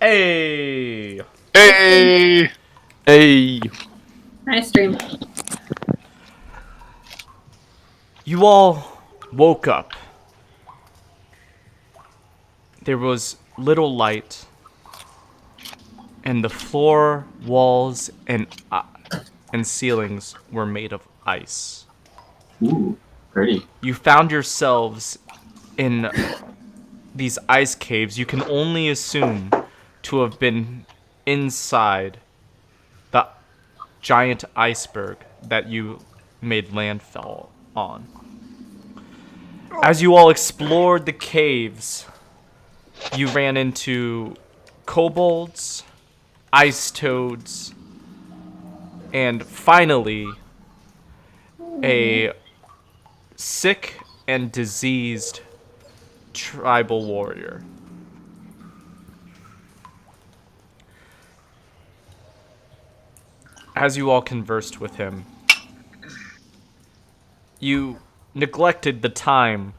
Hey! Hey! Hey. Nice stream. You all woke up. There was little light, and the floor, walls, and ceilings were made of ice. Ooh, pretty. You found yourselves in these ice caves. You can only assume to have been inside the giant iceberg that you made landfall on. As you all explored the caves, you ran into kobolds, ice toads, and finally a sick and diseased tribal warrior. As you all conversed with him, you neglected the time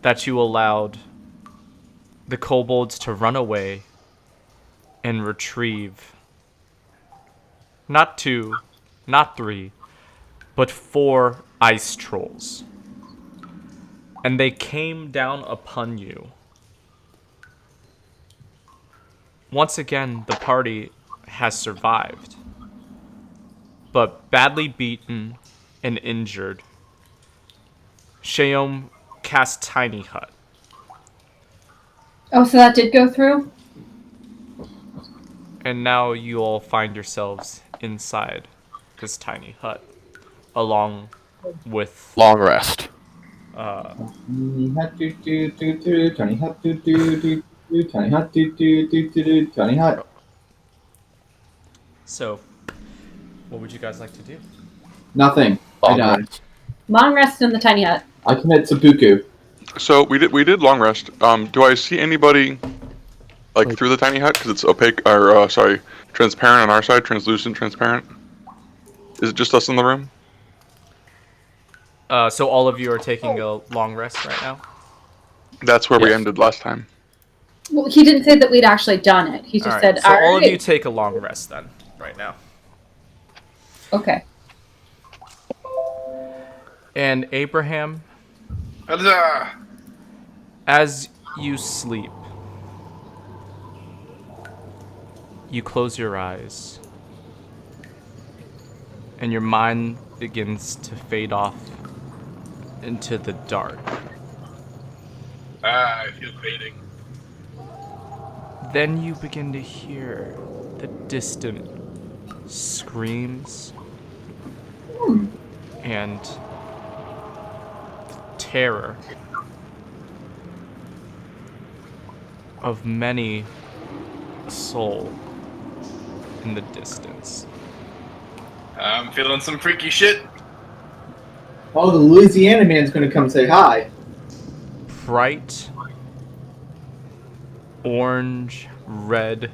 that you allowed the kobolds to run away and retrieve not 2, not 3, but 4 ice trolls. And they came down upon you. Once again, the party has survived, but badly beaten and injured. Sheom cast Tiny Hut. Oh, so that did go through? And now you all find yourselves inside this tiny hut, along with Long rest. Tiny hut, do do do do. Tiny hut, do do do do. Tiny hut, do do do do. Tiny hut. So, what would you guys like to do? Nothing. I Long died. rest. Long rest in the tiny hut. I commit seppuku. So we did long rest. Do I see anybody like through the tiny hut because it's opaque or transparent on our side, translucent, transparent? Is it just us in the room? So all of you are taking a long rest right now? That's where we Yes. ended last time. Well, he didn't say that we'd actually done it. He just Alright, said, so all of right. you take a long rest then, right now. Okay. And Abraham, Huzzah! as you sleep, you close your eyes, and your mind begins to fade off into the dark. Ah, I feel fading. Then you begin to hear the distant screams and terror of many a soul in the distance. I'm feeling some freaky shit. Oh, the Louisiana man's gonna come say hi. Bright orange red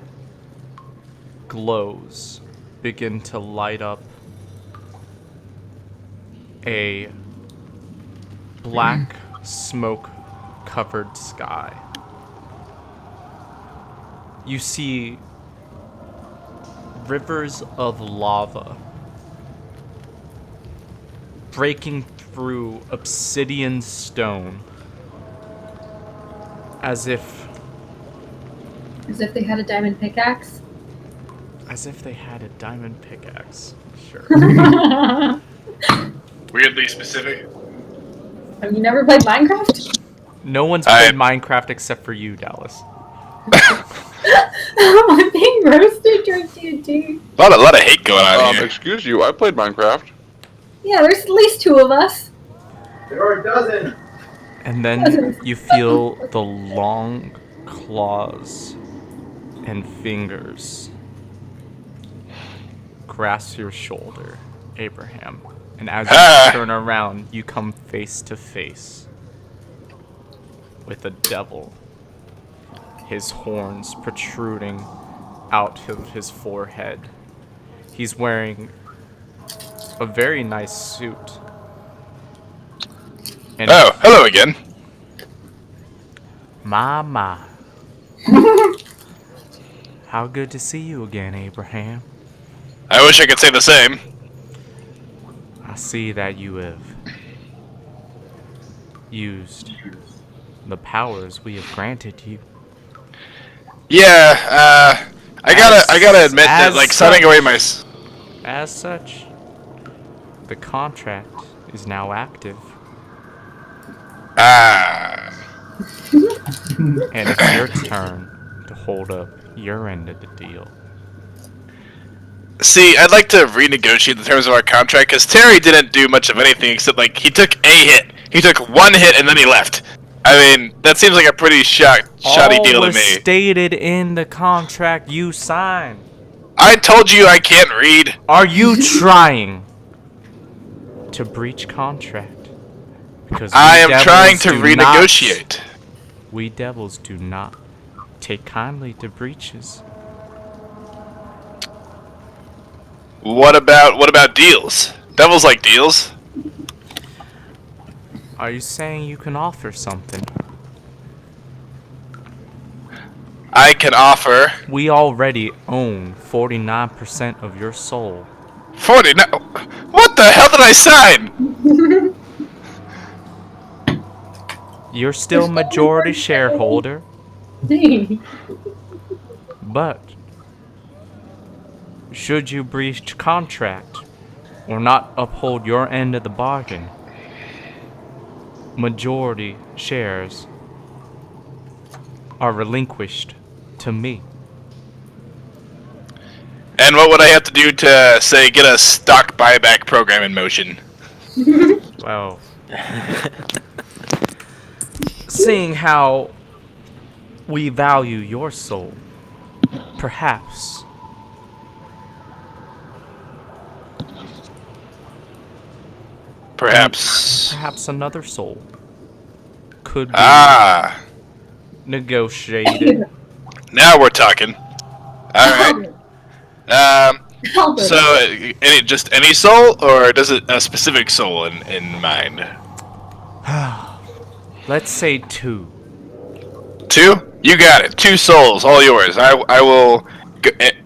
glows begin to light up a black smoke covered sky. You see rivers of lava breaking through obsidian stone as if they had a diamond pickaxe. they had a diamond pickaxe. Sure. Weirdly specific. Have you never played Minecraft? No one's I- played Minecraft except for you, Dallas. I'm being roasted during D&D. A lot of hate going on here. Excuse you, I played Minecraft. Yeah, there's at least 2 of us. There are a dozen. And then you feel the long claws and fingers grasp your shoulder, Abraham. And as you turn around, you come face to face with a devil, his horns protruding out of his forehead. He's wearing a very nice suit. And Oh, hello again. Ma. How good to see you again, Abraham. I wish I could say the same. I see that you have used the powers we have granted you. Yeah, I gotta admit that, as like, signing such- away my... As such, the contract is now active, Ah. and it's your turn to hold up your end of the deal. See, I'd like to renegotiate the terms of our contract, because Terry didn't do much of anything except, like, he took a hit. He took one hit and then he left. I mean, that seems like a pretty shoddy deal to All was me. stated in the contract you signed. I told you I can't read. Are you trying to breach contract? Because I we am devils trying to do renegotiate. Not, we devils do not take kindly to breaches. What about deals? Devils like deals. Are you saying you can offer something? I can offer We already own 49% of your soul. 40. No, what the hell did I sign? You're still majority shareholder, Dang. but should you breach contract or not uphold your end of the bargain, majority shares are relinquished to me. And what would I have to do to, say, get a stock buyback program in motion? Well, seeing how we value your soul, perhaps Perhaps. another soul could be Ah, negotiated. now we're talking. All right. Albert. So, any soul, or does it a specific soul in mind? Let's say 2. 2? You got it. 2 souls, all yours. I will.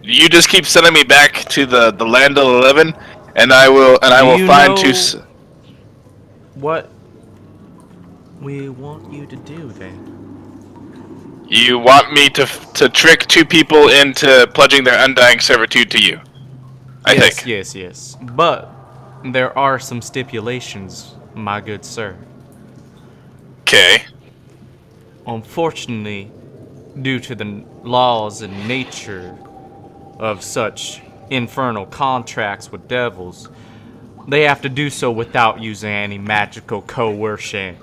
You just keep sending me back to the land of 11, and I will you find know- 2. What we want you to do then? You want me to trick 2 people into pledging their undying servitude to you? I think. Yes. But there are some stipulations, my good sir. Okay. Unfortunately, due to the laws and nature of such infernal contracts with devils, they have to do so without using any magical coercion.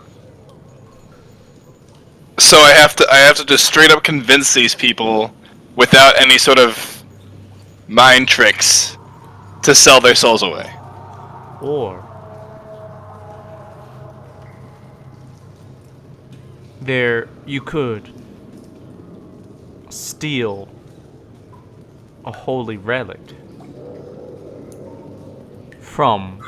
So I have to just straight up convince these people without any sort of mind tricks to sell their souls away. Or you could steal a holy relic from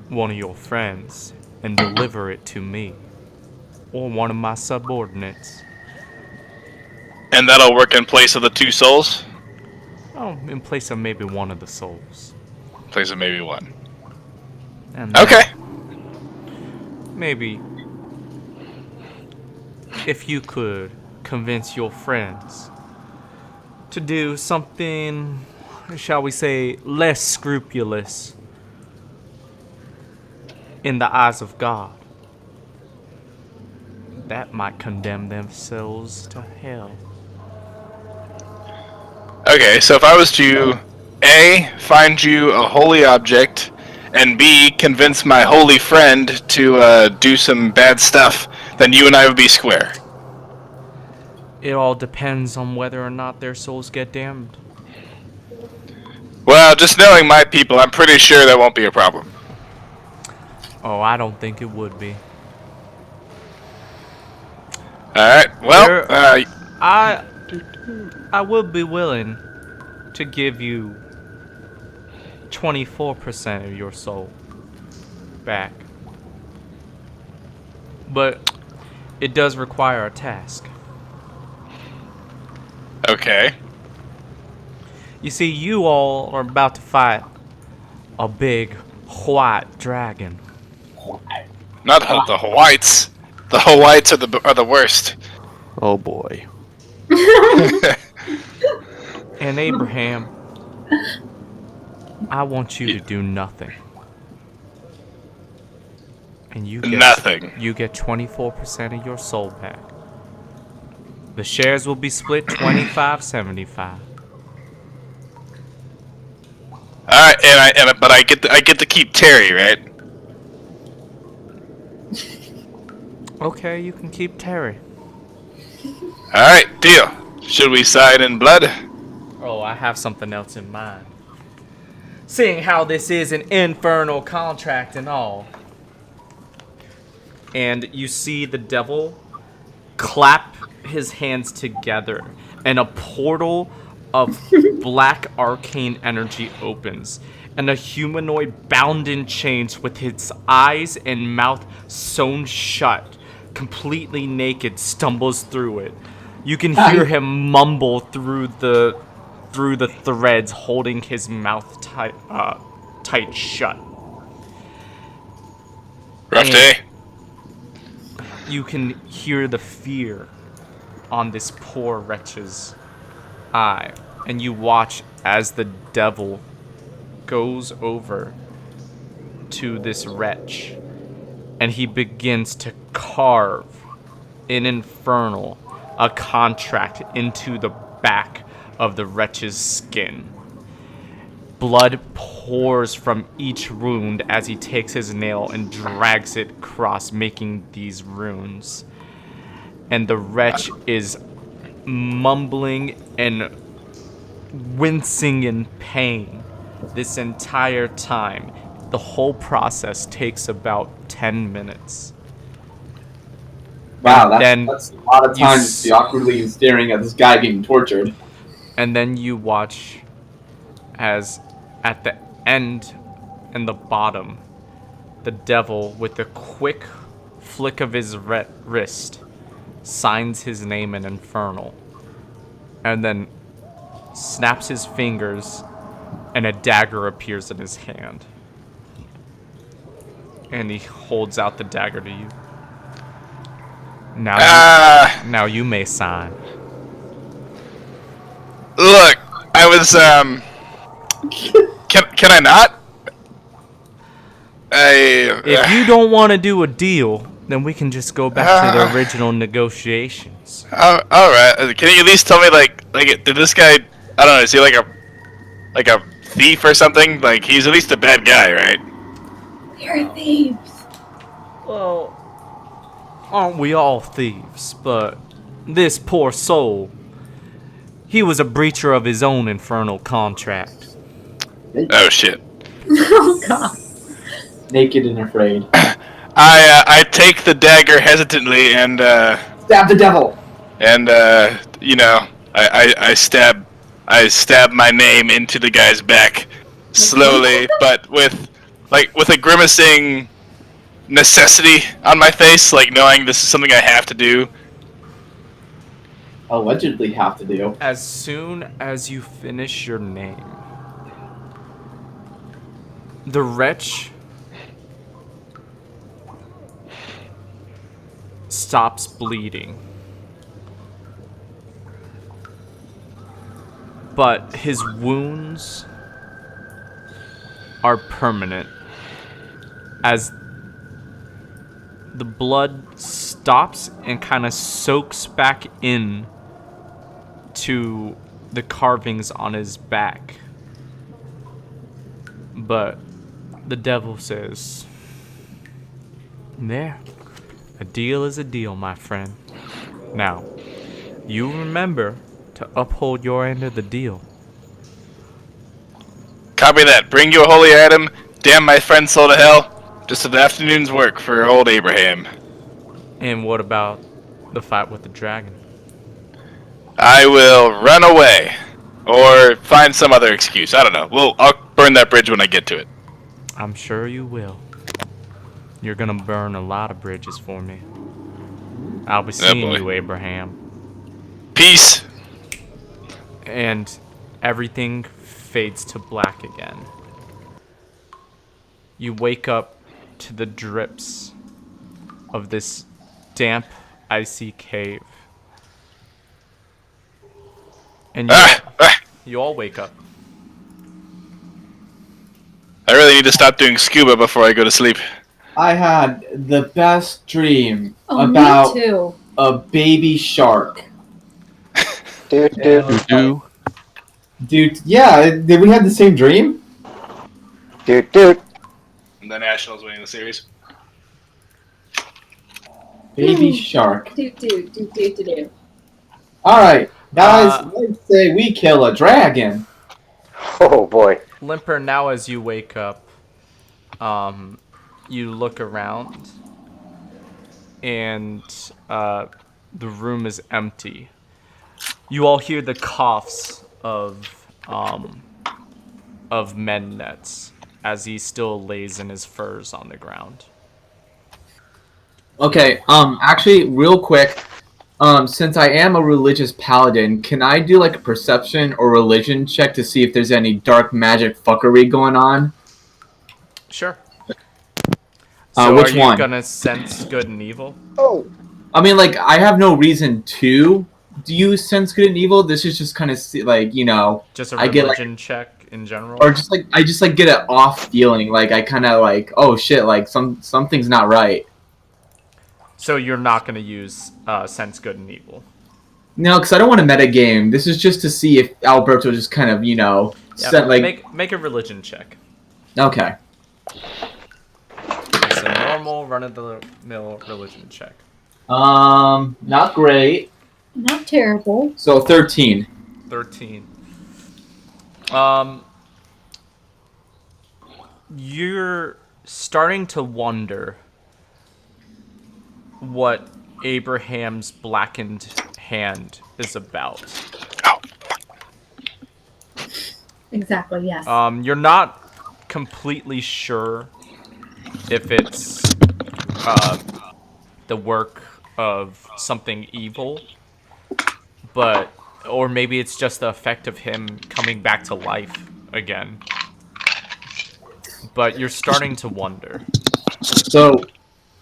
one of your friends and deliver it to me or one of my subordinates. And that'll work in place of the 2 souls? Oh, in place of maybe one of the souls. In place of maybe 1. And then Okay. maybe if you could convince your friends to do something, shall we say, less scrupulous in the eyes of God, that might condemn themselves to hell. Okay, so if I was to A, find you a holy object, and B, convince my holy friend to do some bad stuff, then you and I would be square. It all depends on whether or not their souls get damned. Well, just knowing my people, I'm pretty sure that won't be a problem. Oh, I don't think it would be. Alright, well, There- I would be willing to give you 24% of your soul back. But it does require a task. Okay. You see, you all are about to fight a big white dragon. Not the whites. The whites are the worst. Oh boy. And Abraham, I want you to do nothing. And you get Nothing. You get 24% of your soul back. The shares will be split 25-75. All right, but I get to keep Terry, right? Okay, you can keep Terry. All right, deal. Should we sign in blood? Oh, I have something else in mind. Seeing how this is an infernal contract and all. And you see the devil clap his hands together, and a portal of black arcane energy opens, and a humanoid bound in chains with his eyes and mouth sewn shut, completely naked, stumbles through it. You can hear him mumble through the threads, holding his mouth tight shut. Rough And day. you can hear the fear on this poor wretch's eye, and you watch as the devil goes over to this wretch, and he begins to carve in infernal a contract into the back of the wretch's skin. Blood pours from each wound as he takes his nail and drags it across, making these runes. And the wretch is mumbling and wincing in pain this entire time. The whole process takes about 10 minutes. Wow, Then that's a lot of you time s- to be awkwardly staring at this guy being tortured. And then you watch as at the end and the bottom, the devil, with a quick flick of his wrist, signs his name in infernal, and then snaps his fingers, and a dagger appears in his hand. And he holds out the dagger to you. Now you may sign. Look, I was Can I not? If you don't want to do a deal, then we can just go back to the original negotiations. All right. Can you at least tell me like did this guy? I don't know. Is he like a thief or something? Like he's at least a bad guy, right? They're thieves. Well, aren't we all thieves? But this poor soul, he was a breacher of his own infernal contract. Oh shit. Oh god. Naked and afraid. I take the dagger hesitantly and Stab the devil! you know I stab my name into the guy's back slowly, but with a grimacing necessity on my face, like knowing this is something I have to do. Allegedly have to do. As soon as you finish your name, the wretch stops bleeding. But his wounds are permanent as the blood stops and kind of soaks back in to the carvings on his back. But the devil says, "There, a deal is a deal, my friend. Now, you remember to uphold your end of the deal." Copy that. Bring you a holy item. Damn my friend's soul to hell. Just an afternoon's work for old Abraham. And what about the fight with the dragon? I will run away. Or find some other excuse. I don't know. I'll burn that bridge when I get to it. I'm sure you will. You're gonna burn a lot of bridges for me. I'll be seeing boy. you, Abraham. Peace. and everything fades to black again. You wake up to the drips of this damp, icy cave. And you all wake up. I really need to stop doing scuba before I go to sleep. I had the best dream Oh, about me too. a baby shark. Dude. Dude, yeah, did we have the same dream? Dude. And the Nationals winning the series. Baby shark. Do. Alright, guys, Uh, let's say we kill a dragon. Oh boy. Limper, now as you wake up, you look around, and the room is empty. You all hear the coughs of Mendnets as he still lays in his furs on the ground. Okay, actually, real quick, since I am a religious paladin, can I do like a perception or religion check to see if there's any dark magic fuckery going on? Sure. So which are you one? gonna sense good and evil? Oh. I mean, like, I have no reason to do sense good and evil. This is just kind of like, you know, Just a I get, like- religion check in general? or just like I just like get an off feeling, like I kind of like, oh shit, like something's not right. So you're not gonna use sense good and evil. No, because I don't want to meta game. This is just to see if Alberto just kind of, you know, Yeah, set like. make a religion check. Okay. It's a normal run-of-the-mill religion check. Not great. Not terrible. So 13. 13. You're starting to wonder what Abraham's blackened hand is about. Exactly, yes. You're not completely sure if it's the work of something evil, but or maybe it's just the effect of him coming back to life again. But you're starting to wonder. So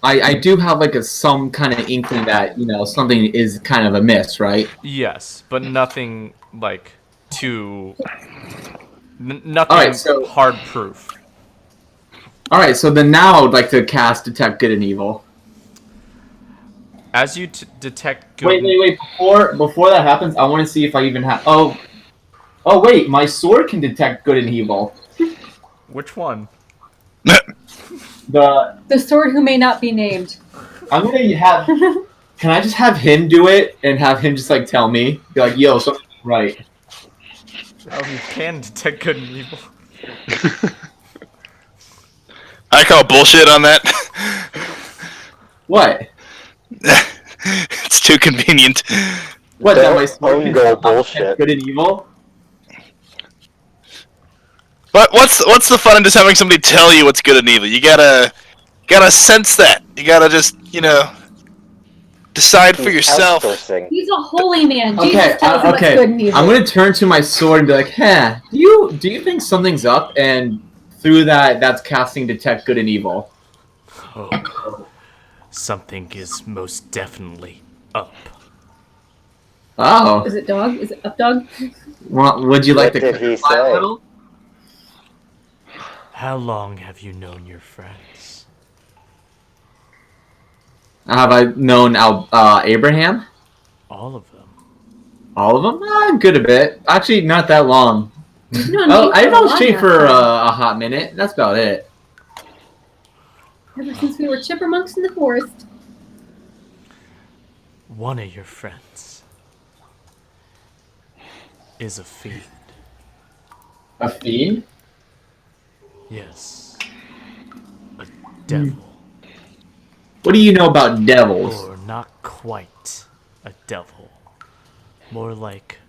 I do have like some kind of inkling that, you know, something is kind of amiss, right? Yes, but nothing like too. Nothing Alright, so- hard proof. All right, so then now I would like to cast Detect Good and Evil. As you detect good. Wait. Before that happens, I want to see if I even have. Oh, wait, my sword can detect good and evil. Which one? The sword who may not be named. I'm gonna have. Can I just have him do it and have him just like tell me, be like, "Yo, something's right." Oh, you can detect good and evil. I call bullshit on that. What? It's too convenient. What? That my Don't sword can go detect bullshit. good and evil? But what's the fun in just having somebody tell you what's good and evil? You gotta sense that. You gotta just, you know, decide for yourself. Outsourcing. He's a holy man. Okay, Jesus tells him what's okay. good and evil. I'm gonna turn to my sword and be like, "Huh? Do you think something's up?" And through that, that's casting Detect Good and Evil. Oh, something is most definitely up. Oh, Is it dog? Is it up dog? well, would you like What to did he clarify a say? little? How long have you known your friends? Have I known Abraham? All of them. All of them? Good a bit. Actually, not that long. You've known Oh, me I for a know long Shay for time. a hot minute. That's about it. Ever since we were chipmunks in the forest. One of your friends is a fiend. A fiend? Yes. A devil. What do you know about devils? Or not quite a devil. More like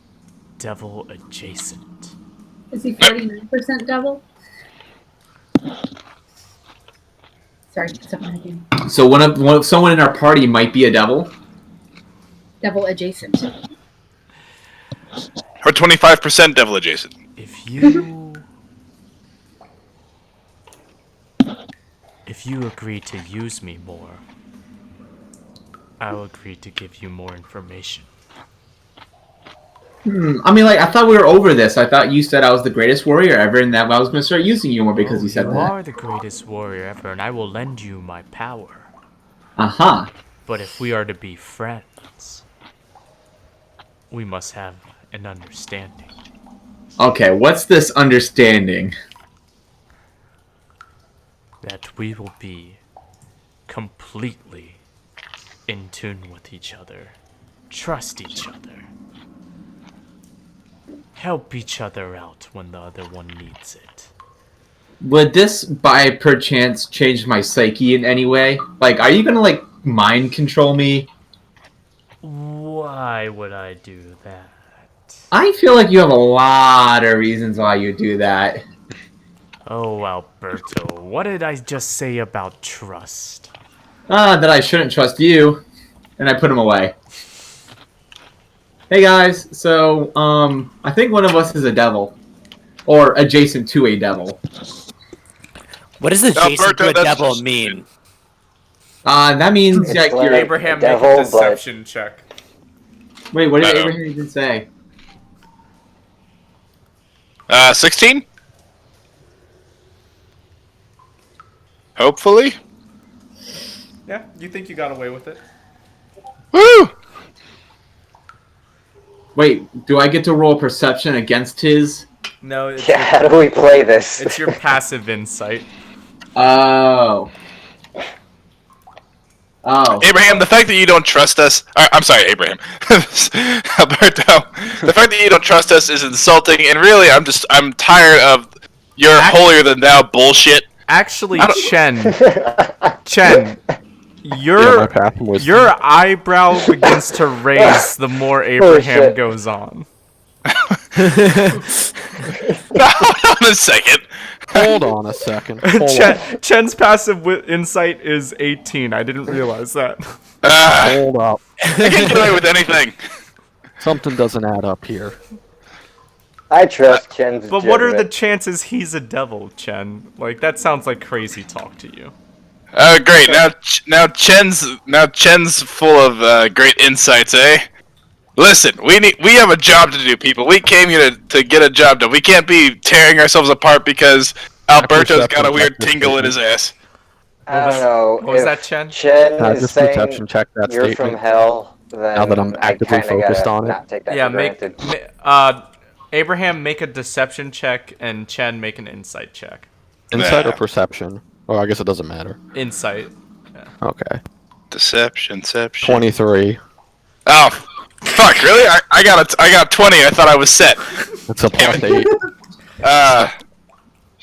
devil adjacent. Is he 49% devil? Sorry, something again. So someone in our party might be a devil. Devil adjacent. Or 25% devil adjacent. If you agree to use me more, I'll agree to give you more information. I mean, like, I thought we were over this. I thought you said I was the greatest warrior ever, and that I was going to start using you more because you said You that. are the greatest warrior ever, and I will lend you my power. Uh-huh. But if we are to be friends, we must have an understanding. Okay, what's this understanding? That we will be completely in tune with each other, trust each other, help each other out when the other one needs it. Would this, by perchance, change my psyche in any way? Like, are you going to, like, mind control me? Why would I do that? I feel like you have a lot of reasons why you do that. Oh, Alberto, what did I just say about trust? That I shouldn't trust you. And I put him away. Hey guys, so, I think one of us is a devil. Or adjacent to a devil. What does adjacent Alberto, to a that's devil just- mean? That means It's that like- you're... Abraham, devil, make a but- deception check. Wait, what did Uh-oh. Abraham even say? 16? Hopefully? Yeah, you think you got away with it? Woo! Wait, do I get to roll perception against his? No, it's, Yeah, how do we play this? it's your passive insight. Oh. Oh. Abraham, the fact that you don't trust us... I'm sorry, Abraham. Alberto, the fact that you don't trust us is insulting, and really, I'm tired of your holier-than-thou bullshit. Actually, I don't- Chen, Yeah, my path was your eyebrow begins to raise the more Abraham shit. goes on. Hold on a second. Hold on a second. Hold on. Chen's passive insight is 18. I didn't realize that. Hold up. I can't get away with anything. Something doesn't add up here. I trust Chen's But what are the judgment. chances he's a devil, Chen? Like, that sounds like crazy talk to you. Great. Now Chen's full of great insights, eh? Listen, we have a job to do, people. We came here to get a job done. We can't be tearing ourselves apart because Alberto's got a weird tingle in his ass. I don't know. What was if that, Chen? Chen Can I is just saying perception check that you're statement? from hell, then Now that I'm I actively kinda focused gotta on it? not take that Yeah, for granted. Abraham, make a deception check, and Chen, make an insight check. Insight or Nah. perception? Oh, I guess it doesn't matter. Insight. Okay. Deception. 23. Oh, fuck! Really? I got 20. I thought I was set. It's a plus 8.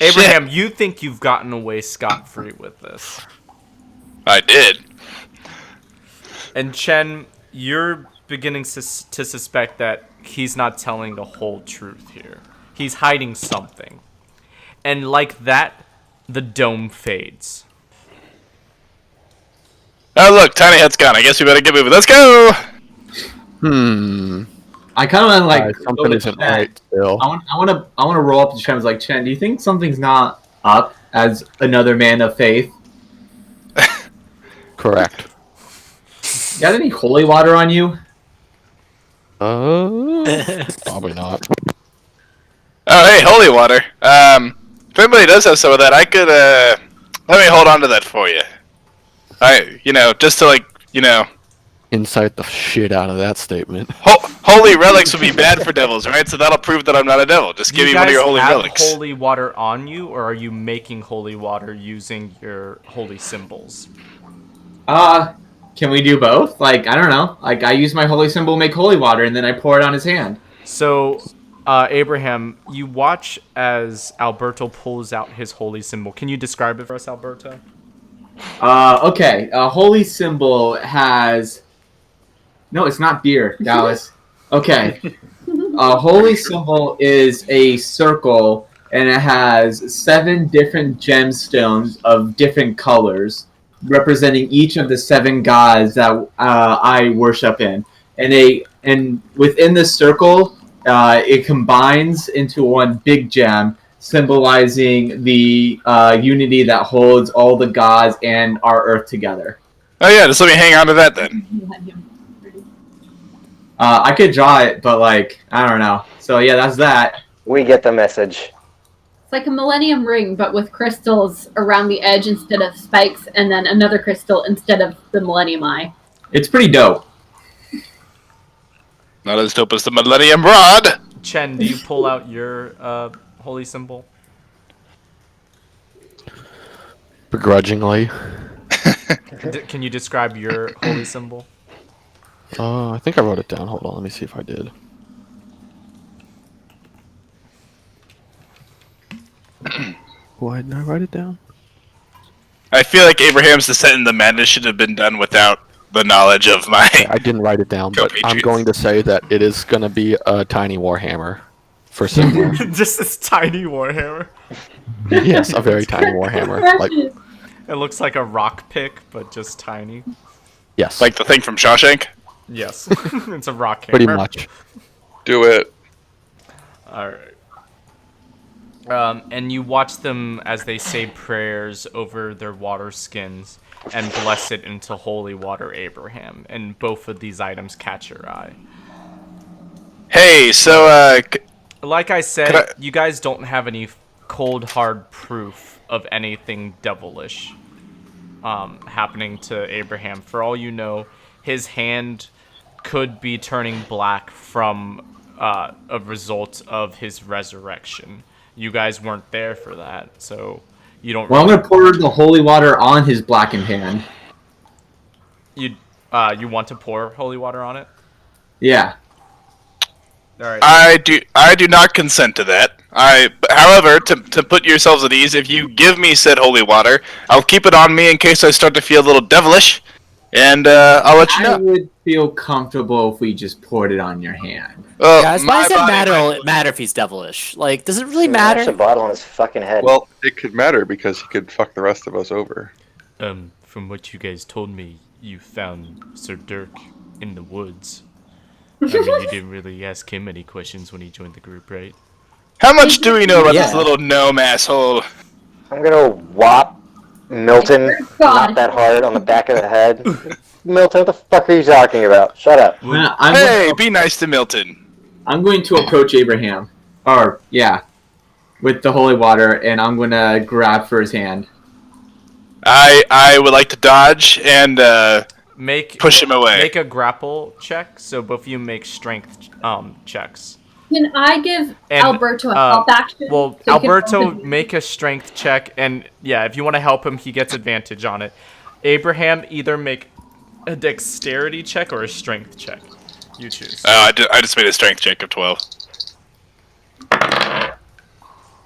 Abraham, you think you've gotten away scot-free with this. I did. And Chen, you're beginning to suspect that he's not telling the whole truth here. He's hiding something. And like that, the dome fades. Oh look, Tiny Hat's gone. I guess we better get moving. Let's go. I kind of want to like go something to isn't Chen. right still. I want to roll up to Chen. I was like, Chen, do you think something's not up as another man of faith? Correct. Got any holy water on you? Probably not. Oh hey, holy water. If anybody does have some of that, I could let me hold on to that for you. Just to Insight the shit out of that statement. holy relics would be bad for devils, right? So that'll prove that I'm not a devil. Just give me one of your holy have relics. holy water on you, or are you making holy water using your holy symbols? Can we do both? Like, I don't know. Like, I use my holy symbol, make holy water, and then I pour it on his hand. So, Abraham, you watch as Alberto pulls out his holy symbol. Can you describe it for us, Alberto? Okay. A holy symbol has... No, it's not beer, Dallas. Okay. A holy symbol is a circle, and it has 7 different gemstones of different colors, representing each of the 7 gods that I worship in. And within the circle it combines into one big gem, symbolizing the unity that holds all the gods and our Earth together. Oh yeah, just let me hang on to that then. I could draw it, but like I don't know. So yeah, that's that. We get the message. It's like a Millennium Ring, but with crystals around the edge instead of spikes, and then another crystal instead of the Millennium Eye. It's pretty dope. Not as dope as the Millennium Rod. Chen, do you pull out your holy symbol? Begrudgingly. Can you describe your holy symbol? I think I wrote it down. Hold on, let me see if I did. Why didn't I write it down? I feel like Abraham's Descent into Madness should have been done without the knowledge of my. I didn't write it down, but I'm Compatriots. going to say that it is going to be a tiny warhammer for symbol. Just this tiny warhammer. Yes, a very tiny warhammer. Like, It looks like a rock pick, but just tiny. yes, Like the thing from Shawshank. Yes, it's a rock hammer. pretty much. Do it. All right. And you watch them as they say prayers over their water skins and bless it into holy water, Abraham. And both of these items catch your eye. Hey, so Like I said, Could I- you guys don't have any cold hard proof of anything devilish happening to Abraham. For all you know, his hand could be turning black from a result of his resurrection. You guys weren't there for that, so you don't. Well, I'm gonna pour the holy water on his blackened hand. You want to pour holy water on it? Yeah. All right. I do not consent to that. However, to put yourselves at ease, if you give me said holy water, I'll keep it on me in case I start to feel a little devilish, and I'll let you I know. would feel comfortable if we just poured it on your hand. Guys, why my does it body, matter? Matter if he's devilish? Like, does it really Smash the matter? bottle on his fucking head. Well, it could matter because he could fuck the rest of us over. From what you guys told me, you found Sir Dirk in the woods. I mean, you didn't really ask him any questions when he joined the group, right? How much do we know about this Yeah. little gnome asshole? I'm gonna whop Milton, God. not that hard, on the back of the head. Milton, what the fuck are you talking about? Shut up. Hey, be nice to Milton. I'm going to approach Abraham. Or, yeah. With the holy water, and I'm gonna grab for his hand. I would like to dodge and push him away. Make a grapple check. So both of you make strength checks. Can I give And, Alberto a help action? Well, so he can Alberto, help him? make a strength check, and yeah, if you want to help him, he gets advantage on it. Abraham, either make a dexterity check or a strength check. You choose. I just made a strength check of 12. Come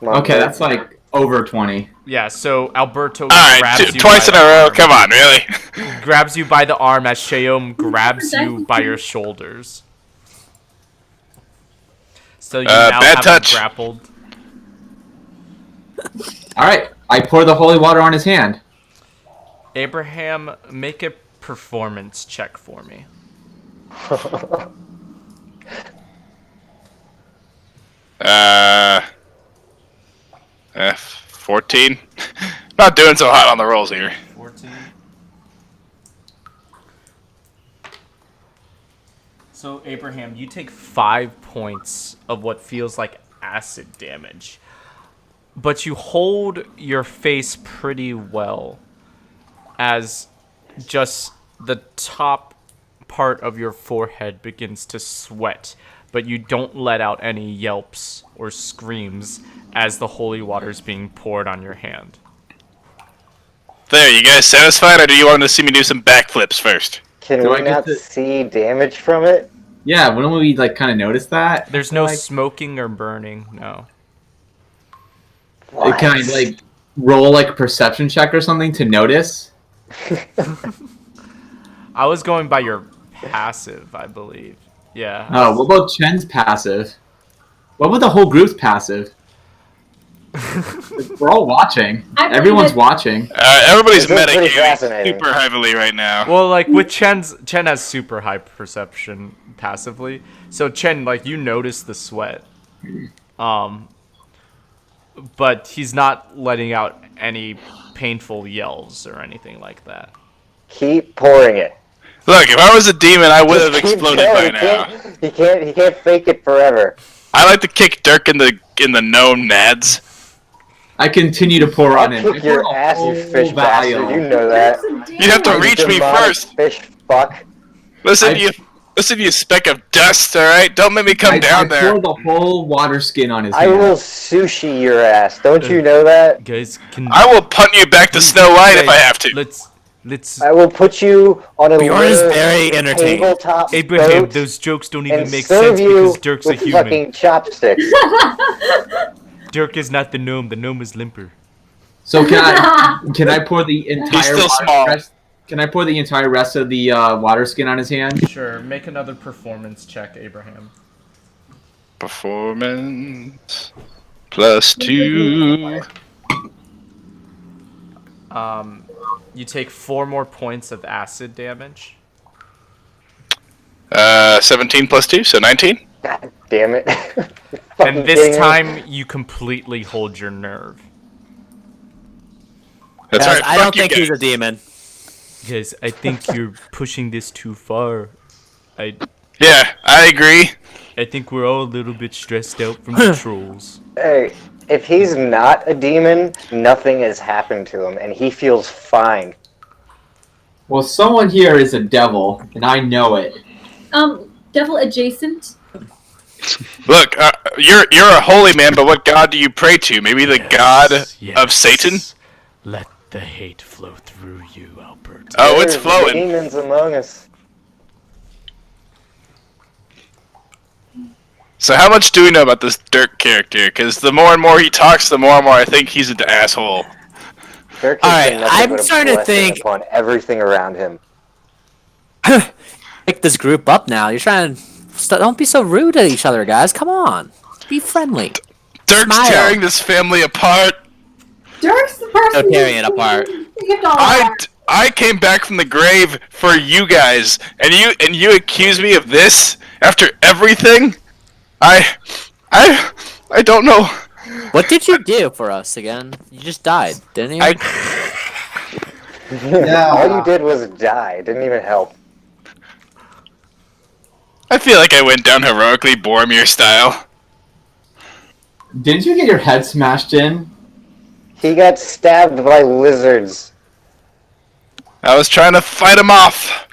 on, Okay, Bert. that's like over 20. Yeah, so Alberto Alright, grabs you twice in by a the row. arm. Come on, really? Grabs you by the arm as Sheom grabs you by your shoulders. So you now bad have him touch. grappled. Alright, I pour the holy water on his hand. Abraham, make a performance check for me. 14. Not doing so hot on the rolls here. 14. So, Abraham, you take 5 points of what feels like acid damage. But you hold your face pretty well as just the top part of your forehead begins to sweat, but you don't let out any yelps or screams as the holy water is being poured on your hand. There, you guys satisfied, or do you want to see me do some backflips first? Can Do I we get not to- see damage from it? Yeah, wouldn't we like kind of notice that? There's no Like, smoking or burning, no. What? can I like roll like a perception check or something to notice? I was going by your passive, I believe. Yeah. Oh, what about Chen's passive? What about the whole group's passive? We're all watching. Everyone's watching. Everybody's This is pretty metagaming fascinating. super heavily right now. Well, like with Chen has super high perception passively. So Chen, like you notice the sweat, but he's not letting out any painful yells or anything like that. Keep pouring it. Look, if I was a demon, I would have Just keep exploded going. by now. He can't fake it forever. I like to kick Dirk in the gnome nads. I continue to pour on I'll him. kick your I pour a ass, you whole fish bastard. vial. You know that. You have to You reach me demonic first. Fish fuck. Listen, you speck of dust. All right, don't make me come down I there. pour the whole water skin on his I hand. will sushi your ass. Don't you know that? Guys, can I will punt you back to Snow White if I have to. Let's I will put you on a Bjorn is little very entertaining. tabletop Abraham, boat those jokes don't even and make serve sense you because Dirk's a with human. fucking chopsticks. Dirk is not the gnome. The gnome is limper. So can I pour the entire still small. Can I pour the entire rest of the water skin on his hand? Sure. Make another performance check, Abraham. Performance +2. You take 4 more points of acid damage. 17 +2, so 19. God damn it. And this time, you completely hold your nerve. That's Guys, right. I fuck don't you think guys. he's a demon. Guys, I think you're pushing this too far. Yeah, I agree. I think we're all a little bit stressed out from the trolls. Hey, if he's not a demon, nothing has happened to him, and he feels fine. Well, someone here is a devil, and I know it. Devil adjacent. Look, you're a holy man, but what god do you pray to? Maybe the god of Satan? Let the hate flow through you, Albert. Oh, it's There's flowing. demons among us. So how much do we know about this Dirk character? Because the more and more he talks, the more and more I think he's an asshole. Dirk All has right, been nothing I'm but a starting to blessing think- upon everything around him. Pick this group up now. You're trying to... Don't be so rude to each other, guys. Come on. Be friendly. Dirk's Smile. tearing this family apart. Dirk's the person No tearing it apart. I came back from the grave for you guys, and you accuse me of this after everything? I don't know. What did you do for us again? You just died, didn't you? All you did was die. It didn't even help. I feel like I went down heroically Boromir style. Didn't you get your head smashed in? He got stabbed by lizards. I was trying to fight him off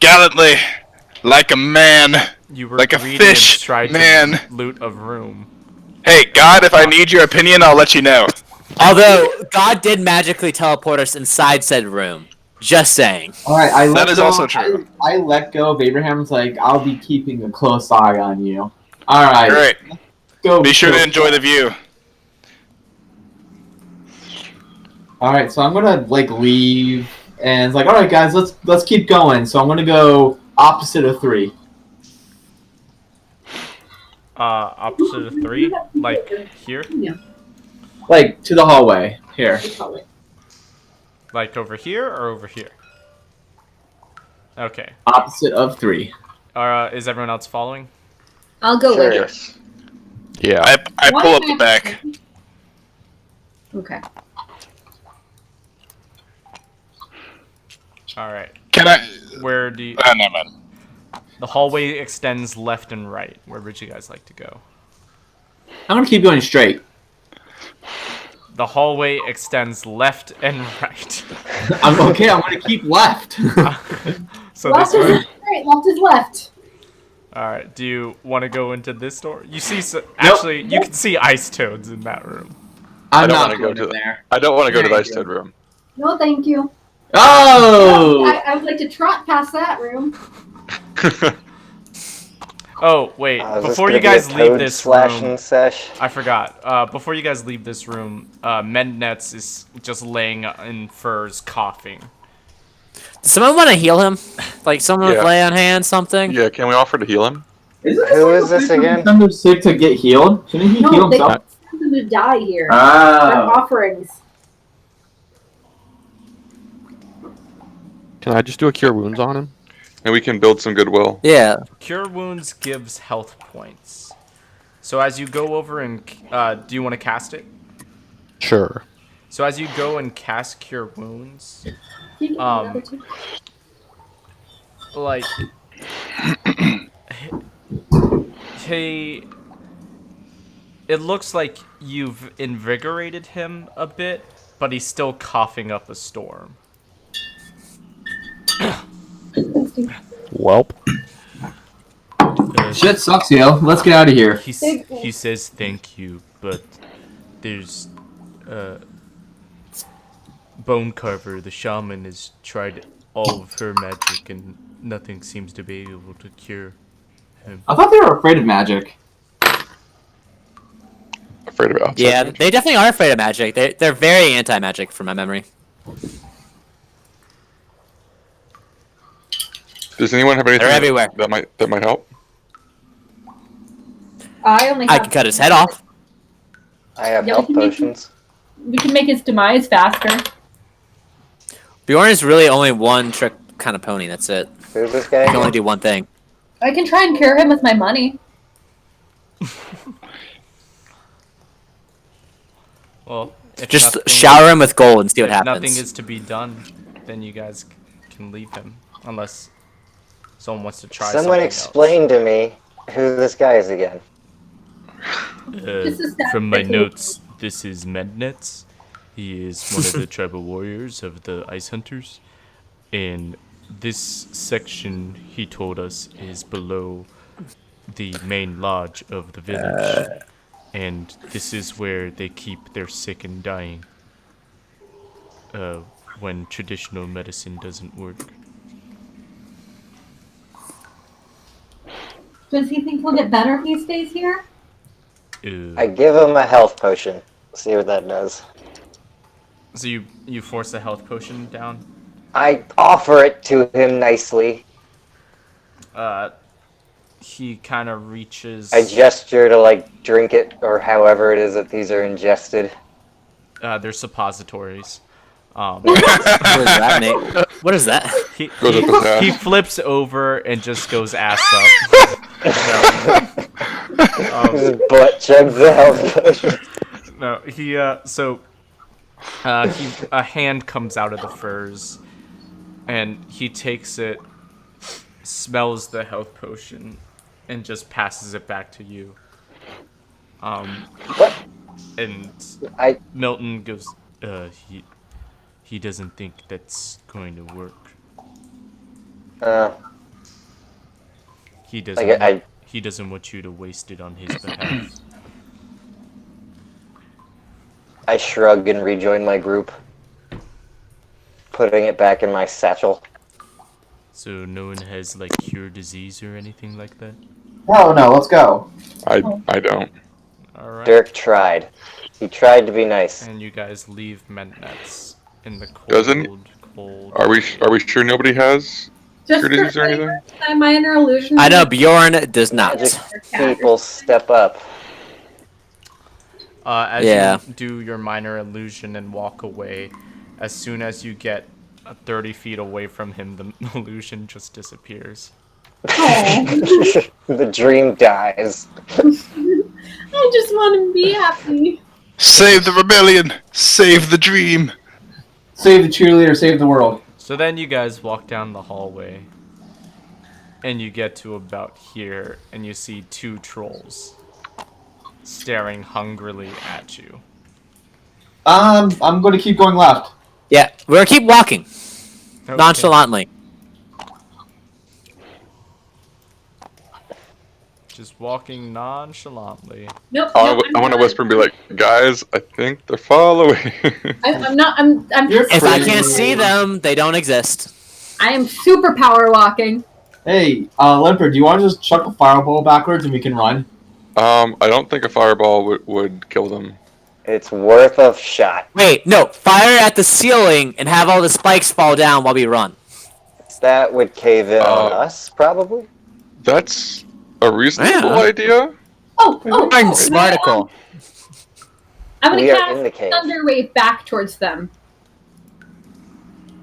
gallantly, like a man. You were Like a greedy fish, and tried man. to loot a room. Hey, God, if I need your opinion, I'll let you know. Although, God did magically teleport us inside said room. Just saying. Alright, I let That is go, also true. I let go of Abraham's like, I'll be keeping a close eye on you. Alright. Great. Go. Be sure to enjoy the view. Alright, so I'm gonna like leave and it's like, alright guys, let's keep going. So I'm gonna go opposite of 3. Opposite of 3? Like, here? Like to the hallway. Here. Like, over here or over here? Okay. Opposite of 3. Is everyone else following? I'll go Sure. with you. Yes. Yeah. I pull up the back. Okay. Alright. Can I? Where do you... Never mind. The hallway extends left and right. Where would you guys like to go? I'm gonna keep going straight. The hallway extends left and right. I'm gonna keep left. So Left this is way. right, left is left. Alright, do you want to go into this door? You see... Actually, you can see ice toads in that room. I'm don't not wanna go going to in the- there. I don't want to go to the Thank ice you. toad room. No, thank you. Oh! I would like to trot past that room. Oh, wait. Is this Before gonna you be a guys leave toad this slashing room... sesh? I forgot. Before you guys leave this room, Mendnets is just laying in furs, coughing. Does someone want to heal him? Like someone with Yeah. lay on hands, something? Yeah, can we offer to heal him? Isn't Who is this again? Number 6 to get healed? Shouldn't he heal No, they himself? send them to die here. They're Oh. offerings. Can I just do a cure wounds on him? And we can build some goodwill. Yeah. Cure wounds gives health points. So as you go over and do you want to cast it? Sure. So as you go and cast cure wounds, You need another two. like he it looks like you've invigorated him a bit, but he's still coughing up a storm. Welp. Shit sucks, yo. Let's get out of here. He says thank you, but there's Bone Carver, the shaman, has tried all of her magic and nothing seems to be able to cure him. I thought they were afraid of magic. Afraid of outside. Yeah, magic. they definitely are afraid of magic. They're very anti-magic from my memory. Does anyone have anything They're everywhere. that might help? I only I have. can cut his head off. I have Yeah, health we can make- potions. We can make his demise faster. Bjorn is really only one trick kind of pony. That's it. Who's this guy? He can only do one thing. I can try and cure him with my money. Well, if Just nothing- shower him with gold and see what if happens. nothing is to be done, then you guys can leave him, unless someone wants to try. Someone something explain to me who this guy is again. This is that from my little- notes, this is Mednetz. He is one of the tribal warriors of the Ice Hunters. And this section, he told us, is below the main lodge of the village. And this is where they keep their sick and dying. When traditional medicine doesn't work. Does he think he'll get better if he stays here? I give him a health potion. See what that does. So you force a health potion down? I offer it to him nicely. He kind of reaches. I gesture to like drink it or however it is that these are ingested. They're suppositories. What is that, Nate? What is that? He, Goes up his ass. he flips over and just goes ass up. His butt chugs the health potion. No, he a hand comes out of the furs, and he takes it, smells the health potion, and just passes it back to you. What? And I Milton goes, he doesn't think that's going to work. He doesn't. He doesn't want you to waste it on his behalf. I shrug and rejoin my group, putting it back in my satchel. So no one has like cure disease or anything like that. No, let's go. I don't. All right. Dirk tried. He tried to be nice. And you guys leave Mednetz in the cold, Doesn't- cold. Are we sure nobody has Just cure for disease or anything? my minor illusion. I know Bjorn does not. Magic people step up. As Yeah. you do your minor illusion and walk away, as soon as you get 30 feet away from him, the illusion just disappears. The dream dies. I just want to be happy. Save the rebellion! Save the dream! Save the cheerleader, save the world. So then you guys walk down the hallway, and you get to about here, and you see two trolls staring hungrily at you. I'm going to keep going left. Yeah, we're gonna keep walking Okay. nonchalantly. Just walking nonchalantly. Nope. I nope, want to I'm whisper and be like, guys, I think they're following. I'm not. I'm You're If I crazy. can't see them, they don't exist. I am super power walking. Hey, Leopard, do you want to just chuck a fireball backwards and we can run? I don't think a fireball would kill them. It's worth a shot. Wait, no, fire at the ceiling and have all the spikes fall down while we run. That would cave in on Uh, us, probably. That's a reasonable Yeah. idea. Oh, Bjorn, oh, smarticle. I'm gonna We are in the cast cave. Thunder Wave back towards them.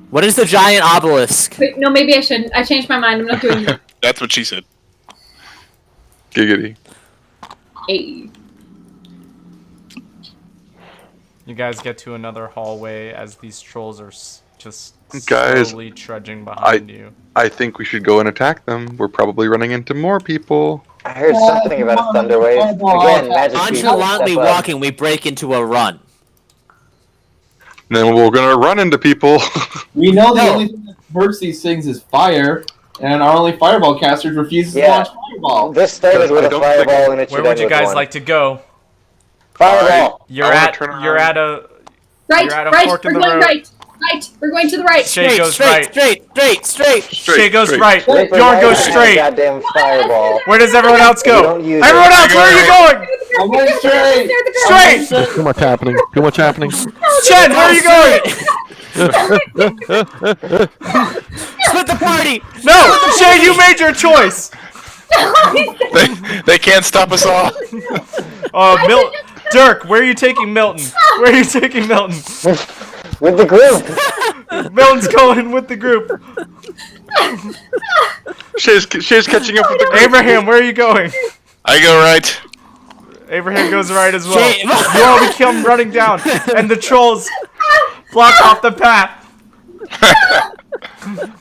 What is the giant obelisk? Wait, no, maybe I shouldn't. I changed my mind. I'm not doing it. That's what she said. Giggity. Hey. You guys get to another hallway as these trolls are just Guys, slowly trudging behind you. I think we should go and attack them. We're probably running into more people. I heard something about a thunder wave. Again, magic people. Nonchalantly step up. walking, we break into a run. And then we're gonna run into people. We know the No. only thing that works these things is fire, and our only fireball caster refuses to Yeah. launch fireball. This started with I a don't think- fireball and it should Where would end you with guys one. like to go? Fireball! You're I wanna at turn around. you're at a Right, You're at a right. fork We're in the going road. right. Right. We're going to the right. Shay goes straight, right. straight. Shay goes straight. right. Ripper Bjorn might goes have a straight. Goddamn fireball. Where does everyone else You go? don't use Everyone it. else, where are you going? I'm going straight! Straight! Too much happening. Too much happening. Chen, where are you going? Split the party! No! Shay, you made your choice! They can't stop us all. Dirk, where are you taking Milton? Where are you taking Milton? With the group! Milton's going with the group. Shay's catching up with the group. Abraham, where are you going? I go right. Abraham goes right as well. Shay- You all become running down, and the trolls block off the path.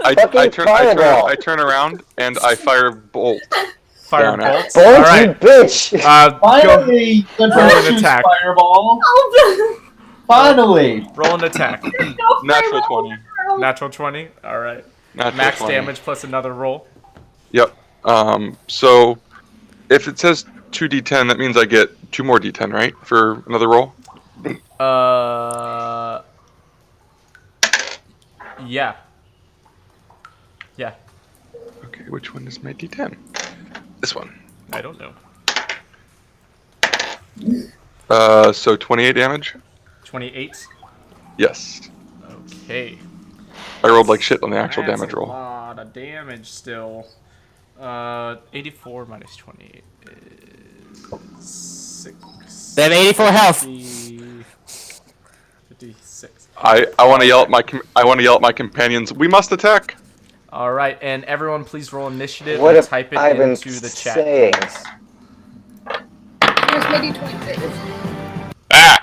I turn around and I fire bolt. Fire Down it. bolts. Bolt, All you right. bitch! Go, Finally! The Roll an first attack. fireball! Oh, Finally! roll an attack. Natural 20. Natural 20. All right. Natural Max 20. damage plus another roll. Yep. So if it says 2d10, that means I get 2 more d10, right? For another roll? Yeah. Yeah. Okay, which one is my d10? This one. I don't know. So 28 damage? 28. Yes. Okay. I rolled like shit on the actual That's damage a roll. lot of damage still. 84 minus 28 is 6. They have 84 health. 56. I want to yell at my companions. We must attack. All right, and everyone, please roll initiative What and have type it I been into the chat. saying? please. Here's my D20. Ah!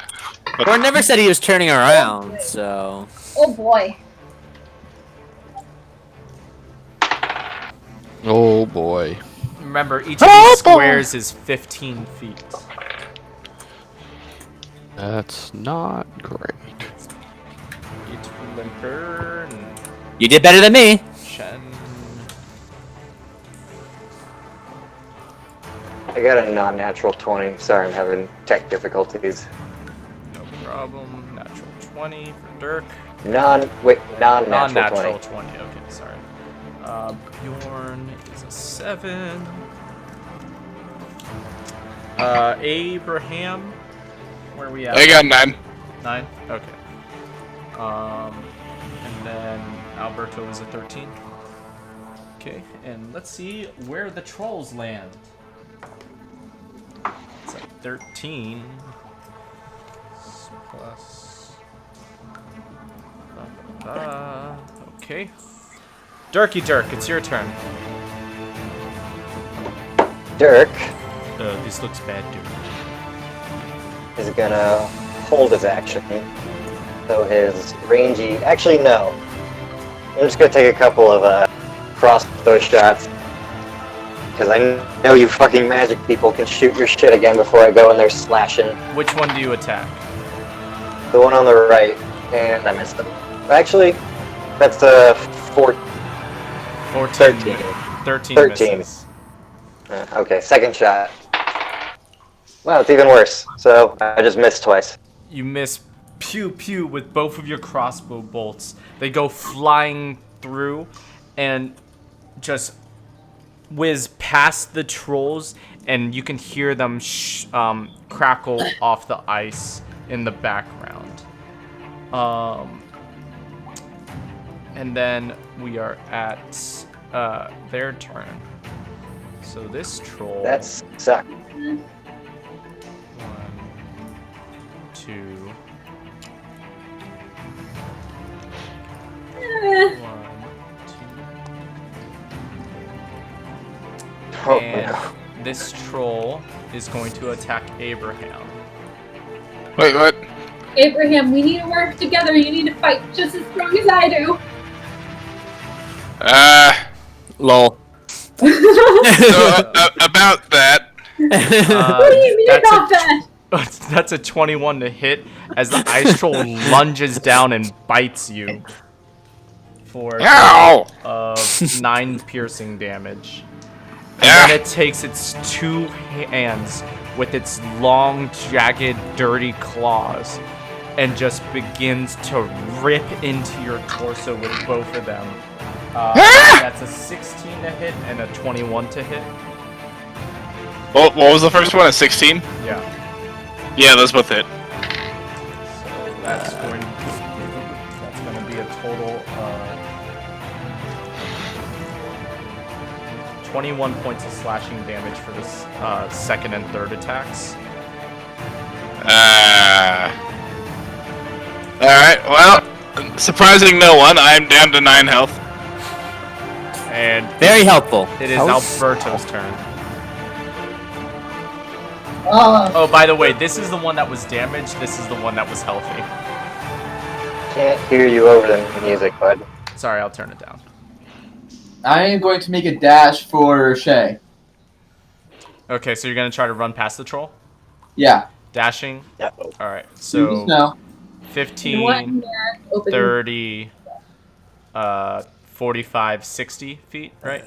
Gordon never said he was turning around, so. Oh boy. Oh boy. Remember, each of these squares is 15 feet. That's not great. It's Limper and You did better than me. Shen. I got a non-natural 20. Sorry, I'm having tech difficulties. No problem. Natural 20 for Dirk. Non-natural Non-natural 20. 20. Okay, sorry. Bjorn is a 7. Abraham, where are we at? I got 9. 9. Okay. And then Alberto is a 13. Okay, and let's see where the trolls land. It's a 13 plus. Okay. Dirky Dirk, it's your turn. Dirk This looks bad, Dirk. is gonna hold his action. So his rangy... Actually, no. I'm just gonna take a couple of crossbow shots. Because I know you fucking magic people can shoot your shit again before I go in there slashing. Which one do you attack? The one on the right, and I missed him. Actually, that's a 14. 13. 13 13. misses. Okay, second shot. Wow, it's even worse. So I just missed twice. You miss pew pew with both of your crossbow bolts. They go flying through and just whiz past the trolls, and you can hear them crackle off the ice in the background. And then we are at their turn. So this troll. That's suck. 1, to... Eh. 1, Oh, 2. And this troll is going to attack Abraham. Wait, what? Abraham, we need to work together. You need to fight just as strong as I do. Lol. So, about that. What do you mean that's about that? That's a 21 to hit as the ice troll lunges down and bites you for Ow! 9 piercing damage. And Ah. then it takes its 2 hands with its long, jagged, dirty claws and just begins to rip into your torso with both of them. That's a 16 to hit and a 21 to hit. What was the first one? A 16? Yeah. Yeah, those both hit. So that's going to be a total of 21 points of slashing damage for this second and third attacks. Alright, well, surprising no one, I'm down to 9 health. And Very helpful. it is Alberto's turn. Oh, Oh, by the way, this is the one that was damaged. This is the one that was healthy. can't hear you over the music, bud. Sorry, I'll turn it down. I am going to make a dash for Shay. Okay, so you're going to try to run past the troll? Yeah. Dashing? Yeah. Alright, You so know. 15, open. 30, 45, 60 feet, right?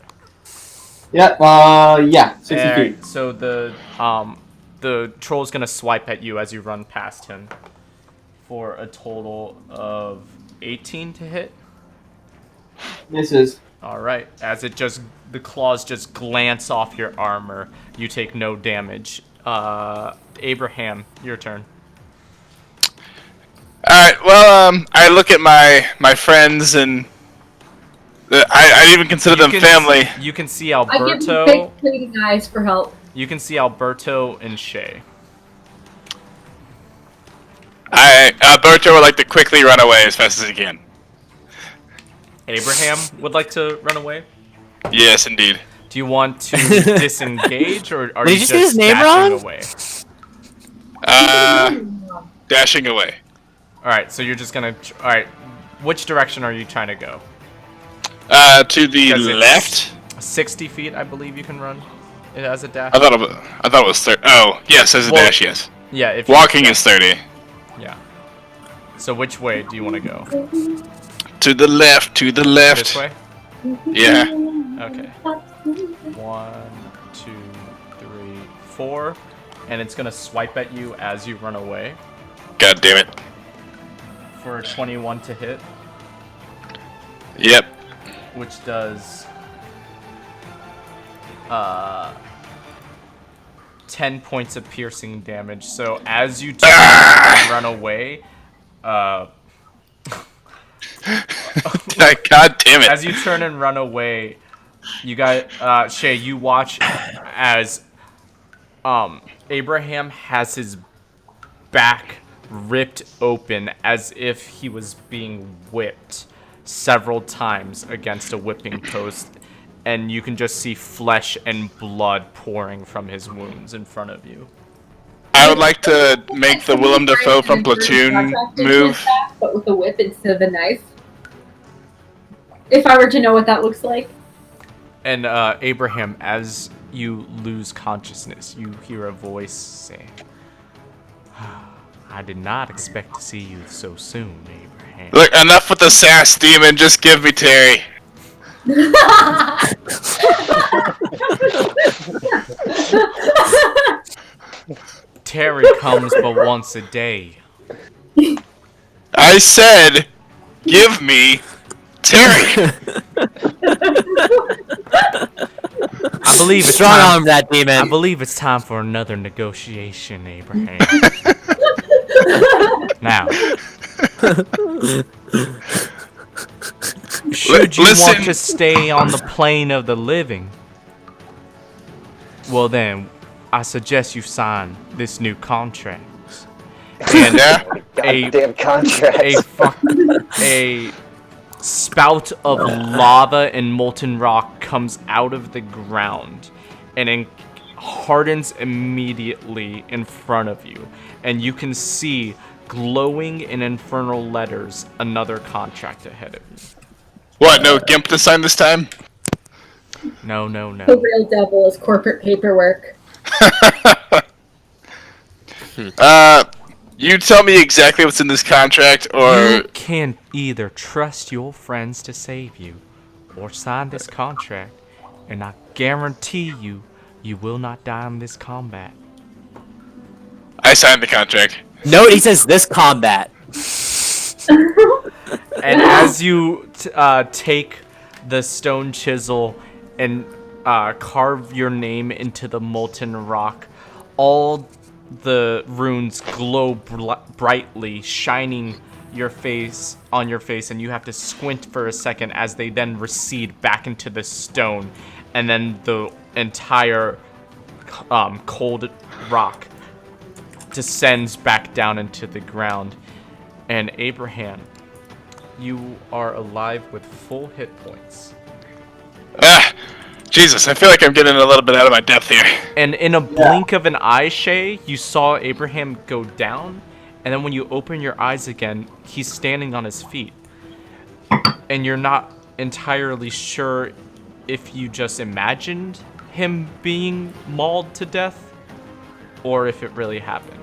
Yeah. Yeah. 60 And feet. so the troll's gonna swipe at you as you run past him for a total of 18 to hit. Misses. All right, as the claws just glance off your armor, you take no damage. Abraham, your turn. Alright, well, I look at my friends and I even consider them family. You can see I give you Alberto. big pleading eyes for help. You can see Alberto and Shay. Alberto would like to quickly run away as fast as he can. Abraham would like to run away. Yes, indeed. Do you want to disengage, or are Did you you just say his name dashing wrong? away? Dashing away. All right, so you're just gonna. All right, which direction are you trying to go? To the 'Cause it's left. 60 feet, I believe you can run it as a dash. I thought it was 30. Oh, yes, as a Well, dash, yes. Yeah, if Walking is 30. Yeah. So which way do you want to go? To the left. To the left. This way. Yeah. Okay. 1, 2, 3, 4, and it's gonna swipe at you as you run away God damn it. for a 21 to hit, Yep. which does 10 points of piercing damage. So as you turn and run away, God damn it. as you turn and run away, you got Shay. You watch as Abraham has his back ripped open as if he was being whipped several times against a whipping post, and you can just see flesh and blood pouring from his wounds in front of you. I would like to make the Willem Dafoe from Platoon move. But with a whip instead of a knife. If I were to know what that looks like. And Abraham, as you lose consciousness, you hear a voice say, "I did not expect to see you so soon, Abraham." Look, enough with the sass, demon. Just give me Terry. Terry comes but once a day. I said, give me Terry. I believe it's Strong time. arm that I demon. believe it's time for another negotiation, Abraham. Now, should you want Listen. to stay on the plane of the living, well then, I suggest you sign this new contract. And Yeah. Goddamn contracts. a spout of lava and molten rock comes out of the ground and hardens immediately in front of you. And you can see, glowing in infernal letters, another contract ahead of you. What? No GIMP to sign this time? No. The real devil is corporate paperwork. You tell me exactly what's in this contract, or You can either trust your friends to save you, or sign this contract, and I guarantee you will not die in this combat. I signed the contract. No, he says this combat. And as you take the stone chisel and carve your name into the molten rock, all the runes glow brightly, shining on your face, and you have to squint for a second as they then recede back into the stone, and then the entire cold rock descends back down into the ground. And Abraham, you are alive with full hit points. Jesus, I feel like I'm getting a little bit out of my depth here. And in a blink of an eye, Shay, you saw Abraham go down, and then when you open your eyes again, he's standing on his feet. And you're not entirely sure if you just imagined him being mauled to death, or if it really happened.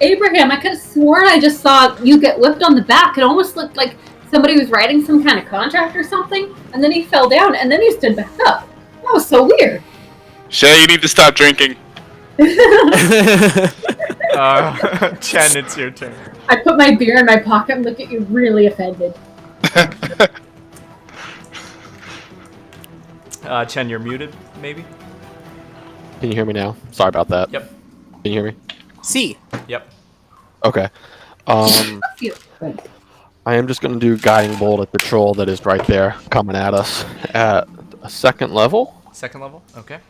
Abraham, I could have sworn I just saw you get whipped on the back. It almost looked like somebody was writing some kind of contract or something, and then he fell down, and then he stood back up. That was so weird. Shay, you need to stop drinking. Chen, it's your turn. I put my beer in my pocket and look at you really offended. Chen, you're muted, maybe? Can you hear me now? Sorry about that. Yep. Can you hear me? See. Yep. Okay. I am just gonna do guiding bolt at the troll that is right there, coming at us at a second level. Second level? Okay.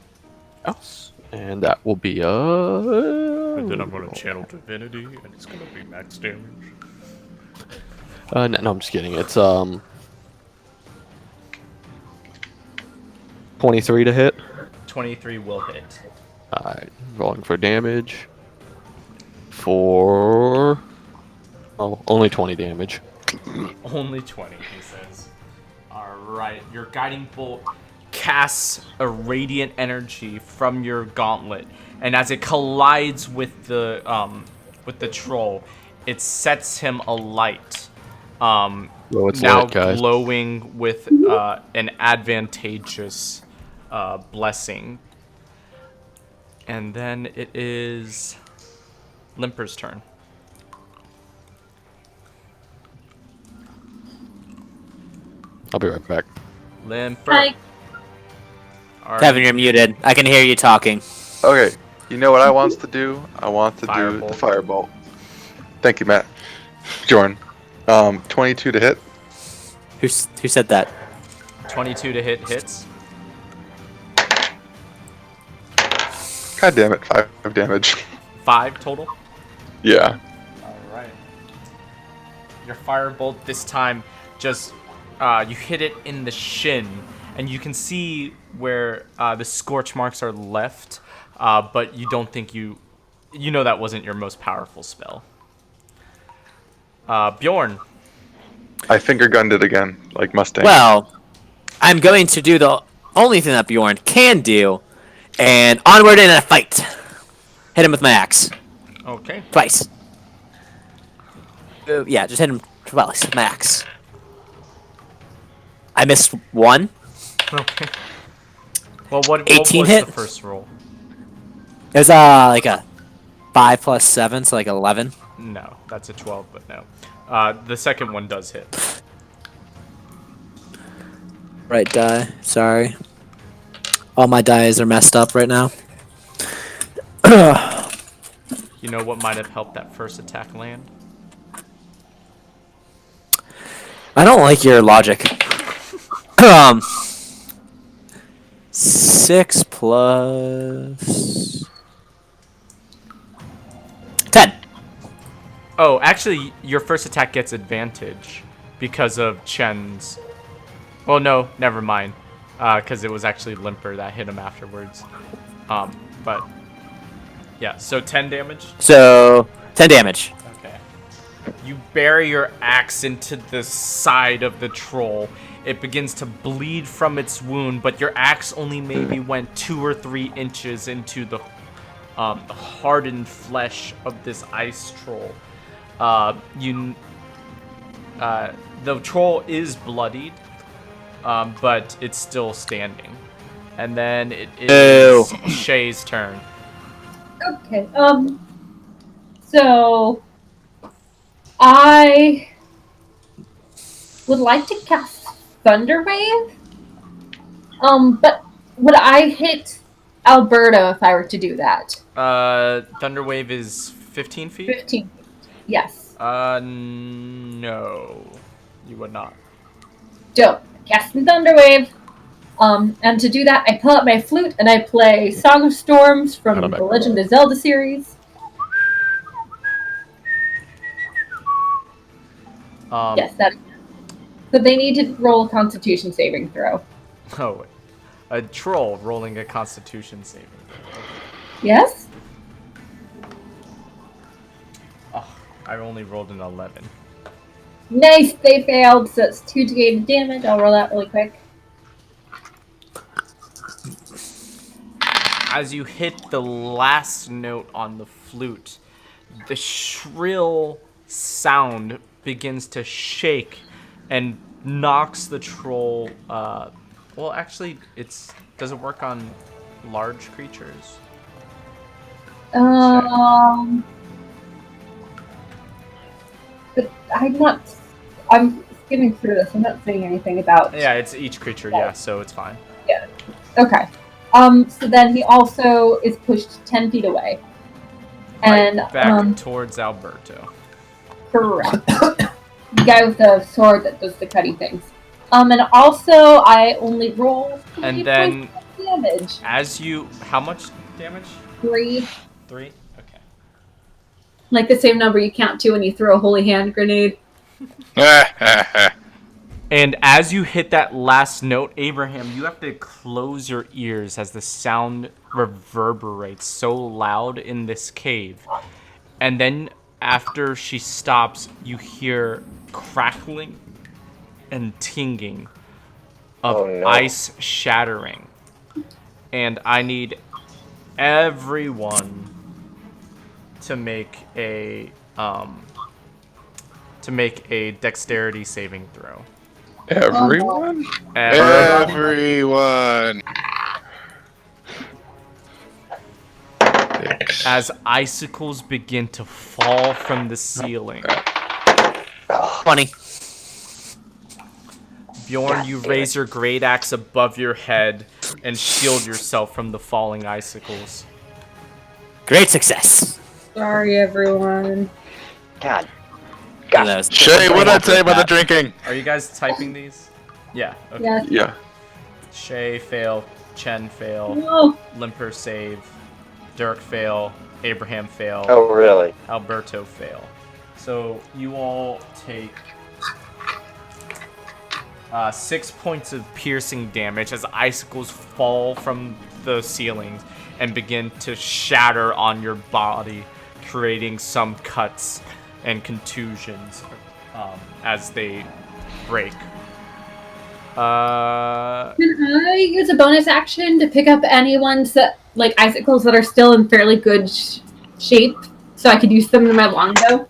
Yes. And that will be And then I'm gonna channel divinity, and it's gonna be max damage. no, I'm just kidding. It's 23 to hit. 23 will hit. Alright, rolling for damage. For only 20 damage. Only 20, he says. Alright, your guiding bolt casts a radiant energy from your gauntlet, and as it collides with the troll, it sets him alight. Well, it's Now lit, guys. glowing with an advantageous blessing. And then it is Limper's turn. I'll be right back. Limper. Hi. Alright. Kevin, you're muted. I can hear you talking. Okay, you know what I wants to do? I want to do Firebolt. the firebolt. Thank you, Matt. Jordan. 22 to hit. Who said that? 22 to hit hits. God damn it, 5 damage. 5 total. Yeah. Alright. Your firebolt this time just you hit it in the shin, and you can see where the scorch marks are left, but you don't think you know that wasn't your most powerful spell. Bjorn. I finger gunned it again, like Mustang. Well, I'm going to do the only thing that Bjorn can do, and onward in a fight. Hit him with my axe. Okay. Twice. Yeah, just hit him twice with my axe. I missed one. Okay. Well, what 18 was hit? the first roll? It was like a 5 plus 7, so like 11. No, that's a 12, but no. The second one does hit. Right die. Sorry. All my dies are messed up right now. You know what might have helped that first attack land? I don't like your logic. 6 plus 10. Oh, actually, your first attack gets advantage because of Chen's. Well, no, never mind. Because it was actually Limper that hit him afterwards. But yeah, so 10 damage. So 10 damage. Okay. You bury your axe into the side of the troll. It begins to bleed from its wound, but your axe only maybe went 2 or 3 inches into the hardened flesh of this ice troll. The troll is bloodied, but it's still standing. And then it is Shay's turn. Okay. So I would like to cast Thunder Wave. But would I hit Alberto if I were to do that? Thunder Wave is 15 feet? 15. Yes. No. You would not. Dope. Casting Thunder Wave. And to do that, I pull out my flute and I play Song of Storms from the Legend of Zelda series. Yes, that. So they need to roll a Constitution saving throw. Oh, a troll rolling a Constitution saving throw. Yes? Oh, I only rolled an 11. Nice, they failed, so it's 2d8 of damage. I'll roll that really quick. As you hit the last note on the flute, the shrill sound begins to shake and knocks the troll. Well, actually, does it work on large creatures? But I'm skimming through this. I'm not saying anything about. Yeah, it's each creature. Yeah, so it's fine. Yeah. Okay. So then he also is pushed 10 feet away. And back towards Alberto. Correct. The guy with the sword that does the cutty things. And also I only roll 3 And then points of damage. How much damage? 3. 3? Okay. Like the same number you count to when you throw a holy hand grenade. And as you hit that last note, Abraham, you have to close your ears as the sound reverberates so loud in this cave. And then after she stops, you hear crackling and tinging of ice shattering. And I need everyone to make a dexterity saving throw. Everyone? Everyone. As icicles begin to fall from the ceiling. 20. Bjorn, you raise your great axe above your head and shield yourself from the falling icicles. Great success. Sorry, everyone. God. Shay, what'd I say about the drinking? Are you guys typing these? Yeah. Okay. Yes. Yeah. Shay fail, Chen fail, No. Limper save, Dirk fail, Abraham fail, Oh, really? Alberto fail. So you all take 6 points of piercing damage as icicles fall from the ceilings and begin to shatter on your body, creating some cuts and contusions as they break. Can I use a bonus action to pick up any ones that, like icicles that are still in fairly good shape, so I could use them in my longbow?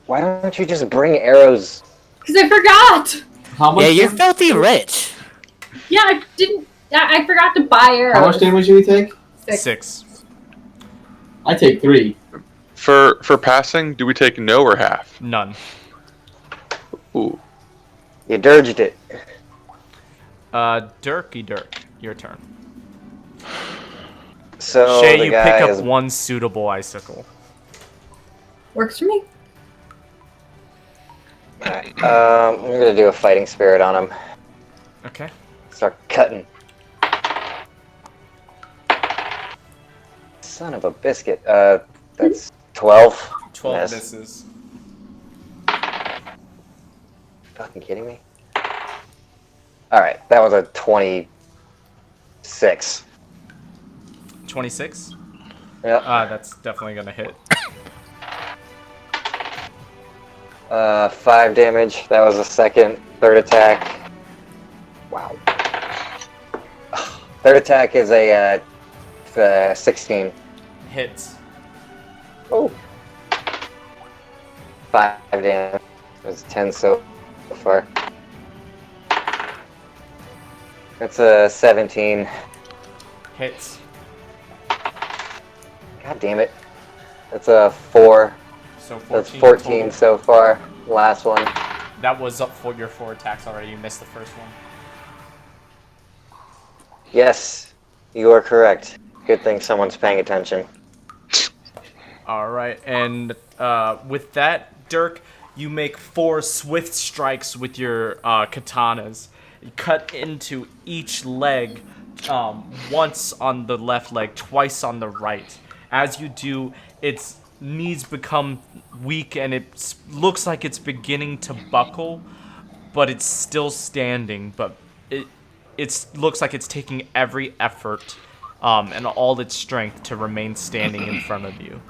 Why don't you just bring arrows? Because I forgot. How much? Yeah, you're filthy rich. Yeah, I didn't. I forgot to buy arrows. How much damage do we take? 6. I take 3. For passing, do we take no or half? None. Ooh. You dirged it. Dirk, your turn. So Shay, the you guy pick is... up one suitable icicle. Works for me. Alright, I'm gonna do a fighting spirit on him. Okay. Start cutting. Son of a biscuit. That's 12. 12 Miss. misses. Fucking kidding me? Alright, that was a 26. 26? Yep. That's definitely gonna hit. 5 damage. That was the second. Third attack. Wow. Third attack is a 16. Hits. Oh. 5 damage. It's 10 so far. That's a 17. Hits. God damn it. That's a 4. So 14. That's 14 total. so far. Last one. That was up for your 4 attacks already. You missed the first one. Yes, you are correct. Good thing someone's paying attention. All right, and with that, Dirk, you make 4 swift strikes with your katanas. You cut into each leg, once on the left leg, twice on the right. As you do, its knees become weak, and it looks like it's beginning to buckle, but it's still standing. But it looks like it's taking every effort and all its strength to remain standing in front of you.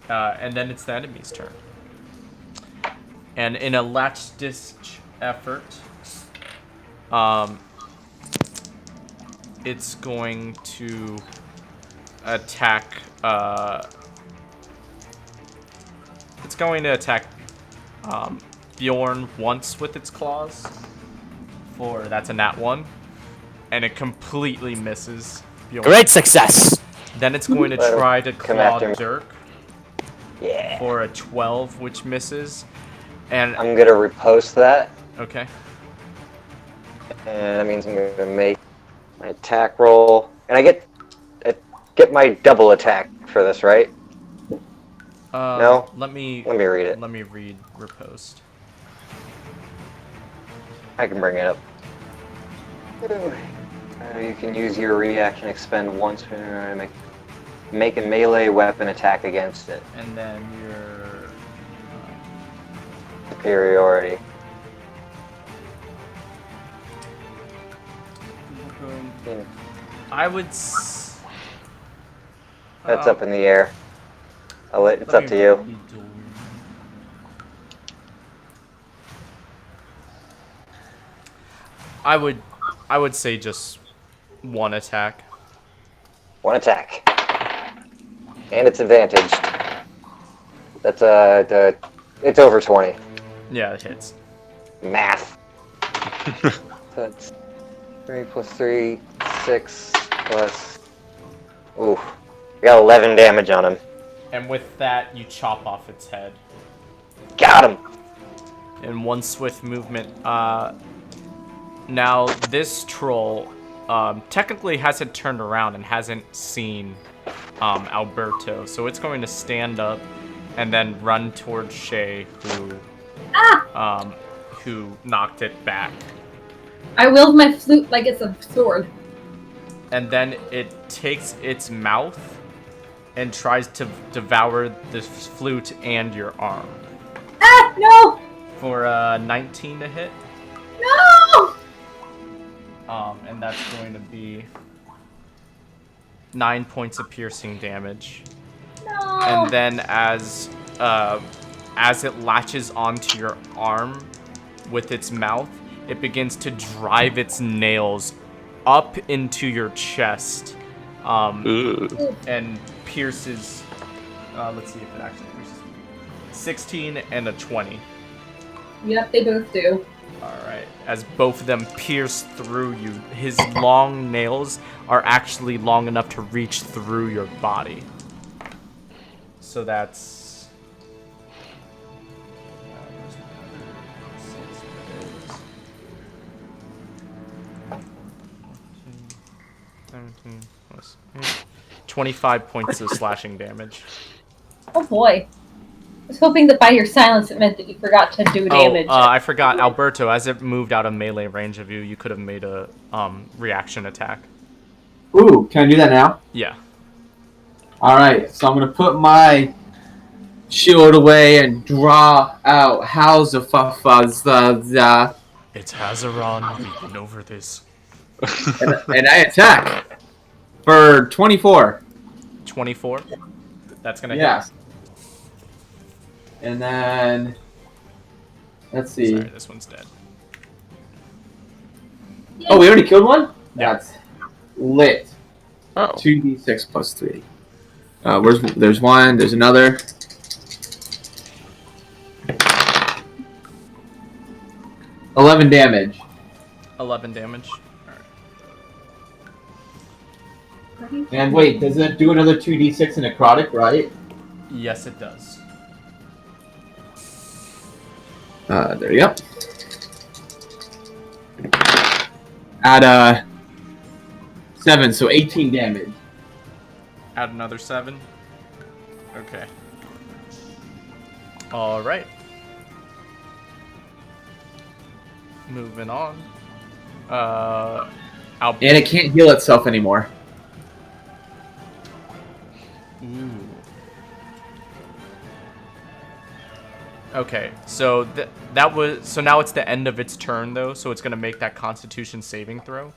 And then it's the enemy's turn. And in a last-ditch effort, it's going to attack. It's going to attack Bjorn once with its claws. That's a nat 1, and it completely misses Bjorn. Great success. Then it's going to Let him try to come claw after me. Dirk Yeah. for a 12, which misses. And I'm gonna repost that, okay, and that means I'm gonna make my attack roll, and I get my double attack for this, right? No? Let me read it. Let me read repost. I can bring it up. You can use your reaction, expend once to make a melee weapon attack against it. And then your Superiority. I would. That's up in the air. It's up to you. I would say just one attack. One attack. And it's advantaged. That's it's over 20. Yeah, it hits. Math. That's 3 plus 3, 6 plus. Ooh. We got 11 damage on him. And with that, you chop off its head. Got him! In one swift movement. Now, this troll technically hasn't turned around and hasn't seen Alberto, so it's going to stand up and then run towards Shay, who knocked it back. I wield my flute like it's a sword. And then it takes its mouth and tries to devour the flute and your arm. Ah, no! For 19 to hit. No! And that's going to be 9 points of piercing damage. No! And then as it latches onto your arm with its mouth, it begins to drive its nails up into your chest, and pierces. Let's see if it actually pierces. 16 and a 20. Yep, they both do. Alright, as both of them pierce through you, his long nails are actually long enough to reach through your body. So that's... 17 plus 8. 25 points of slashing damage. Oh boy. I was hoping that by your silence it meant that you forgot to do damage. I forgot, Alberto, as it moved out of melee range of you, you could have made a reaction attack. Ooh, can I do that now? Yeah. All right, so I'm gonna put my shield away and draw out how's the the It's Hazaron. We've been over this. and I attack for 24. 24. That's gonna Yes. And then let's hit. see. Sorry, this one's dead. Oh, we already killed one? Yeah. That's lit. Oh. 2d6 plus 3. There's one, there's another. $11 damage. 11 damage. Alright. And wait, does it do another 2d6 in necrotic, right? Yes, it does. There you go. Add 7, so 18 damage. Add another 7. Okay. Alright. Moving on. And it can't heal itself anymore. Ooh. Okay, so so now it's the end of its turn though, so it's gonna make that Constitution saving throw,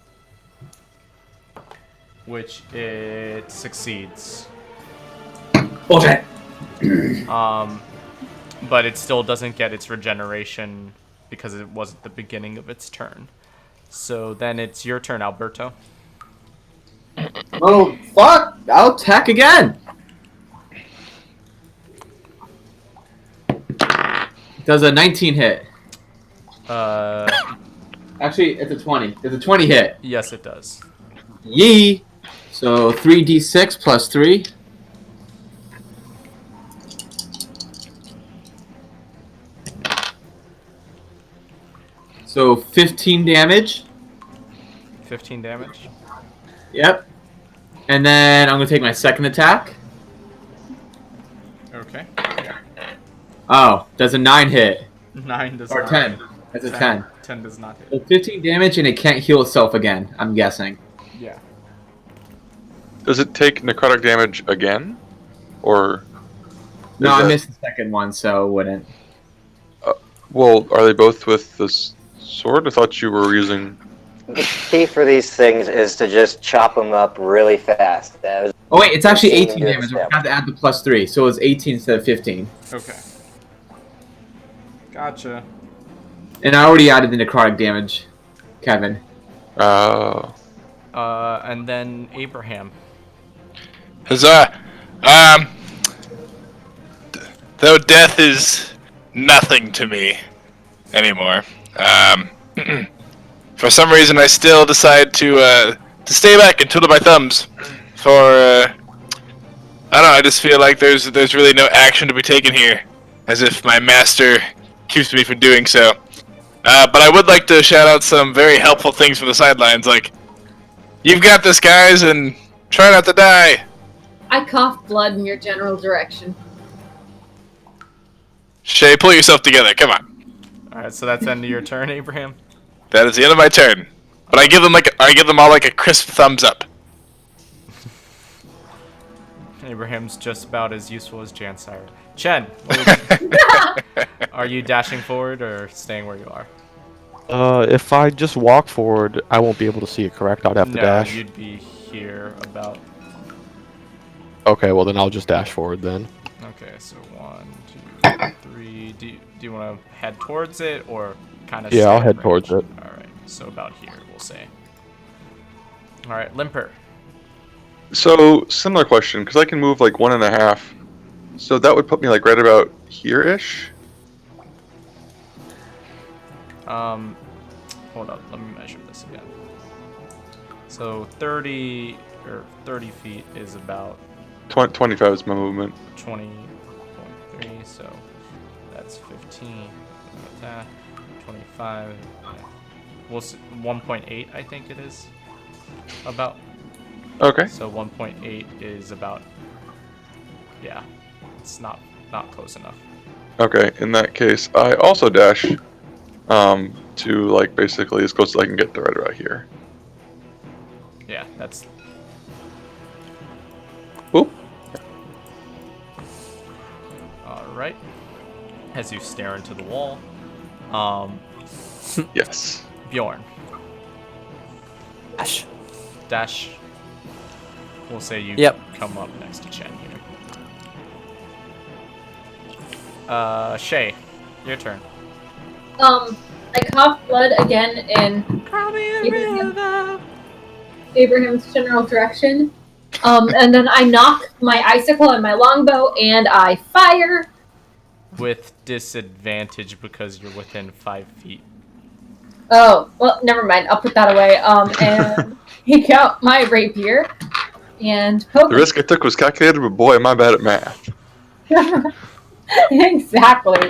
which it succeeds. Okay. But it still doesn't get its regeneration because it wasn't the beginning of its turn. So then it's your turn, Alberto. Oh, fuck! I'll attack again! Does a 19 hit? Actually, it's a 20. Does a 20 hit? Yes, it does. Yee! So 3d6 plus 3. So 15 damage. 15 damage. Yep. And then I'm going to take my second attack. Okay. Oh, does a 9 hit? 9 does Or not 10. hit. That's a 10. 10 does not hit. So 15 damage and it can't heal itself again, I'm guessing. Yeah. Does it take necrotic damage again? Or... No, is I that- missed the second one, so it wouldn't. Well, are they both with this sword? I thought you were using... The key for these things is to just chop them up really fast. That was Oh wait, it's actually 18 Good damage. I step. forgot to add the plus 3, so it's 18 instead of 15. Okay. Gotcha. And I already added the necrotic damage, Kevin. And then Abraham. Huzzah! Though death is nothing to me anymore. For some reason, I still decide to stay back and twiddle my thumbs. For I don't know. I just feel like there's really no action to be taken here, as if my master keeps me from doing so. But I would like to shout out some very helpful things from the sidelines, like, "You've got this, guys, and try not to die." I cough blood in your general direction. Shay, pull yourself together. Come on. Alright, so that's the end of your turn, Abraham. That is the end of my turn. But I give them all like a crisp thumbs up. Abraham's just about as useful as Jansire. Chen, what would you- are you dashing forward or staying where you are? If I just walk forward, I won't be able to see it, correct? I'd have to No, dash. you'd be here about. Okay, well then I'll just dash forward then. Okay, so 1, 2, 3. Do you want to head towards it or kind of? Yeah, I'll head towards it. All right, so about here, we'll say. All right, Limper. So, similar question, because I can move like 1.5. So that would put me like right about here-ish? Hold up, let me measure this again. So 30 feet is about 25 is my movement. 20.3, so that's 15. About that. 25. Yeah. We'll 1.8, I think it is. About. Okay. So 1.8 is about. Yeah, it's not close enough. Okay, in that case, I also dash to like basically as close as I can get to right about here. Yeah, that's. Oop. right. As you stare into the wall. Yes. Bjorn. Ash. Dash. We'll say you Yep. come up next to Chen here. Shay, your turn. I cough blood again in Abraham's general direction. And then I knock my icicle and my longbow, and I fire. With disadvantage because you're within 5 feet. Oh, well, never mind. I'll put that away. And take out my rapier and poke. The risk I took was calculated, but boy, am I bad at math. Exactly.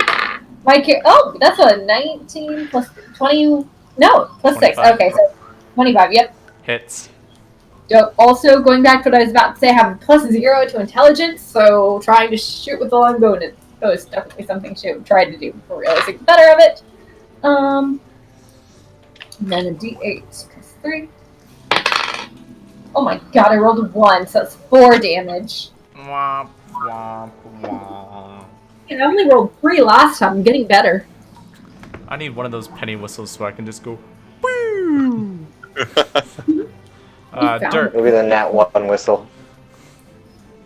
Oh, that's a 19 plus 20. No, plus 6. 25. Okay, so 25. Yep. Hits. So also, going back to what I was about to say, I have a plus 0 to intelligence, so trying to shoot with the longbow is definitely something she would try to do before realizing better of it. And then a d8 plus 3. Oh my god, I rolled a 1, so that's 4 damage. Womp, womp, womp. And I only rolled 3 last time. I'm getting better. I need one of those penny whistles so I can just go. Woo! Dirk. Maybe the Nat 1 whistle.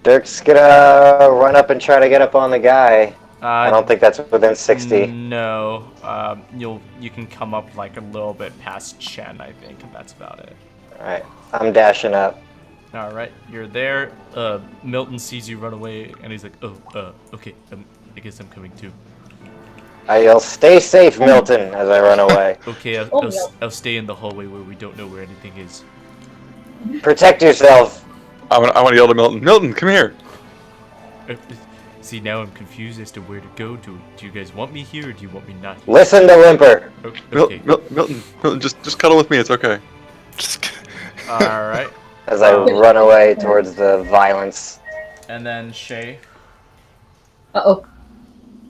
Dirk's gonna run up and try to get up on the guy. I don't think that's within 60. No. You can come up like a little bit past Chen, I think, and that's about it. Alright, I'm dashing up. Alright, you're there. Milton sees you run away, and he's like, oh, okay, I guess I'm coming too. I'll stay safe, Milton, as I run away. Okay, I'll stay in the hallway where we don't know where anything is. Protect yourself. I want to yell to Milton. Milton, come here. See, now I'm confused as to where to go. Do you guys want me here, or do you want me not here? Listen to Whimper. Okay. Milton, just cuddle with me. It's okay. Alright. As I run away towards the violence. And then Shay. Uh-oh.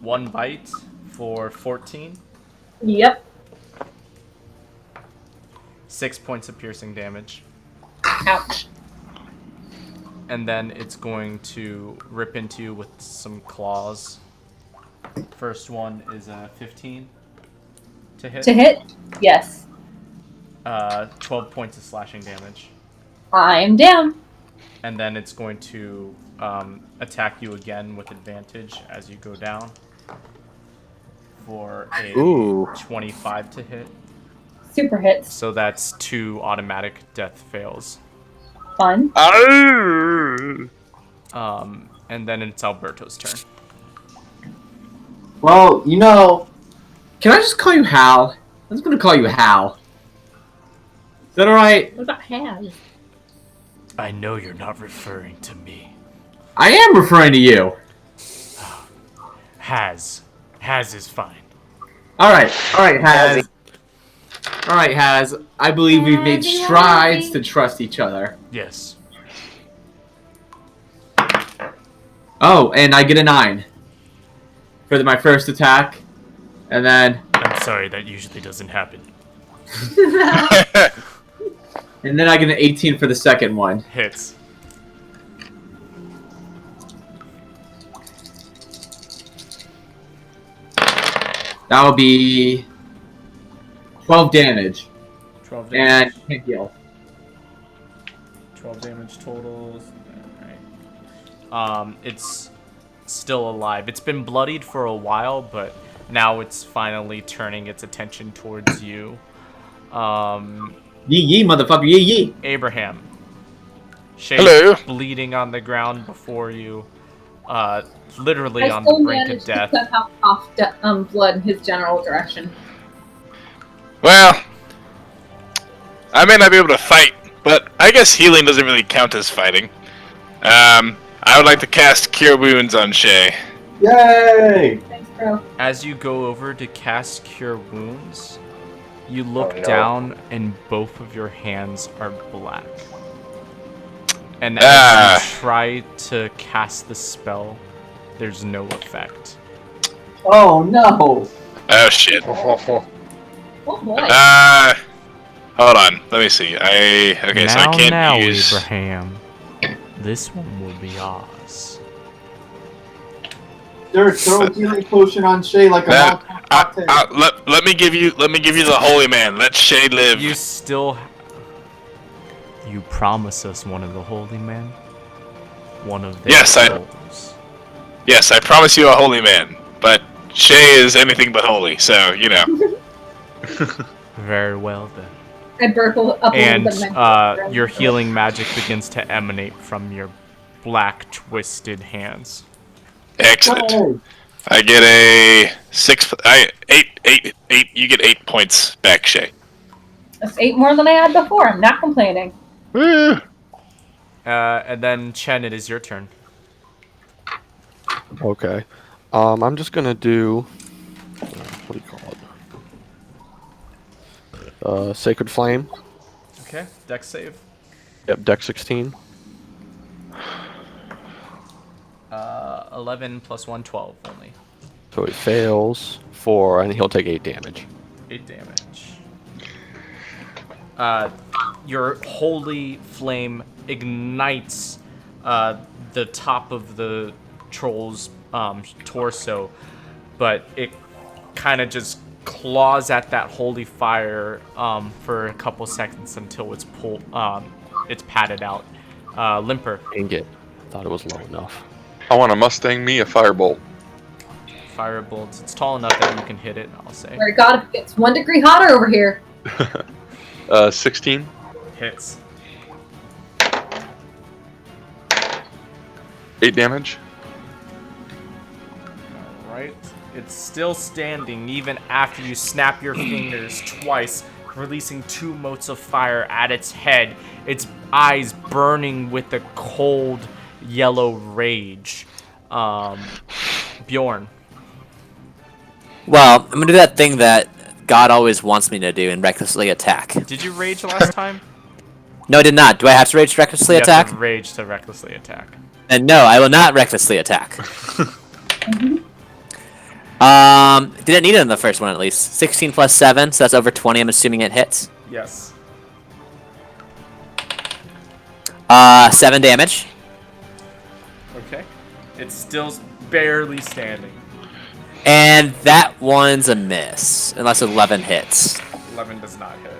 1 bite for 14. Yep. 6 points of piercing damage. Ouch. And then it's going to rip into you with some claws. First one is a 15 to hit. To hit? Yes. 12 points of slashing damage. I'm down. And then it's going to attack you again with advantage as you go down for a 25 to hit. Super hits. So that's 2 automatic death fails. Fun. And then it's Alberto's turn. Well, can I just call you Hal? I'm just gonna call you Hal. Is that alright? What about Haz? I know you're not referring to me. I am referring to you. Haz is fine. Alright, Haz. Alright, Haz. I believe we've made strides to trust each other. Yes. Oh, and I get a 9 for my first attack, and then I'm sorry, that usually doesn't happen. and then I get an 18 for the second one. Hits. That will be 12 damage. 12 damage. And can't heal. 12 damage totals. Alright. It's still alive. It's been bloodied for a while, but now it's finally turning its attention towards you. Yee yee, motherfucker, yee yee. Abraham. Hello. Bleeding on the ground before you. Literally I on still the brink of managed death. to cut off blood in his general direction. Well, I may not be able to fight, but I guess healing doesn't really count as fighting. I would like to cast Cure Wounds on Shay. Yay! Thanks, bro. As you go over to cast Cure Wounds, you look Oh, no. down and both of your hands are black. And as you try to cast the spell, there's no effect. Oh no! Oh shit. Oh boy. Hold on. Let me see. Okay, so I can't use. Abraham. This one will be ours. Dirk, throw a healing potion on Shay like a Nah, Molotov cocktail. let me give you the holy man. Let Shay live. You still. You promise us one of the holy men? One of their Yes, I- souls. Yes, I promise you a holy man. But Shay is anything but holy, so you know. Very well then. I burble up And a little bit. your healing magic begins to emanate from your black twisted hands. Excellent. Oh, I get a 8. You get 8 points back, Shay. That's 8 more than I had before. I'm not complaining. Woo. And then Chen, it is your turn. Okay. I'm just gonna do. What do you call it? Sacred Flame. Okay, dex save. Yep, Dex 16. 11 plus 1, 12 only. So he fails 4, and he'll take 8 damage. 8 damage. Your holy flame ignites the top of the troll's torso, but it kind of just claws at that holy fire for a couple seconds until it's patted out. Limper. Dang it. Thought it was low enough. I want to Mustang me a firebolt. Firebolts. It's tall enough that you can hit it, I'll say. Sorry, God, it's 1 degree hotter over here. 16. Hits. 8 damage. Alright. It's still standing even after you snap your fingers twice, releasing 2 motes of fire at its head, its eyes burning with a cold yellow rage. Bjorn. Well, I'm gonna do that thing that God always wants me to do and recklessly attack. Did you rage last time? No, I did not. Do I have to rage to recklessly You have attack? to rage to recklessly attack. And no, I will not recklessly attack. Didn't need it in the first one at least. 16 plus 7, so that's over 20. I'm assuming it hits. Yes. 7 damage. Okay. It's still barely standing. And that one's a miss, unless 11 hits. 11 does not hit.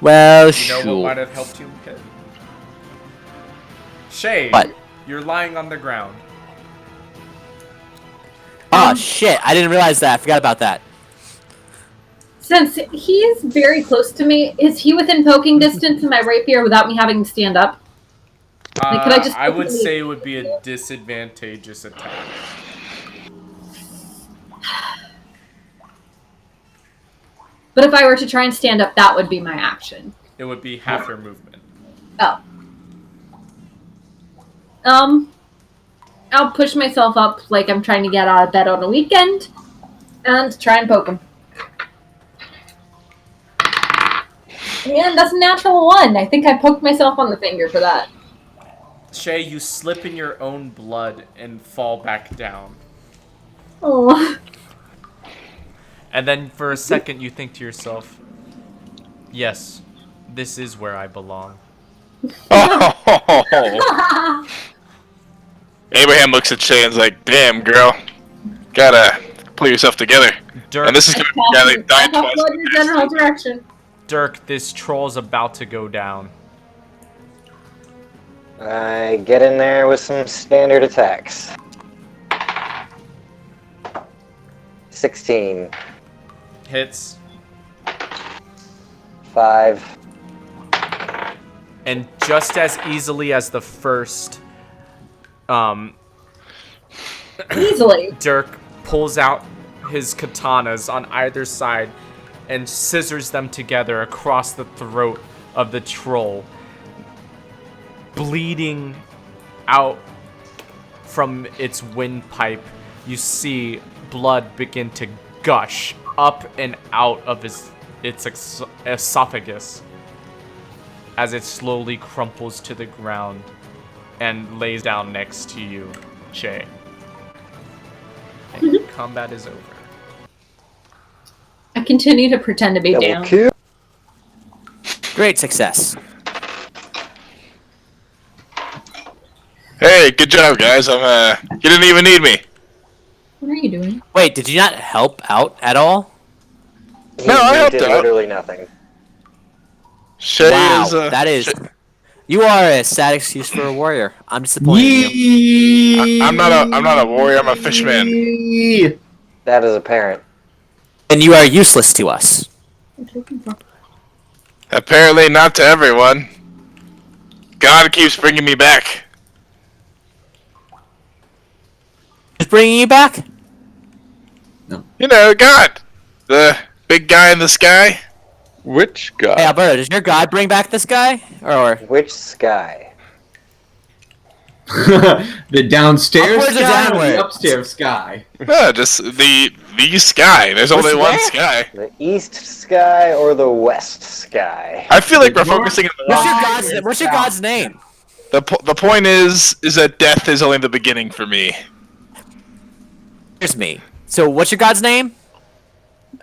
Well, You know what sure. might have helped you hit? Shay, What? you're lying on the ground. Oh shit! I didn't realize that. I forgot about that. Since he's very close to me, is he within poking distance of my rapier without me having to stand up? Like, could I just I would quickly- say it would be a disadvantageous attack. But if I were to try and stand up, that would be my action. It would be half your movement. Oh. I'll push myself up like I'm trying to get out of bed on a weekend and try and poke him. And that's a natural 1. I think I poked myself on the finger for that. Shay, you slip in your own blood and fall back down. Oh. And then for a second you think to yourself, yes, this is where I belong. Oh. Abraham looks at Shay and's like, "Damn, girl, gotta pull yourself together." Dirk, And this is gonna be a guy that died Blood twice. in general direction. Dirk, this troll's about to go down. I get in there with some standard attacks. 16. Hits. 5. And just as easily as the first, Easily. Dirk pulls out his katanas on either side and scissors them together across the throat of the troll. Bleeding out from its windpipe, you see blood begin to gush up and out of its esophagus as it slowly crumples to the ground and lays down next to you, Shay. And combat is over. I continue to pretend to be Double down. kill. Great success. Hey, good job, guys. You didn't even need me. What are you doing? Wait, did you not help out at all? No, I helped did out. literally nothing. Shay Wow, is, that is. Shay- You are a sad excuse for a warrior. I'm disappointed in you. I'm not a warrior. I'm a fishman. That is apparent. And you are useless to us. Apparently not to everyone. God keeps bringing me back. Just bringing you back? You know, God, the big guy in the sky. Which guy? Hey, Alberto, does your god bring back this guy? Or Which sky? The downstairs Upwards or sky or downward? the upstairs sky? No, just the sky. There's only one where? sky. The east sky or the west sky? I feel like we're The north- focusing on the what's your wrong. god's what's your god's name? The point is that death is only the beginning for me. Here's me. So what's your god's name?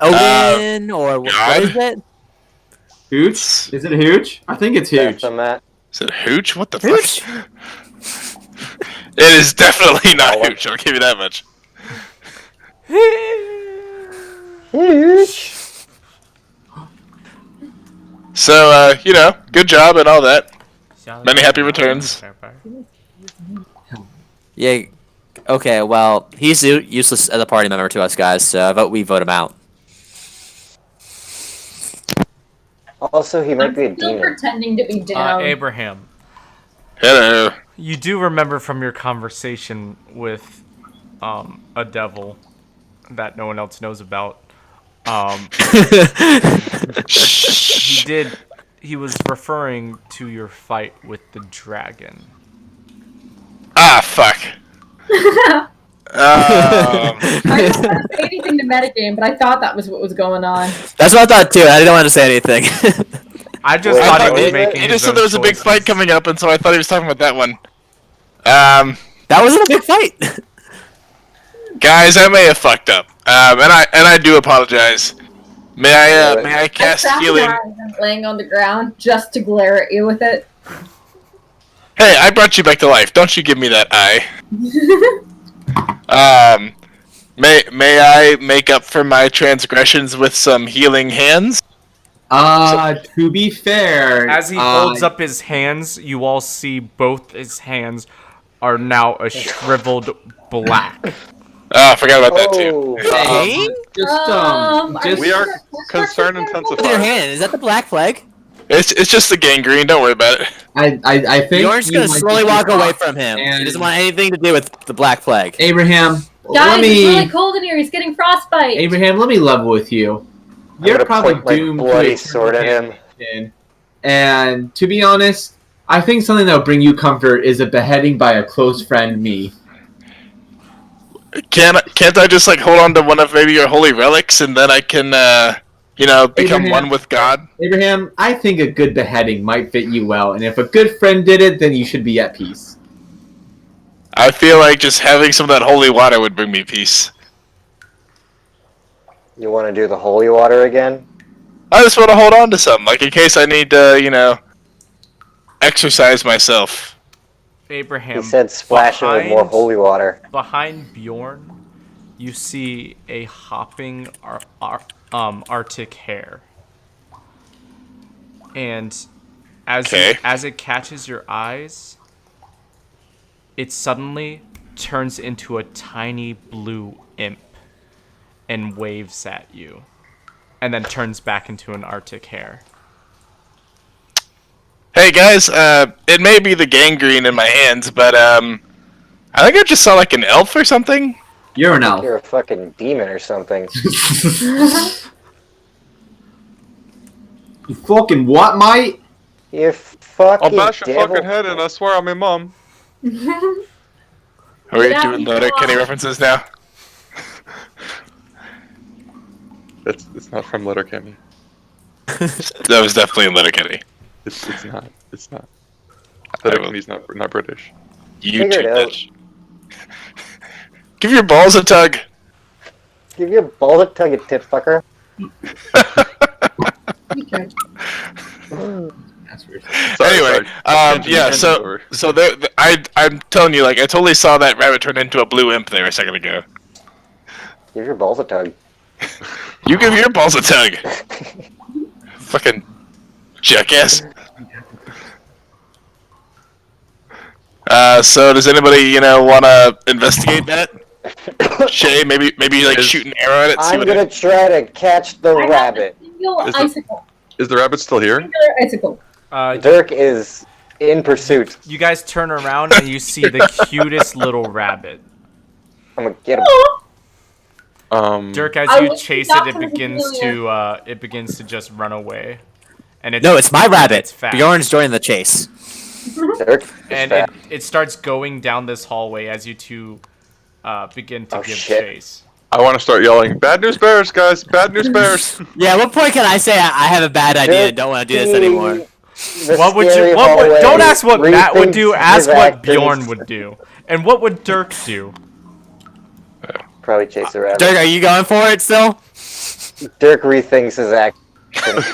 Odin or what God? is it? Hooch? Is it Hooch? I think it's Hooch. Baphomet. Is it Hooch? What the Hooch? fuck? It is definitely not Hooch. I'll give you that much. So, you know, good job and all that. Many happy returns. Yeah. Okay. Well, he's useless as a party member to us guys. So I vote we vote him out. Also, he might be a I'm still demon. pretending to be down. Abraham, Hello. you do remember from your conversation with a devil that no one else knows about. He was referring to your fight with the dragon. Ah, fuck. I don't want to say anything to metagame, but I thought that was what was going on. That's what I thought too. I didn't want to say anything. I just Wait, thought I he thought was he- making He his just said own there was a big choices. fight coming up, and so I thought he was talking about that one. That wasn't a big fight. Guys, I may have fucked up, and I do apologize. May I cast I sat healing? there and laying on the ground just to glare at you with it. Hey, I brought you back to life. Don't you give me that eye. May I make up for my transgressions with some healing hands? To be fair, As he holds up his hands, you all see both his hands are now a shriveled black. Oh, I forgot about that too. Hey? We are concerned What's in your intensified. hand? Is that the Black Plague? It's just the gangrene. Don't worry about it. I think You're just you gonna might slowly be walk wrong. away from him. He And- doesn't want anything to do with the Black Plague. Abraham, Guys, let it's really me cold in here. He's getting frostbite. Abraham, let me level with you. I'm You're gonna probably point my doomed bloody to sword at him. him. And to be honest, I think something that'll bring you comfort is a beheading by a close friend, me. Can't I just like hold on to one of maybe your holy relics and then I can become Abraham. one with God? Abraham, I think a good beheading might fit you well, and if a good friend did it, then you should be at peace. I feel like just having some of that holy water would bring me peace. You want to do the holy water again? I just want to hold on to some, like in case I need to, exercise myself. Abraham, He said splash him with more holy water. behind Bjorn, you see a hopping Arctic hare. And Okay. as it catches your eyes, it suddenly turns into a tiny blue imp and waves at you. And then turns back into an Arctic hare. Hey guys, it may be the gangrene in my hands, but I think I just saw like an elf or something. You're an elf. You're a fucking demon or something. You fucking what, mate? You fucking I'll bash your devil. fucking head in. I swear I'm your mum. Are we Yeah, doing we Letterkenny are. references now? It's not from Letterkenny. That was definitely in Letterkenny. It's not. It's not. I will- Letterkenny's not British. You Figure too, it out. bitch. Give your balls a tug. Give you a ball to tug, you tit fucker. That's weird. Sorry, Anyway, sorry. yeah. Tangent So over. I'm telling you, like, I totally saw that rabbit turn into a blue imp there a second ago. Give your balls a tug. You give your balls a tug. Fucking jackass. So does anybody, want to investigate that? Shay, maybe like shoot an arrow at it. See I'm what gonna try to catch the I have rabbit. a single Is it- icicle. Is the rabbit still here? Singular icicle. Dirk is in pursuit. You guys turn around and you see the cutest little rabbit. I'm gonna get him. Dirk, as I you wish chase that it, was it begins to just run away. And No, it's my rabbit. It's fast. Bjorn's joining the chase. Dirk. is And fast. it starts going down this hallway as you two begin to Oh, give shit. chase. I want to start yelling, "Bad news bears, guys! Bad news bears!" Yeah, at what point can I say I have a bad idea and don't want to do this anymore? What would you? Don't ask what Matt would do. Ask what Bjorn would do. And what would Dirk do? Probably chase the rabbit. Dirk, are you going for it still? Dirk rethinks his action.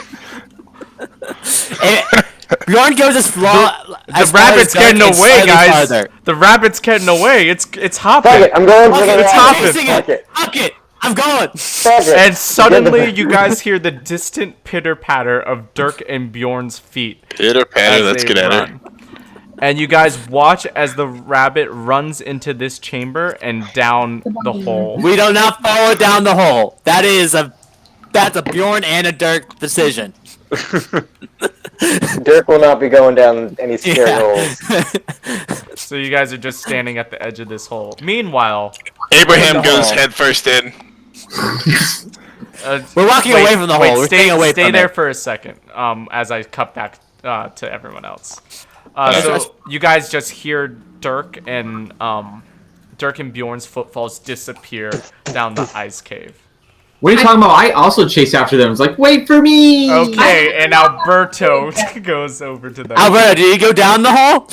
Bjorn goes as far. The rabbit's getting away, guys. The rabbit's getting away. It's hopping. Fuck it, I'm going for Fuck the it, It's rabbit. hopping. Fuck it. Fuck it! I'm going. Fuck it. And suddenly, you guys hear the distant pitter-patter of Dirk and Bjorn's feet. Pitter as patter. Let's they get at it. run. And you guys watch as the rabbit runs into this chamber and down the hole. We do not follow down the hole. That's a Bjorn and a Dirk decision. Dirk will not be going down any scary Yeah. holes. So you guys are just standing at the edge of this hole. Meanwhile, Abraham in the goes hole. head first in. We're walking away from the hole. We're staying away stay from there it. for a second. As I cut back to everyone else. Okay. So you guys just hear Dirk and Bjorn's footfalls disappear down the ice cave. What are you talking about? I also chase after them. It's like, wait for me! Okay, and Alberto goes over to them. Alberto, did you go down the hole?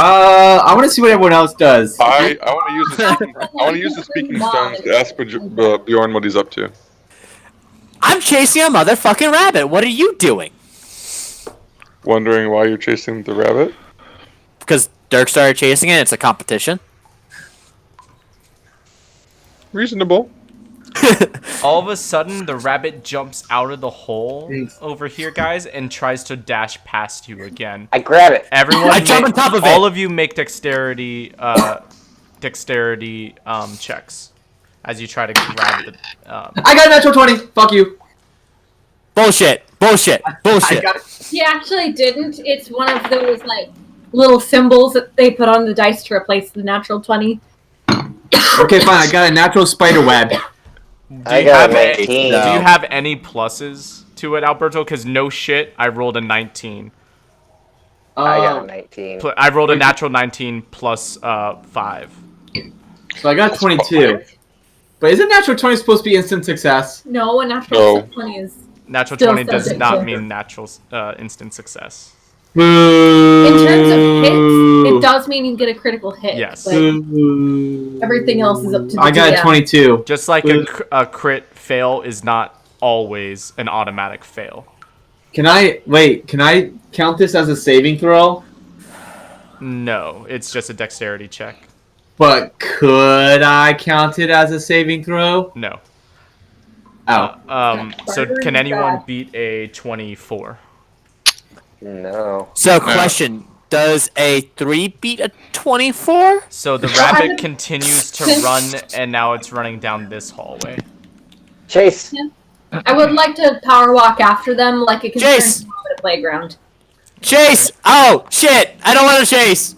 I want to see what everyone else does. I want to use the speaking stones to ask Bjorn what he's up to. I'm chasing a motherfucking rabbit. What are you doing? Wondering why you're chasing the rabbit? Because Dirk started chasing it. It's a competition. Reasonable. All of a sudden, the rabbit jumps out of the hole over here, guys, and tries to dash past you again. I grab it. Everyone, I jump on top of it. all of you make dexterity checks as you try to grab the. I got a natural 20. Fuck you. Bullshit. Bullshit. I Bullshit. got it. He actually didn't. It's one of those like little symbols that they put on the dice to replace the natural 20. Okay, fine. I got a natural spider web. I you got have a a- 19. Do you have any pluses to it, Alberto? Because no shit, I rolled a 19. I got a 19. I rolled a natural 19 plus 5. So I got 22. But isn't natural 20 supposed to be instant success? No, a natural No. 20 is. Natural Still 20 does subject not to- mean natural instant success. Boo. In terms of hits, it does mean you get a critical hit. Yes. But Boo. everything else is up to the I got a DM. 22. Just like a crit fail is not always an automatic fail. Can I count this as a saving throw? No, it's just a dexterity check. But could I count it as a saving throw? No. Oh. So Barter can is anyone bad. beat a 24? No. So, question. Does a 3 beat a 24? So the rabbit continues to run, and now it's running down this hallway. Chase. I would like to power walk after them like a concerned Jace! mom at a playground. Chase! Oh, shit! I don't want to chase!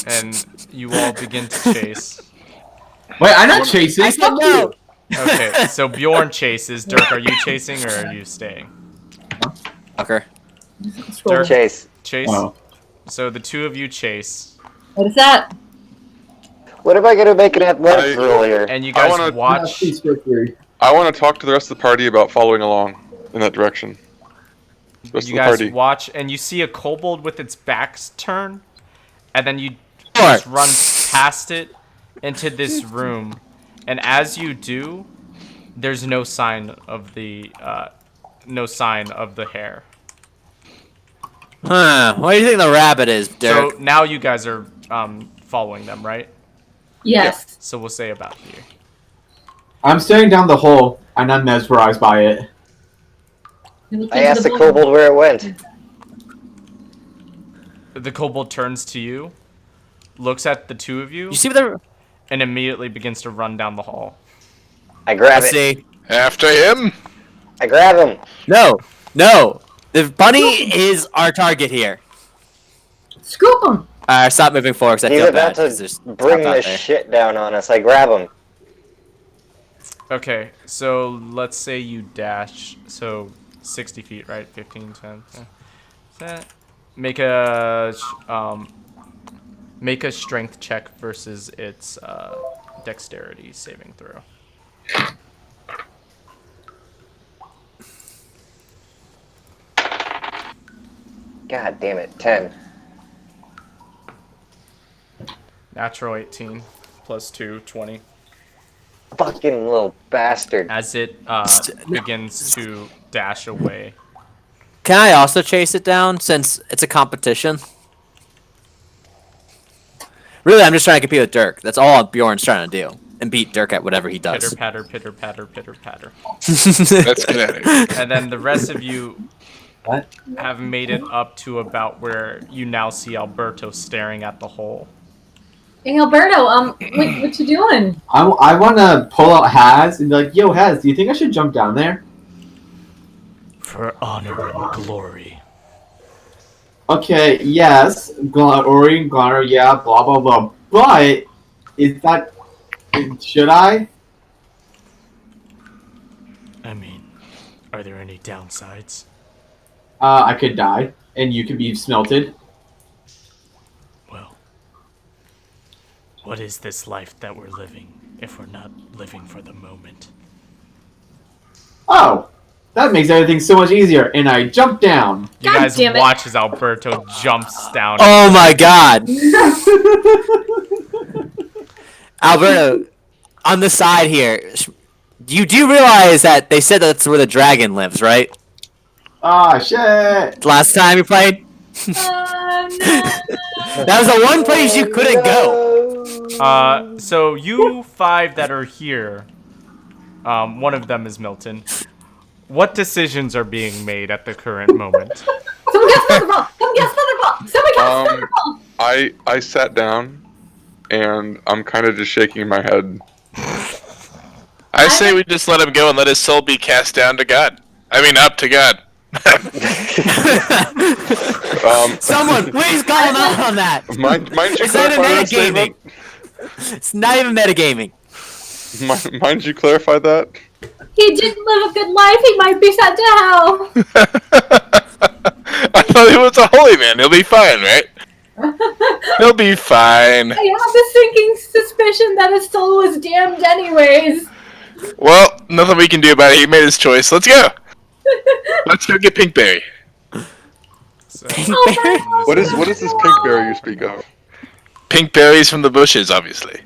And you all begin to chase. Wait, I'm not chasing. I said no! Okay, so Bjorn chases. Dirk, are you chasing or are you staying? Fucker. Dirk, Chase. chase. Oh. So the two of you chase, What is that? What am I gonna make an athletics I- roll here? and you I guys wanna- watch. I want to talk to the rest of the party about following along in that direction. The rest You of the guys party. watch, and you see a kobold with its back turned, and then you Sure. just run past it into this room, and as you do, there's no sign of the hair. Huh. What do you think the rabbit is, Derek? So now you guys are following them, right? Yes. So we'll say about here. I'm staring down the hole, and I'm mesmerized by it. I asked the kobold where it went. The kobold turns to you, looks at the two of you, You see the? and immediately begins to run down the hall. I grab Let's it. see. After him. I grab him. No. The bunny is our target here. Scoop him. Stop moving forward because I He's feel about bad. 'cause there's to bring stuff out this there. shit down on us. I grab him. Okay, so let's say you dash, so 60 feet, right? 15, 10, 10. Make a strength check versus its dexterity saving throw. God damn it. 10. Natural 18 plus 2, 20. Fucking little bastard. As it begins to dash away. Can I also chase it down since it's a competition? Really, I'm just trying to compete with Dirk. That's all Bjorn's trying to do. And beat Dirk at whatever he Pitter does. patter, pitter patter, pitter patter. Let's get at it. And then the rest of you What? have made it up to about where you now see Alberto staring at the hole. Hey, Alberto, what you doing? I want to pull out Haz and be like, yo, Haz, do you think I should jump down there? For honor and glory. Okay, yes, Glory, yeah, blah, blah, blah. But, is that... Should I? I mean, are there any downsides? I could die, and you could be smelted. Well, what is this life that we're living if we're not living for the moment? Oh, that makes everything so much easier, and I jump down. You God guys damn it. watch as Alberto jumps down. Oh my god! Alberto, on the side here, you do realize that they said that's where the dragon lives, right? Ah, shit! Last time you played? No. That was the one place you couldn't go. So you 5 that are here, one of them is Milton. What decisions are being made at the current moment? Someone gets another ball. Someone gets another ball. Someone gets another ball. I sat down, and I'm kind of just shaking my head. I say we just let him go and let his soul be cast down to God. I mean, up to God. Someone, please call him out on that. Mind you It's not even clarify that statement? metagaming. It's not even metagaming. Mind you clarify that? He didn't live a good life. He might be sent to hell. I thought he was a holy man. He'll be fine, right? He'll be fine. I have a sinking suspicion that his soul was damned anyways. Well, nothing we can do about it. He made his choice. Let's go. Let's go get Pinkberry. So, What is this pink berry you speak of? Pink berries from the bushes, obviously.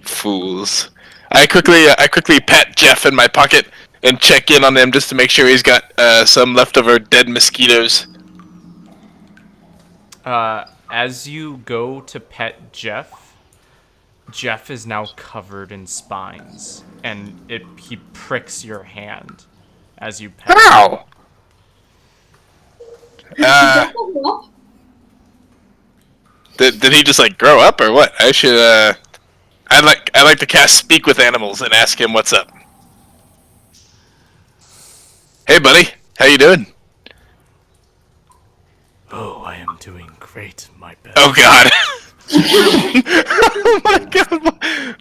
Fools. I quickly pat Jeff in my pocket and check in on him just to make sure he's got some leftover dead mosquitoes. as you go to pet Jeff, Jeff is now covered in spines, and he pricks your hand as you pet him. Ow! Did he just like grow up or what? I should I'd like to cast Speak with Animals and ask him what's up. Hey buddy, how you doing? Oh, I am doing great, my best. Oh god. Oh my god.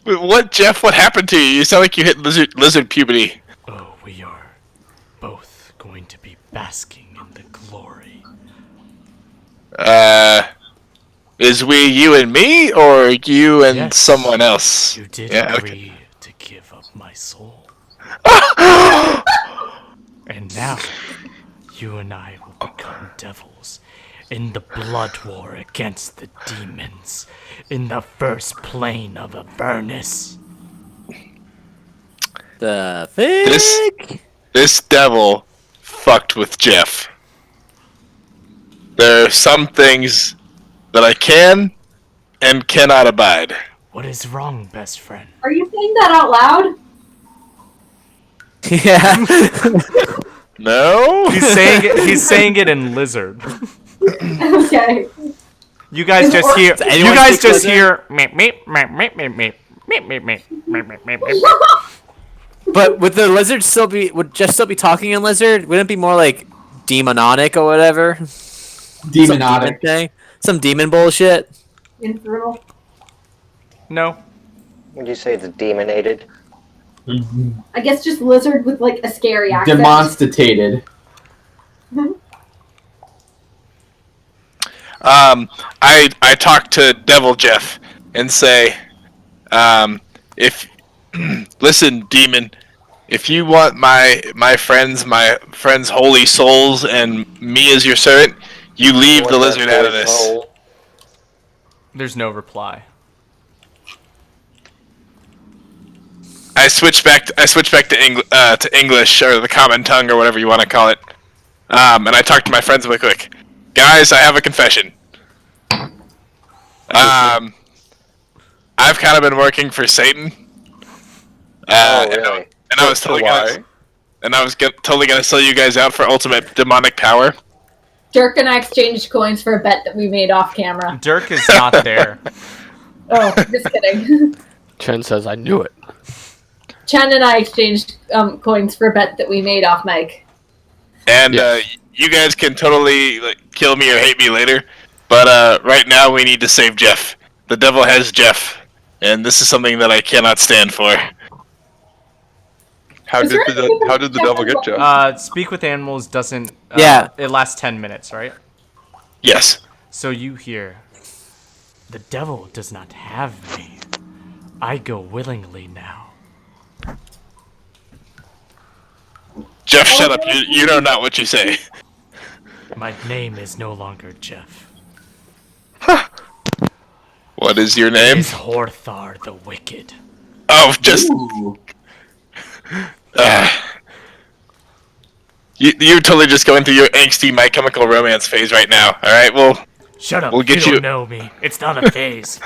What, Jeff? What happened to you? You sound like you hit lizard puberty. Oh, we are both going to be basking in the glory. Is we you and me, or you and Yes. someone else? You did Yeah, agree to give up my soul. And now, you and I will become devils in the blood war against the demons in the first plane of Avernus. The fig. This devil fucked with Jeff. There are some things that I can and cannot abide. What is wrong, best friend? Are you saying that out loud? Yeah. No? He's saying it. He's saying it in lizard. Okay. You guys just hear. You anyone guys speak just lizard? hear. Meep meep meep meep meep meep meep meep meep meep meep meep. But would the lizard would Jeff still be talking in lizard? Wouldn't it be more like demonic or whatever? Some demon Demonotic. thing? Some demon bullshit? Infernal. No. Would you say it's demonated? I guess just lizard with like a scary accent. Demonstrated. I talk to Devil Jeff and say, if listen, demon, if you want my friends' holy souls and me as your servant, you leave the What's lizard that out of boy's this. soul? There's no reply. I switch back to English or the common tongue or whatever you want to call it. And I talk to my friends real quick. Guys, I have a confession. I've kind of been working for Satan. Really? And I was totally gonna sell you guys out for ultimate demonic power. Dirk and I exchanged coins for a bet that we made off camera. Dirk is not there. Oh, just kidding. Chen says, I knew it. Chen and I exchanged coins for a bet that we made off mic. And Yes. you guys can totally kill me or hate me later, but right now we need to save Jeff. The devil has Jeff, and this is something that I cannot stand for. How Is did there the anything how did the devil get Jeff? Speak with animals doesn't. Yeah. It lasts 10 minutes, right? Yes. So you hear. The devil does not have me. I go willingly now. Jeff, shut up. You know not what you say. My name is no longer Jeff. What is your It name? is Horthar the Wicked. Oh, just Ooh. you're totally just going through your angsty My Chemical Romance phase right now. All right, well, Shut up. We'll get you you- don't know me. It's not a phase.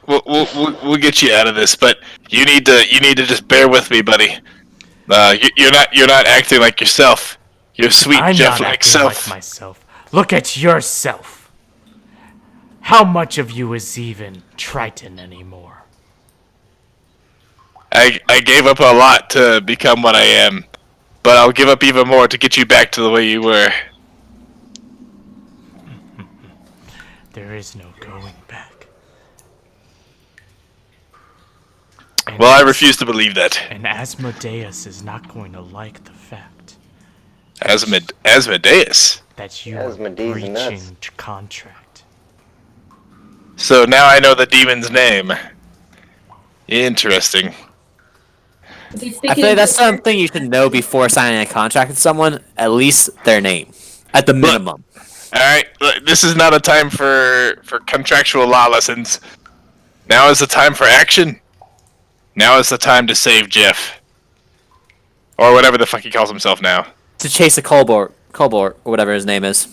we'll get you out of this, but you need to just bear with me, buddy. You're not acting like yourself. You're sweet I'm Jeff not like acting self. like myself. Look at yourself. How much of you is even Triton anymore? I gave up a lot to become what I am, but I'll give up even more to get you back to the way you were. There is no going back. And Well, I refuse to believe that. And Asmodeus is not going to like the fact Asmodeus. that you are Asmodeus breaching nuts. contract. So now I know the demon's name. Interesting. I feel like that's something you should know before signing a contract with someone. At least their name, at the minimum. All right, look, this is not a time for contractual law lessons. Now is the time for action. Now is the time to save Jeff, or whatever the fuck he calls himself now. To chase a Colbort, or whatever his name is.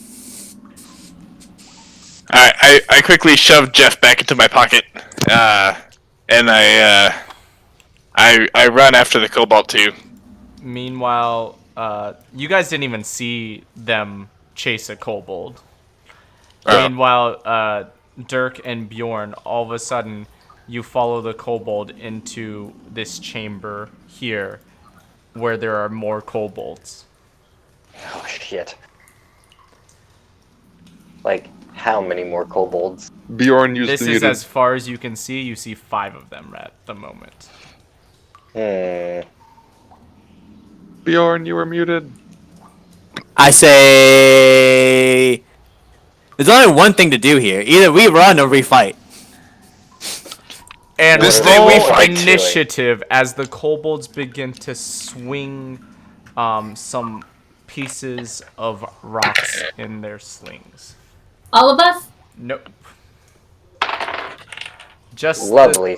All right, I quickly shoved Jeff back into my pocket, and I run after the Cobalt 2. Meanwhile, you guys didn't even see them chase a kobold. Oh. Meanwhile, Dirk and Bjorn, all of a sudden, you follow the kobold into this chamber here, where there are more kobolds. Oh shit. Like, how many more kobolds? Bjorn used This the is muted. as far as you can see. You see 5 of them at the moment. Bjorn, you were muted. I say there's only one thing to do here. Either we run or we fight. And This day we roll fight. initiative as the kobolds begin to swing some pieces of rocks in their slings. All of us? Nope. Just Lovely.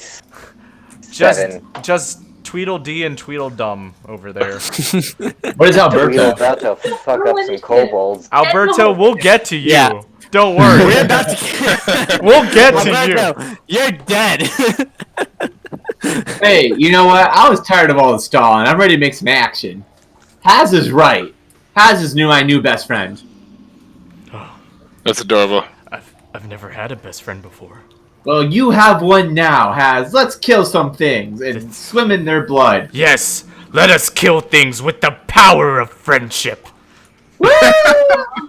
just Seven. just Tweedledee and Tweedledum over there. What is We're Alberto? about to fuck up some kobolds. Alberto, we'll get to you. Yeah. Don't We're worry. about to. We'll get to you. Alberto, you're dead. Hey, you know what? I was tired of all the stalling. I'm ready to make some action. Haz is right. Haz is my new best friend. That's adorable. I've never had a best friend before. Well, you have one now, Haz. Let's kill some things and swim in their blood. Yes, let us kill things with the power of friendship. Woo!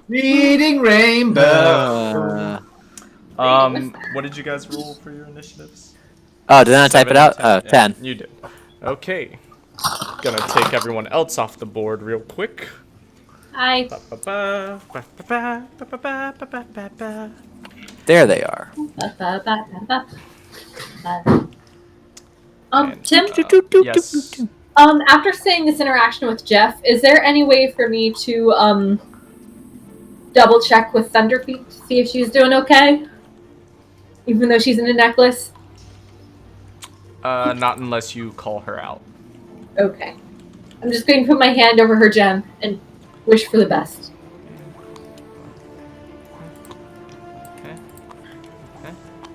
Reading Rainbow. What did you guys roll for your initiatives? Oh, did I not type it out? Oh, 10. You did. Okay. Gonna take everyone else off the board real quick. Hi. There they are. Tim. Yes. After seeing this interaction with Jeff, is there any way for me to double check with Thunderfeet to see if she's doing okay, even though she's in a necklace? Not unless you call her out. Okay. I'm just going to put my hand over her gem and wish for the best.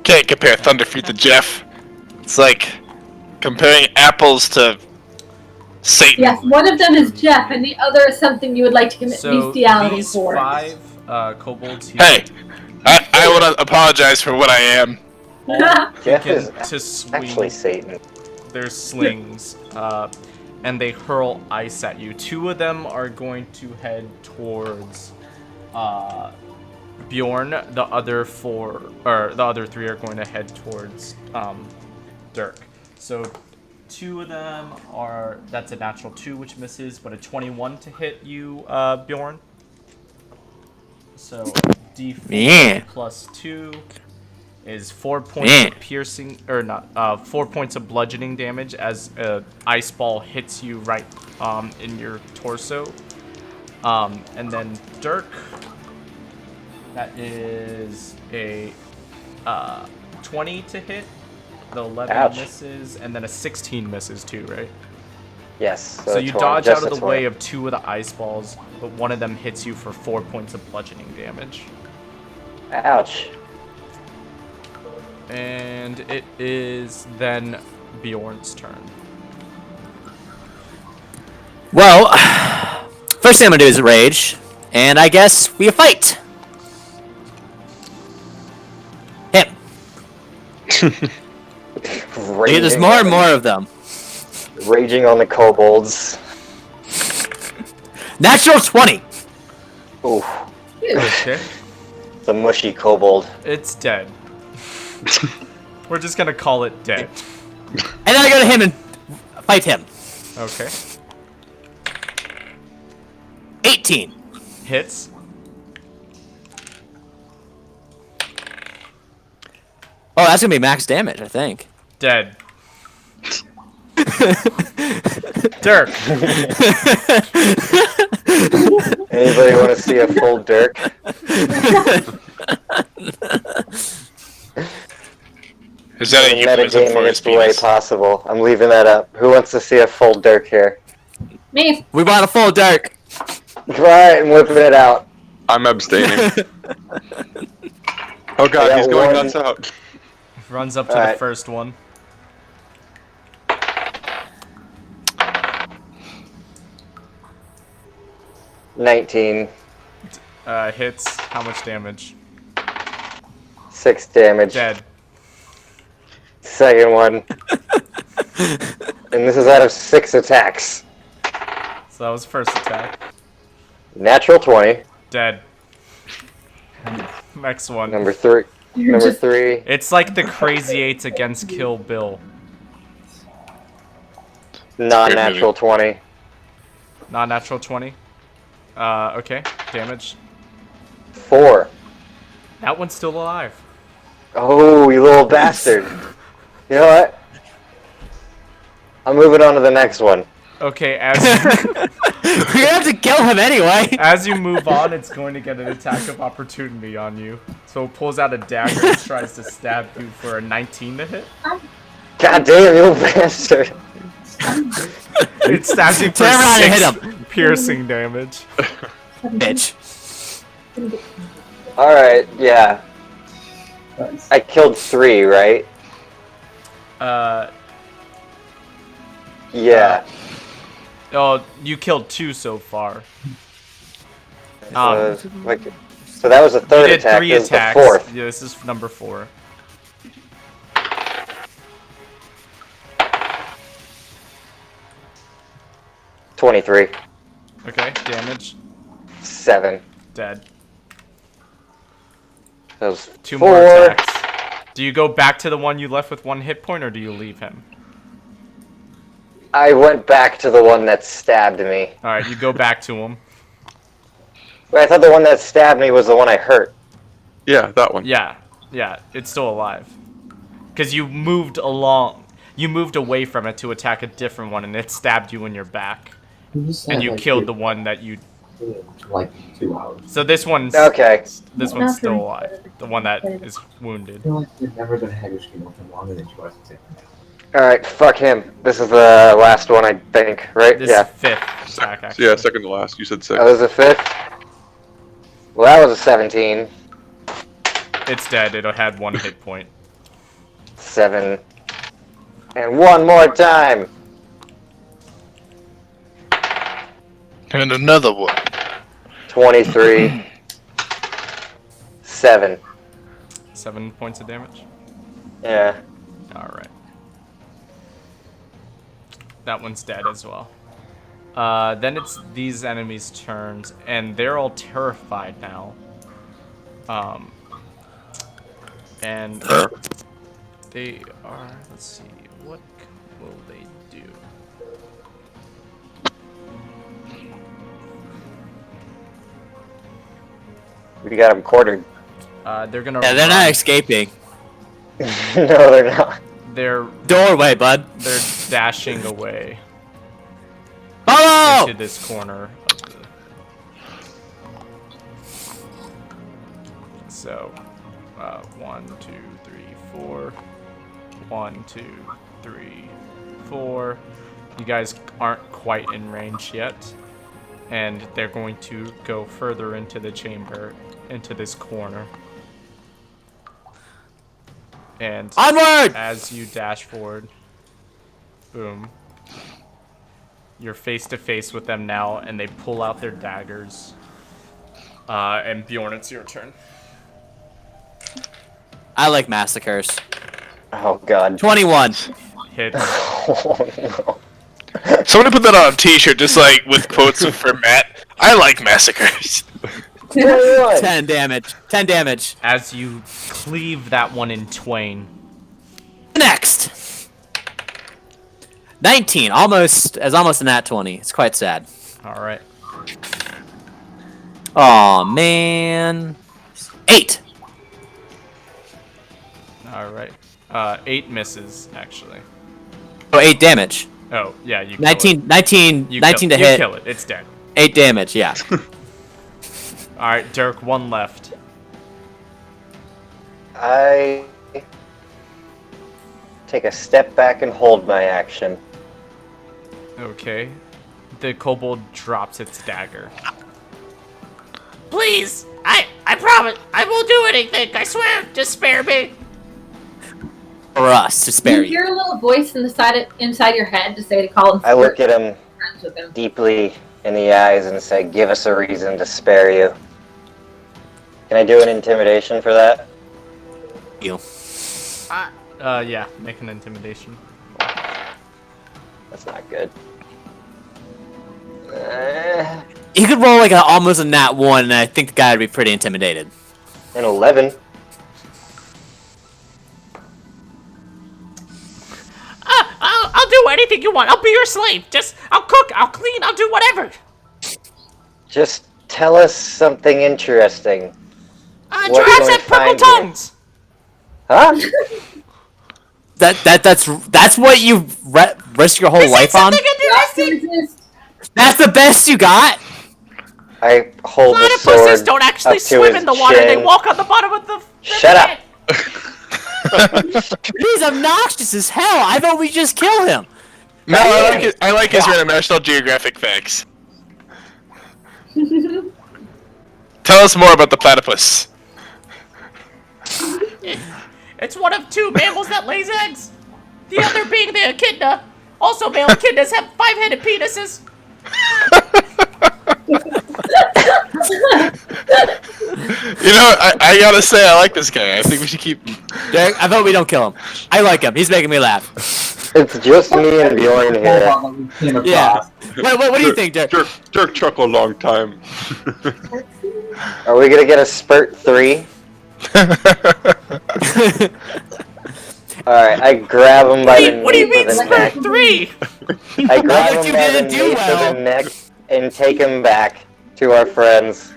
Can't compare Thunderfeet to Jeff. It's like comparing apples to Satan. Yes, one of them is Jeff, and the other is something you would like to commit So bestiality these for. 5 kobolds. Hey, I want to apologize for what I am. Jeff begin is to swing actually Satan. their slings, and they hurl ice at you. 2 of them are going to head towards Bjorn. The other 3 are going to head towards Dirk. So 2 of them are, that's a natural 2 which misses, but a 21 to hit you, Bjorn. So D4 Yeah. plus 2 is 4 points Yeah. of piercing, or not, 4 points of bludgeoning damage as a ice ball hits you right in your torso. And then Dirk, that is a 20 to hit. The 11 Ouch. misses, and then a 16 misses too, right? Yes. So you 20, dodge just out of a the 20. way of 2 of the ice balls, but one of them hits you for 4 points of bludgeoning damage. Ouch. And it is then Bjorn's turn. Well, first thing I'm gonna do is rage, and I guess we fight. Him. There's more and more of them. Raging on the kobolds. Natural 20. Oof. Okay. The mushy kobold. It's dead. We're just gonna call it dead. And then I go to him and fight him. Okay. 18. Hits. Oh, that's gonna be max damage, I think. Dead. Dirk. Anybody want to see a full Dirk? Is that a euphemism for Metagaming his its way penis? possible. I'm leaving that up. Who wants to see a full Dirk here? Me. We want a full Dirk. Right, I'm whipping it out. I'm abstaining. Oh I god, got he's going one. nuts out. Runs up to Alright. the first one. $19. Hits. How much damage? 6 damage. Dead. Second one. And this is out of 6 attacks. So that was first attack. Natural 20. Dead. Next one. Number 3. Number 3. It's like the Crazy Eights against Kill Bill. Non-natural 20. Non-natural 20. Okay. Damage. 4. That one's still alive. Oh, you little bastard. You know what? I'm moving on to the next one. Okay, as We're gonna have to kill him anyway. as you move on, it's going to get an attack of opportunity on you. So it pulls out a dagger and tries to stab you for a 19 to hit. God damn, you little bastard. It stabs you for Turn around and 6 hit piercing damage. Bitch. Alright, yeah. I killed 3, right? Yeah. Oh, you killed 2 so far. So that was the You third did attack. 3 This is the attacks. fourth. Yeah, this is number 4. $23. Okay, damage. 7. Dead. That was 2 4. more attacks. Do you go back to the one you left with 1 hit point, or do you leave him? I went back to the one that stabbed me. Alright, you go back to him. Wait, I thought the one that stabbed me was the one I hurt. Yeah, that one. Yeah, it's still alive. Because you moved away from it to attack a different one, and it stabbed you in your back. And you killed the one that you... like 2 hours. So this one's... Okay. This one's still alive. The one that is wounded. I feel like you're never gonna have your stream open longer than 2 hours to take a nap. Alright, fuck him. This is the last one, I think, right? This Yeah. is 5th attack, actually. Yeah, second to last. You said 6. That was the 5th. Well, that was a 17. It's dead. It had 1 hit point. 7. And one more time. And another one. 23. 7. 7 points of damage. Yeah. Alright. That one's dead as well. Then it's these enemies' turns, and they're all terrified now. And they are... Let's see. What will they do? We got him quartered. They're gonna... Yeah, they're not run. escaping. No, they're not. They're Doorway, bud. dashing away Follow! into this corner of the... So, 1, 2, 3, 4. 1, 2, 3, 4. You guys aren't quite in range yet. And they're going to go further into the chamber, into this corner. And Onward! as you dash forward, boom, you're face to face with them now, and they pull out their daggers. And Bjorn, it's your turn. I like massacres. Oh, God. 21. Hits. Oh, no. Somebody put that on a t-shirt, just like with quotes for Matt. I like massacres. 21. 10 damage. 10 damage. As you cleave that one in twain. Next. 19. Almost a nat 20. It's quite sad. All right. Aw, man. 8. All right. 8 misses, actually. Oh, 8 damage. Oh, yeah, you kill 19, it. 19, You 19 kill, to hit. You kill it. It's dead. 8 damage, yeah. All right, Dirk, 1 left. I take a step back and hold my action. Okay. The kobold drops its dagger. Please, I promise, I won't do anything. I swear, just spare me. For us, to spare You you. hear a little voice inside your head to say to call him. I look at him friends with him. deeply in the eyes and say, "Give us a reason to spare you." Can I do an intimidation for that? You. Yeah, make an intimidation. That's not good. You could roll like almost a nat 1, and I think the guy would be pretty intimidated. An 11. I'll do anything you want. I'll be your slave. I'll cook, I'll clean, I'll do whatever. Just tell us something interesting. What Giraffes can we have purple find here? tongues. Huh? That's what you risk your whole life on? Something interesting. That's the best you got? I hold the Platypuses sword don't actually up to swim his in the water. They chin. walk on the bottom of the. Shut up. He's obnoxious as hell. I thought we just kill him. No, I like his random National Geographic facts. Tell us more about the platypus. It's one of 2 mammals that lays eggs. The other being the echidna. Also, male echidnas have 5-headed penises. You know, I gotta say, I like this guy. I think we should keep. Derek, I vote we don't kill him. I like him. He's making me laugh. It's just me and Bjorn here. Yeah. What do you think, Derek? Jerk chuck a long time. Are we gonna get a spurt 3? Alright, I grab him by the What do you nape mean, of the neck. Spurt 3? I grab Like him you by the didn't do nape well. of the neck and take him back to our friends.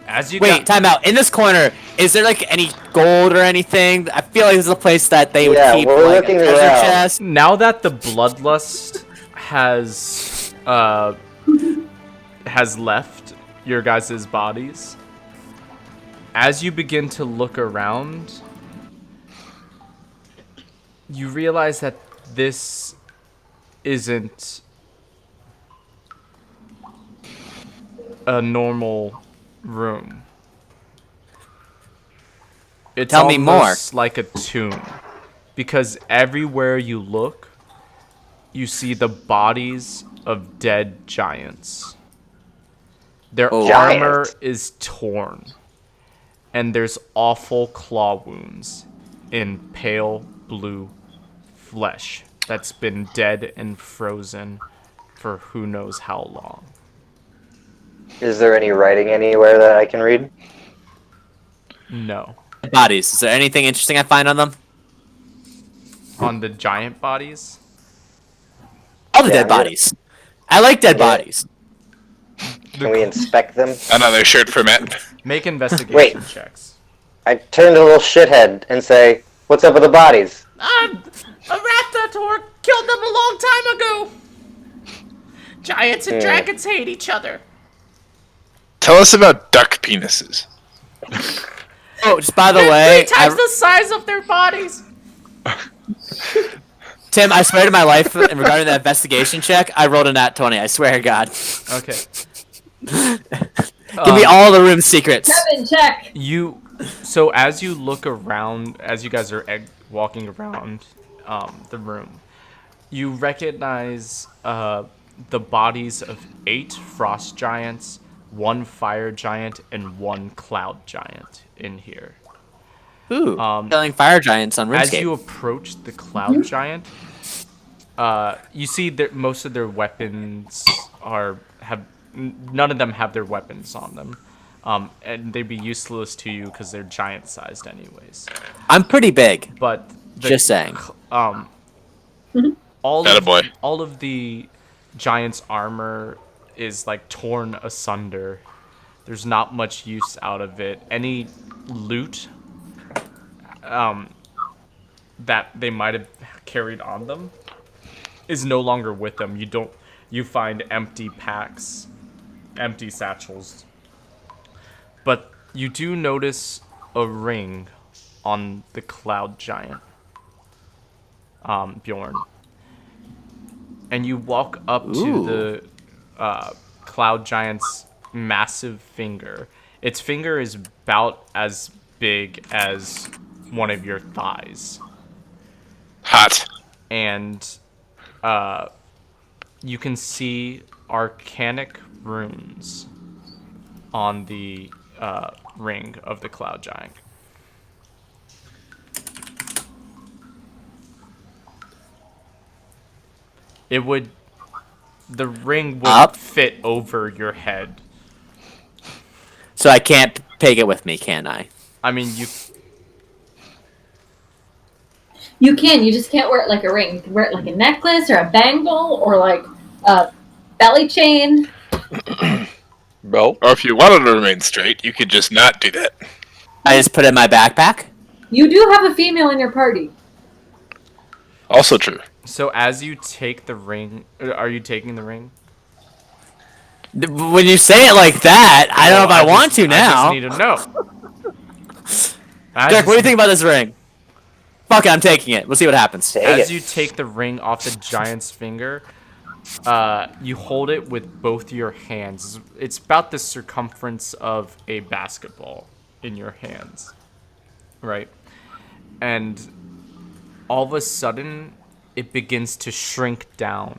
As you Wait, time out. In this corner, is there like any gold or anything? I feel like this is a place that they would Yeah, keep we're like a looking treasure around. chest. now that the bloodlust has left your guys' bodies, as you begin to look around, you realize that this isn't a normal room. It's Tell me more. almost like a tomb, because everywhere you look, you see the bodies of dead giants. Their Oh. armor Giants. is torn, and there's awful claw wounds in pale blue flesh that's been dead and frozen for who knows how long. Is there any writing anywhere that I can read? No. Bodies. Is there anything interesting I find on them? On the giant bodies? All the Yeah, dead yeah. bodies. I like dead Yeah. bodies. Can we inspect them? Another shirt for Matt. Make investigation Wait. checks. I turn to a little shithead and say, "What's up with the bodies?" A Rathator killed them a long time ago. Giants and Yeah. dragons hate each other. Tell us about duck penises. Oh, just by the They're way, 3 times the size of their bodies. Tim, I swear to my life, regarding that investigation check, I rolled a nat 20. I swear to God. Okay. Give me all the room secrets. Kevin, check. So as you look around, as you guys are walking around the room, you recognize the bodies of 8 frost giants, 1 fire giant, and 1 cloud giant in here. Ooh, killing fire giants on As RuneScape. you approach the cloud giant, you see that most of their weapons none of them have their weapons on them, and they'd be useless to you because they're giant-sized anyways. I'm pretty big. But Just saying. all Attaboy. all of the giant's armor is like torn asunder. There's not much use out of it. Any loot that they might have carried on them is no longer with them. You find empty packs, empty satchels. But you do notice a ring on the cloud giant, Bjorn. And you walk up to the cloud giant's massive finger. Its finger is about as big as one of your thighs. Hot. And you can see arcanic runes on the ring of the cloud giant. The ring would fit over your head. So I can't take it with me, can I? I mean, You can. You just can't wear it like a ring. You can wear it like a necklace or a bangle or like a belly chain. Bell? Or if you wanted to remain straight, you could just not do that. I just put it in my backpack. You do have a female in your party. Also true. So as you take the ring, are you taking the ring? When you say it like that, I don't know if I want to now. I just need to know. Jack, what do you think about this ring? Fuck it, I'm taking it. We'll see what happens. Take As it. you take the ring off the giant's finger, you hold it with both your hands. It's about the circumference of a basketball in your hands, right? And all of a sudden, it begins to shrink down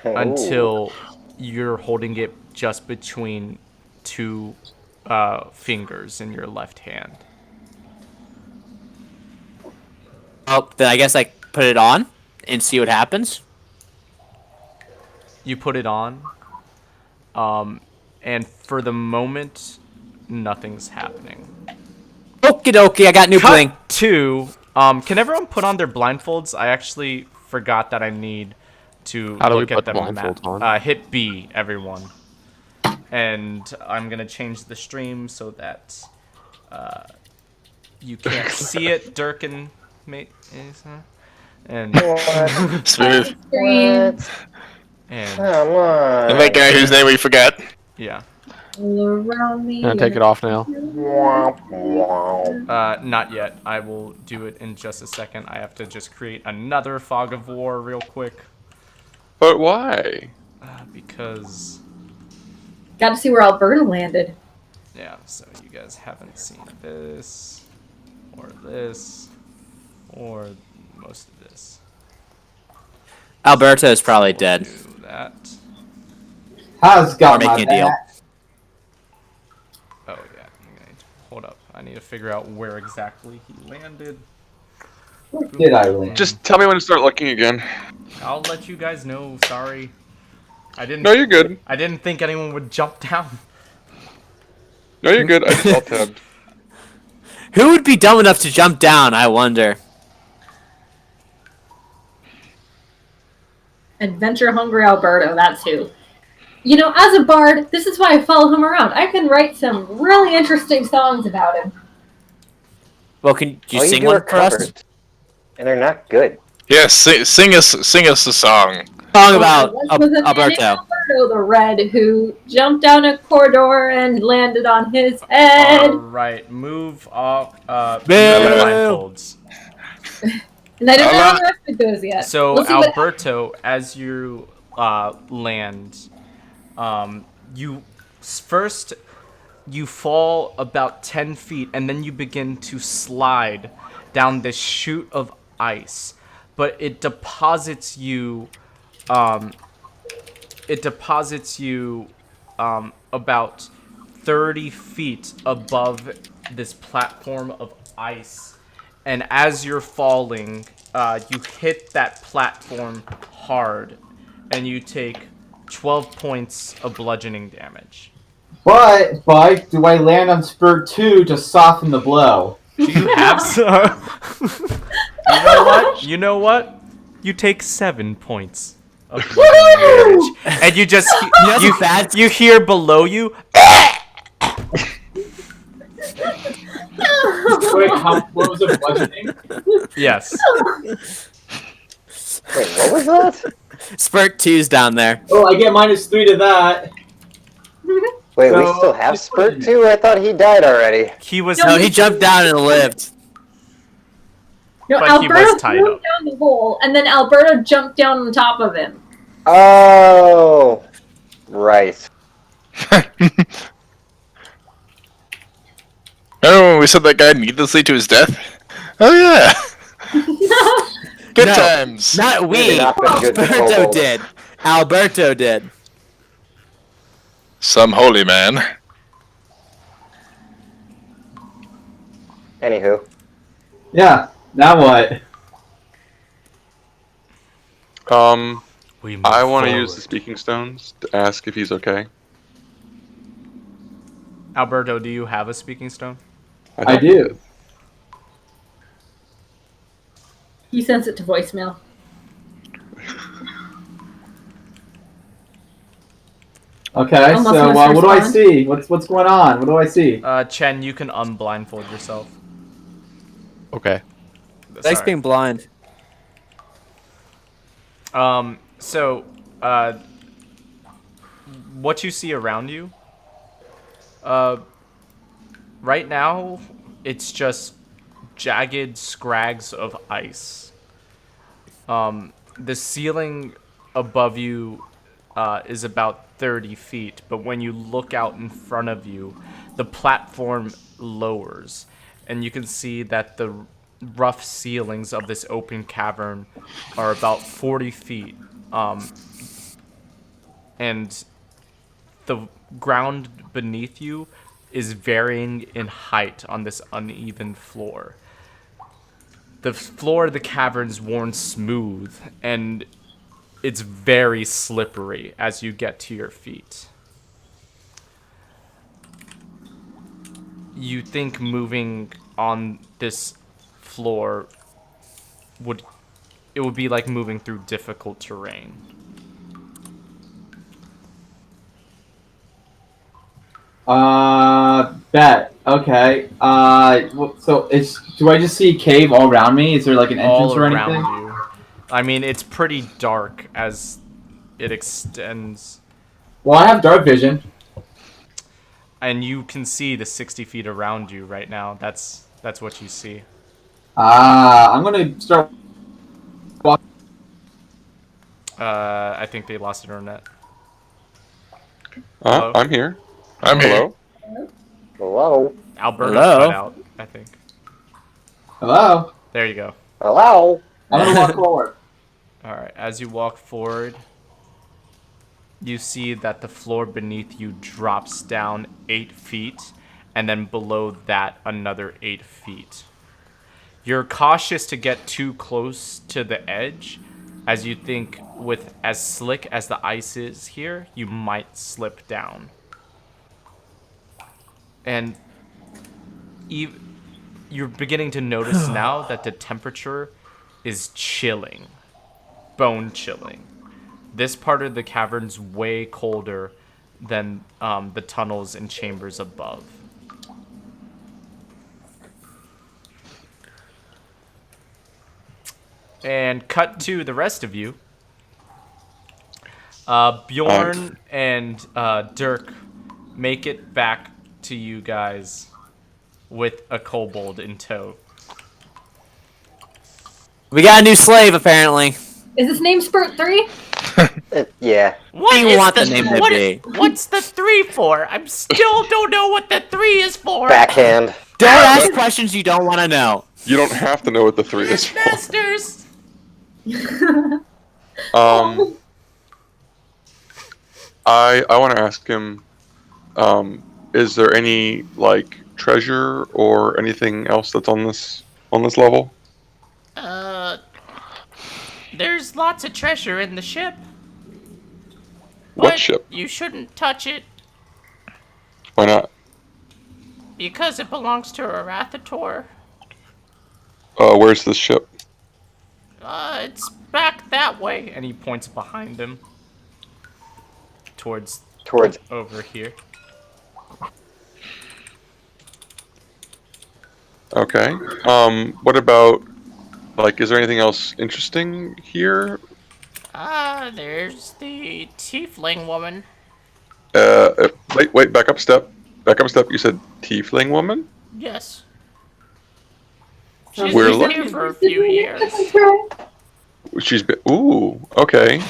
until you're holding it just between two fingers in your left hand. Oh, then I guess I put it on and see what happens. You put it on, and for the moment, nothing's happening. Okie dokie, I got new bling. Cut to, can everyone put on their blindfolds? I actually forgot that I need to How do we look put at the blindfolds map. on? Hit B, everyone. And I'm gonna change the stream so that you can't see it, Dirk and mate. And Smooth. What? and Come on. And that guy whose name we forgot. yeah. All around me. Gonna take it off now. Not yet. I will do it in just a second. I have to just create another fog of war real quick. But why? Because, Got to see where Alberta landed. yeah, so you guys haven't seen this, or this, or most of this. Alberto is probably dead. Do that. How's Or got my making a deal. back? Oh, yeah. Hold up. I need to figure out where exactly he landed. Where did I land? Just tell me when to start looking again. I'll let you guys know. Sorry. I didn't. No, you're good. I didn't think anyone would jump down. No, you're good. I just alt-tabbed. Who would be dumb enough to jump down, I wonder? Adventure Hungry Alberto, that's who. You know, as a bard, this is why I follow him around. I can write some really interesting songs about him. Well, can you All sing do one are for us? covers, and they're not good. Yes, sing us a song. Song about Was a man named Alberto. Alberto the Red who jumped down a corridor and landed on his head. Alright, move off. Boo! Blindfolds. And I don't know how the rest of it goes yet. So, We'll see what Alberto, as you land, you first you fall about 10 feet, and then you begin to slide down this chute of ice, but it deposits you. About 30 feet above this platform of ice. And as you're falling, you hit that platform hard, and you take 12 points of bludgeoning damage. But do I land on Spurt 2 to soften the blow? Do you have some? You know what? You know what? You take 7 points of bludgeoning damage, and you just you hear below you. Wait, what was it bludgeoning? Yes. Wait, what was that? Spurt 2's down there. Oh, I get -3 to that. Wait, we No, still have it's Spurt fine. 2? I thought he died already. He was. No, he jumped down and lived. No, But he was Alberto tied threw him up. down the hole, and then Alberto jumped down on top of him. Oh, right. Oh, we sent that guy needlessly to his death? Oh, yeah. Good No. times. Not we. Maybe not been good Alberto kobolds. did. Alberto did. Some holy man. Anywho, Yeah. Now what? We move I want to use forward. the speaking stones to ask if he's okay. Alberto, do you have a speaking stone? I do. He sends it to voicemail. Okay, Almost so must what do I respond. see? What's going on? What do I see? Chen, you can unblindfold yourself. Okay. Thanks Sorry. being blind. So, what you see around you, right now, it's just jagged scrags of ice. The ceiling above you is about 30 feet, but when you look out in front of you, the platform lowers, and you can see that the rough ceilings of this open cavern are about 40 feet, and the ground beneath you is varying in height on this uneven floor. The floor of the cavern's worn smooth, and it's very slippery as you get to your feet. You think moving on this floor would be like moving through difficult terrain. Bet. Okay. So do I just see a cave all around me? Is there like an entrance All or around anything? you. I mean, it's pretty dark as it extends, Well, I have dark vision. and you can see the 60 feet around you right now. That's what you see. I'm gonna start. I think they lost internet. Hello? I'm here. I'm here. Hello. Hello. Alberto Hello? cut out, I think. Hello. There you go. Hello. I'm gonna walk forward. Alright, as you walk forward, you see that the floor beneath you drops down 8 feet, and then below that, another 8 feet. You're cautious to get too close to the edge, as you think with as slick as the ice is here, you might slip down. And you're beginning to notice now that the temperature is chilling. Bone chilling. This part of the cavern's way colder than the tunnels and chambers above. And cut to the rest of you. Bjorn and Dirk make it back to you guys with a kobold in tow. We got a new slave, apparently. Is this name Spurt 3? Yeah. What do you is want the name to what be? What's the 3 for? I'm still don't know what the 3 is for. Backhand. Don't ask questions you don't want to know. You don't have to know what the 3 is for. Masters. I want to ask him, is there any like treasure or anything else that's on this level? There's lots of treasure in the ship. What But ship? you shouldn't touch it Why not? because it belongs to Arathator. Where's this ship? It's back that way. And he points behind him. Towards over here. Okay. What about, like, is there anything else interesting here? There's the tiefling woman. Wait, back up a step. You said tiefling woman? Yes. She's We're been here for a few years. She's been, ooh, okay.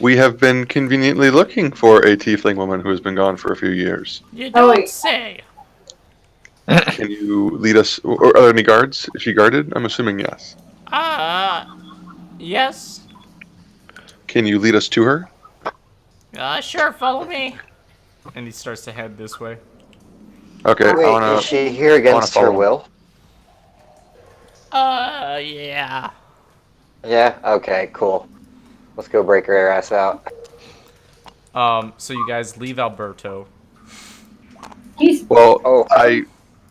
We have been conveniently looking for a tiefling woman who has been gone for a few years. You don't wait. say. Can you lead us, or are there any guards? Is she guarded? I'm assuming yes. Yes. Can you lead us to her? Sure, follow me. And he starts to head this way. Okay, Wait, I wanna. is she here against her follow. will? Yeah. Yeah? Okay, cool. Let's go break her ass out. So you guys leave Alberto. Well, Oh.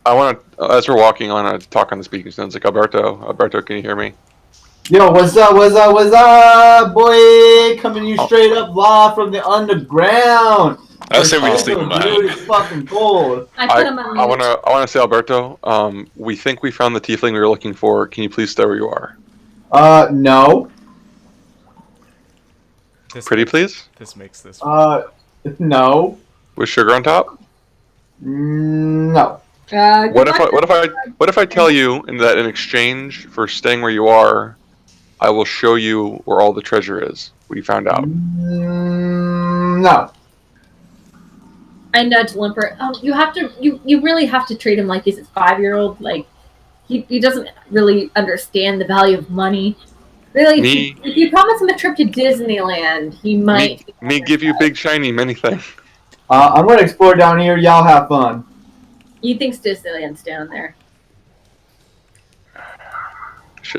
I want to. As we're walking, I want to talk on the speaking stones. Like Alberto, can you hear me? Yo, what's up, boy? Coming you straight up live from the underground. I say we just Dude, leave him behind. it's fucking cold. I put him on I mute. wanna say, Alberto. We think we found the tiefling we were looking for. Can you please stay where you are? No. Pretty please. This makes this. No. With sugar on top. No. What if I tell you that in exchange for staying where you are, I will show you where all the treasure is? What you found out? No. I nudge Limper. You have to. You really have to treat him like he's a 5-year-old. Like he doesn't really understand the value of money. Really, if you promise him a trip to Disneyland, he might. Me give you big shiny many things. I'm gonna explore down here. Y'all have fun. He thinks Disneyland's down there.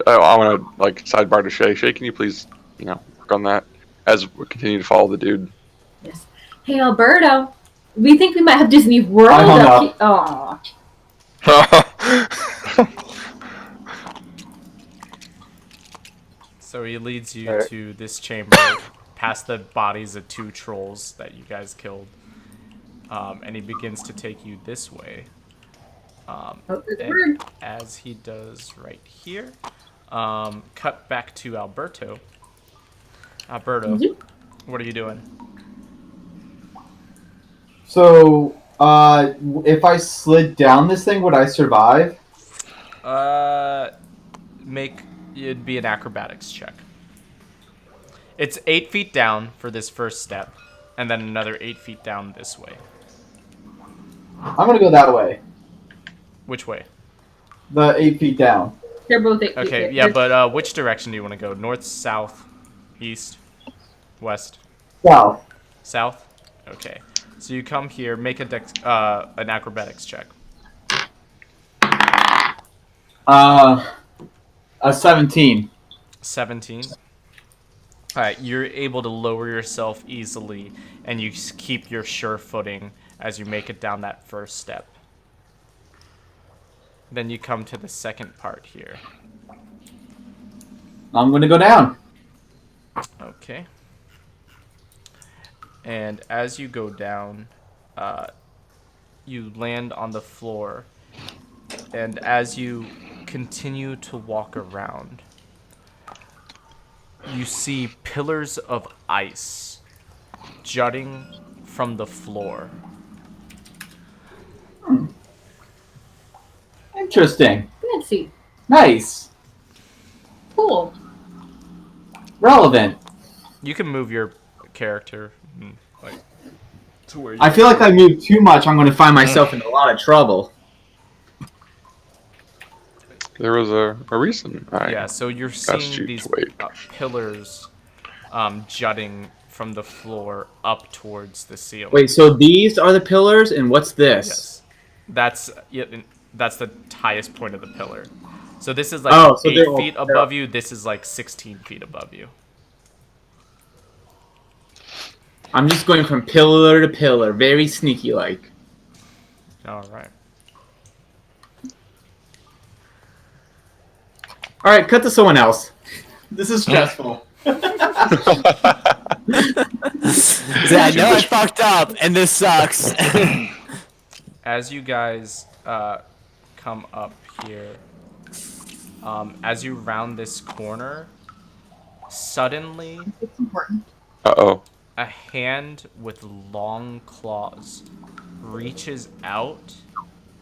I want to like sidebar to Shay. Shay, can you please, work on that as we continue to follow the dude? Yes. Hey, Alberto. We think we might have Disney World I hung up up. here. Oh. So he leads you to this chamber, past the bodies of 2 trolls that you guys killed, and he begins to take you this way. And as he does right here, cut back to Alberto. Alberto, what are you doing? So, if I slid down this thing, would I survive? It'd be an acrobatics check. It's 8 feet down for this first step, and then another 8 feet down this way. I'm gonna go that way. Which way? The 8 feet down. They're both 8 feet. Okay, yeah, but which direction do you want to go? North, south, east, west? South. South? Okay. So you come here, make an acrobatics check. A 17. 17. Alright, you're able to lower yourself easily, and you keep your sure footing as you make it down that first step. Then you come to the second part here. I'm gonna go down. Okay. And as you go down, you land on the floor, and as you continue to walk around, you see pillars of ice jutting from the floor. Interesting. Fancy. Nice. Cool. Relevant. You can move your character to where you I feel like I move too much, I'm gonna find myself in a lot of trouble. There was a reason. Yeah, so you're seeing these pillars jutting from the floor up towards the ceiling. Wait, so these are the pillars, and what's this? Yes. That's the highest point of the pillar. So this is like 8 feet above you. This is like 16 feet above you. I'm just going from pillar to pillar, very sneaky-like. Alright. Alright, cut to someone else. This is stressful. I know I fucked up, and this sucks. As you guys come up here, as you round this corner, suddenly It's important. Uh-oh. a hand with long claws reaches out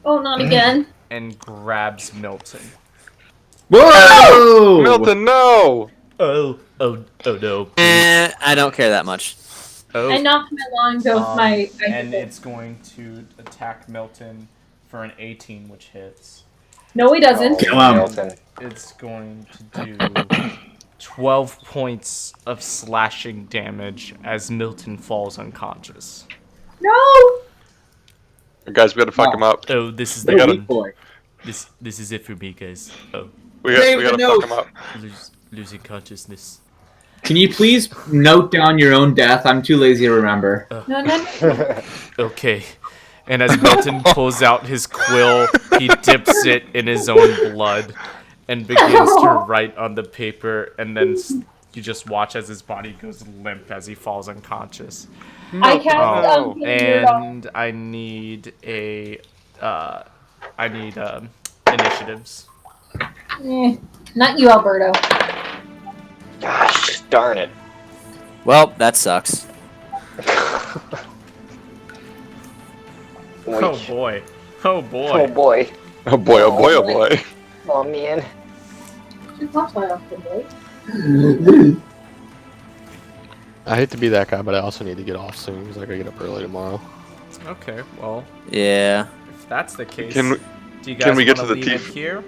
Oh, not again. and grabs Milton. Whoa! Milton, no! Oh no. I don't care that much. Oh. I knocked my longbow with my and icicle. it's going to attack Milton for an 18, which hits. No, he doesn't. Milton. It's going to do 12 points of slashing damage as Milton falls unconscious. No! Guys, we gotta fuck him up. Oh, this is We the gotta- one. Boy. This is it for me, guys. Oh, We gotta fuck him up. losing consciousness. Can you please note down your own death? I'm too lazy to remember. No. Okay. And as Milton pulls out his quill, he dips it in his own blood and begins to write on the paper, and then you just watch as his body goes limp as he falls unconscious. I cast and I need initiatives. Not you, Alberto. Gosh, darn it. Well, that sucks. Oh boy. Oh boy. Oh boy. Oh boy, oh boy, oh boy. Oh man. Just watch my often, boy. I hate to be that guy, but I also need to get off soon because I gotta get up early tomorrow. Okay, well, Yeah. if that's the case, Can we- do you guys can we get want to to the leave it teeth? here?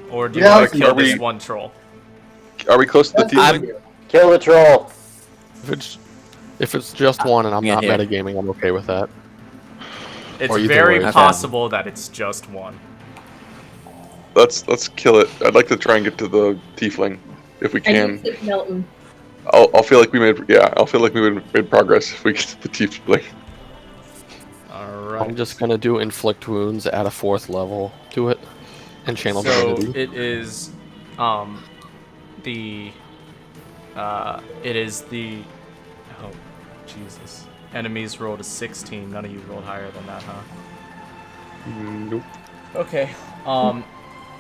Or do you Yeah, want to kill are we- this one troll? Are we close to the That's teeth? Kill the troll. If it's just one and I'm Yeah, not here. metagaming, I'm okay with that. It's Or either very way. possible that it's just one. Let's kill it. I'd like to try and get to the tiefling if we I can. do think Milton. I'll feel like we made progress if we get to the tiefling. Alright. I'm just gonna do inflict wounds at a 4th level to it, and channel So divinity. it is, oh, Jesus. Enemies rolled a 16. None of you rolled higher than that, huh? Nope. Okay.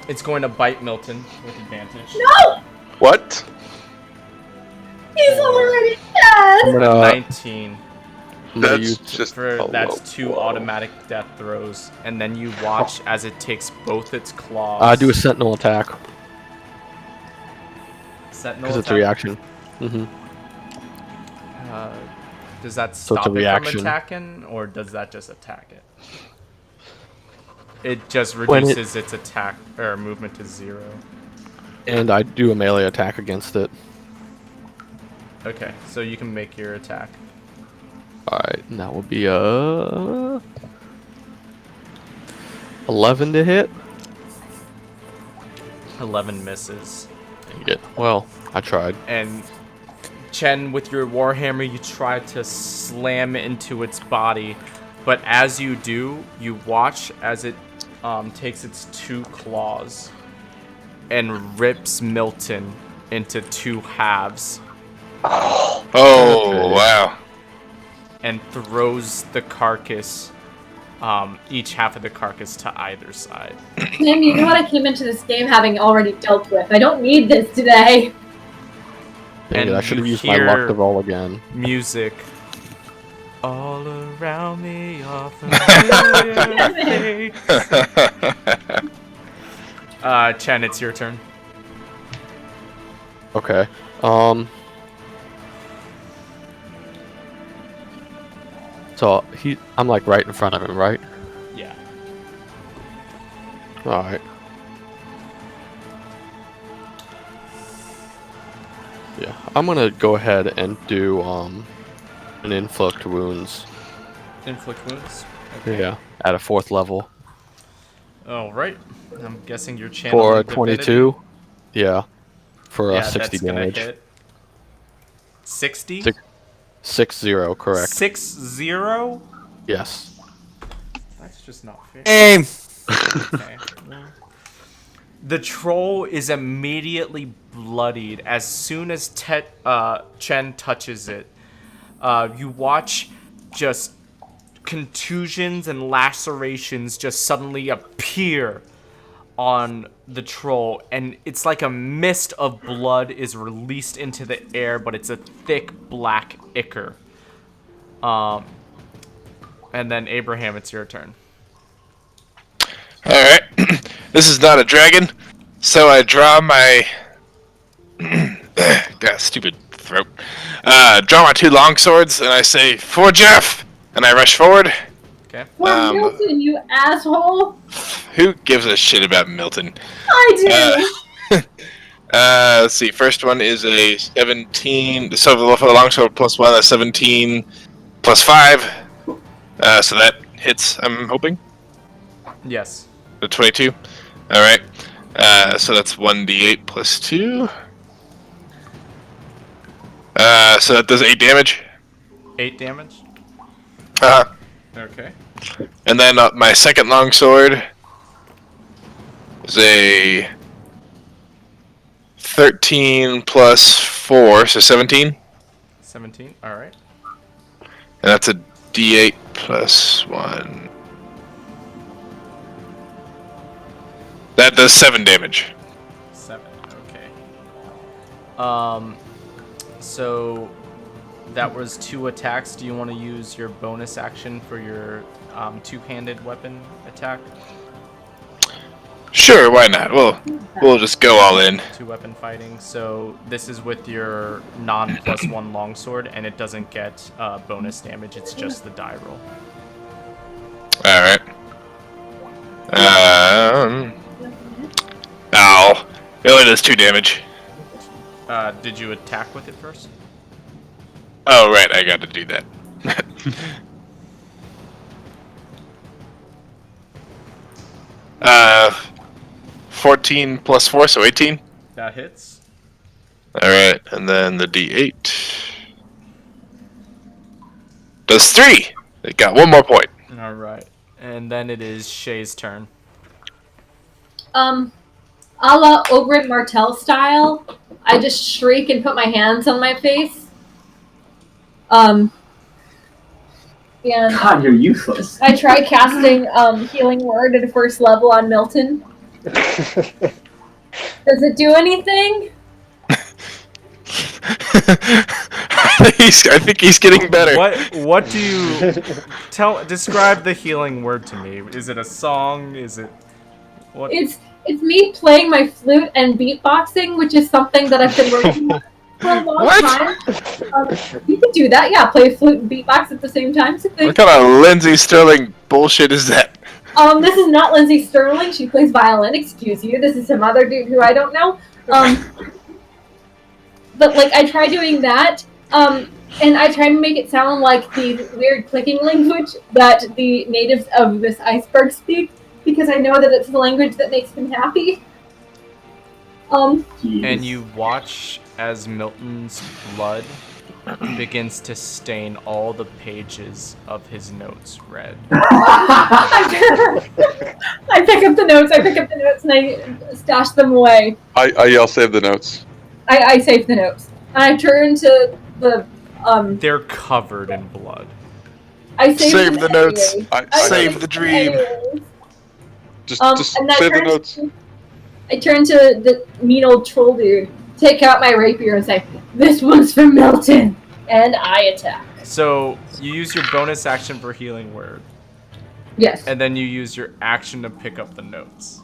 It's going to bite Milton with advantage. No! What? He's already I'm dead! gonna, 19. I'm gonna That's use just For a that's low 2 blow. automatic death throws, and then you watch as it takes both its claws. do a sentinel attack Sentinel because it's a attack. reaction. Mm-hmm. Does that So it's stop a it reaction. from attacking, or does that just attack it? It just When it- reduces its attack or movement to 0. And I do a melee attack against it. Okay, so you can make your attack. Alright, and that will be a 11 to hit. 11 misses. Yeah, well, I tried. And Chen, with your warhammer, you try to slam into its body, but as you do, you watch as it takes its 2 claws and rips Milton into 2 halves Oh, wow. and throws the carcass, each half of the carcass to either side. Tim, you know what I came into this game having already dealt with. I don't need this today. Dang And it, I should have you used my luck hear- to roll again. Music all around me, all familiar face. Chen, it's your turn. Okay. So I'm like right in front of him, right? Yeah. All right. Yeah, I'm gonna go ahead and do an inflict wounds. Inflict wounds. Yeah, at a 4th level All right. I'm guessing you're channeling for a divinity. 22. Yeah, for Yeah, a 60 that's gonna damage. hit. 60? 6-0, correct. 6-0? Yes. That's just not fair. Aim. Okay. The troll is immediately bloodied as soon as Chen touches it. You watch just contusions and lacerations just suddenly appear on the troll, and it's like a mist of blood is released into the air, but it's a thick black ichor. And then Abraham, it's your turn. Alright. This is not a dragon, so I draw my... God, stupid throat. Draw my 2 long swords, and I say, "For Jeff!" And I rush forward. Okay. Well, Milton, you asshole! Who gives a shit about Milton? I do! Let's see. First one is a 17. So for the longsword +1, that's 17 +5. So that hits, I'm hoping. Yes. The 22. Alright. So that's 1d8 +2. So that does 8 damage. 8 damage. Okay. And then my second longsword is a 13 +4, so 17. 17. All right. And that's a d8 +1. That does 7 damage. 7. Okay. So that was 2 attacks. Do you want to use your bonus action for your two-handed weapon attack? Sure, why not? We'll just go all in. 2-weapon fighting. So this is with your non+1 longsword, and it doesn't get bonus damage. It's just the die roll. All right. Ow. It only does 2 damage. Did you attack with it first? Oh, right, I got to do that. 14 plus 4, so 18. That hits. Alright, and then the D8 does 3. It got 1 more point. Alright. And then it is Shay's turn. A la Oberyn Martell style, I just shriek and put my hands on my face. And God, you're useless. I try casting Healing Word at first level on Milton. Does it do anything? I think he's getting better. What do you describe the healing word to me? Is it a song? Is it what? It's me playing my flute and beatboxing, which is something that I've been working on for a long time. You can do that, yeah. Play flute and beatbox at the same time. So What kind of Lindsay Sterling bullshit is that? This is not Lindsay Sterling. She plays violin. Excuse you. This is some other dude who I don't know. But like I try doing that, and I try to make it sound like the weird clicking language that the natives of this iceberg speak, because I know that it's the language that makes them happy. And you watch as Milton's blood begins to stain all the pages of his notes red. I pick up the notes, and I stash them away. I yell, save the notes. I save the notes. And I turn to the, They're covered in blood. I Save the notes. anyways. I Save the dream. Anyways. Just And I save the turn- notes. I turn to the mean old troll dude, take out my rapier and say, "This one's for Milton," and I attack. So you use your bonus action for healing word, Yes. and then you use your action to pick up the notes.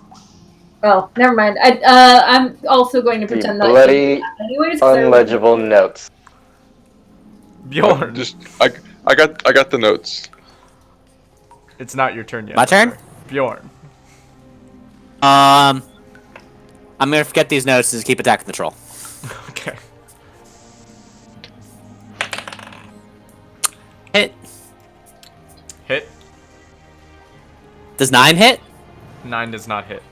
Oh, never mind. I'm also going to The pretend that bloody, I did that anyways. 'cause I- unlegible notes. Bjorn, I got the notes. it's not your turn yet. My turn? Bjorn. I'm gonna forget these notes and just keep attacking the troll. Okay. Hit. Hit. Does 9 hit? 9 does not hit.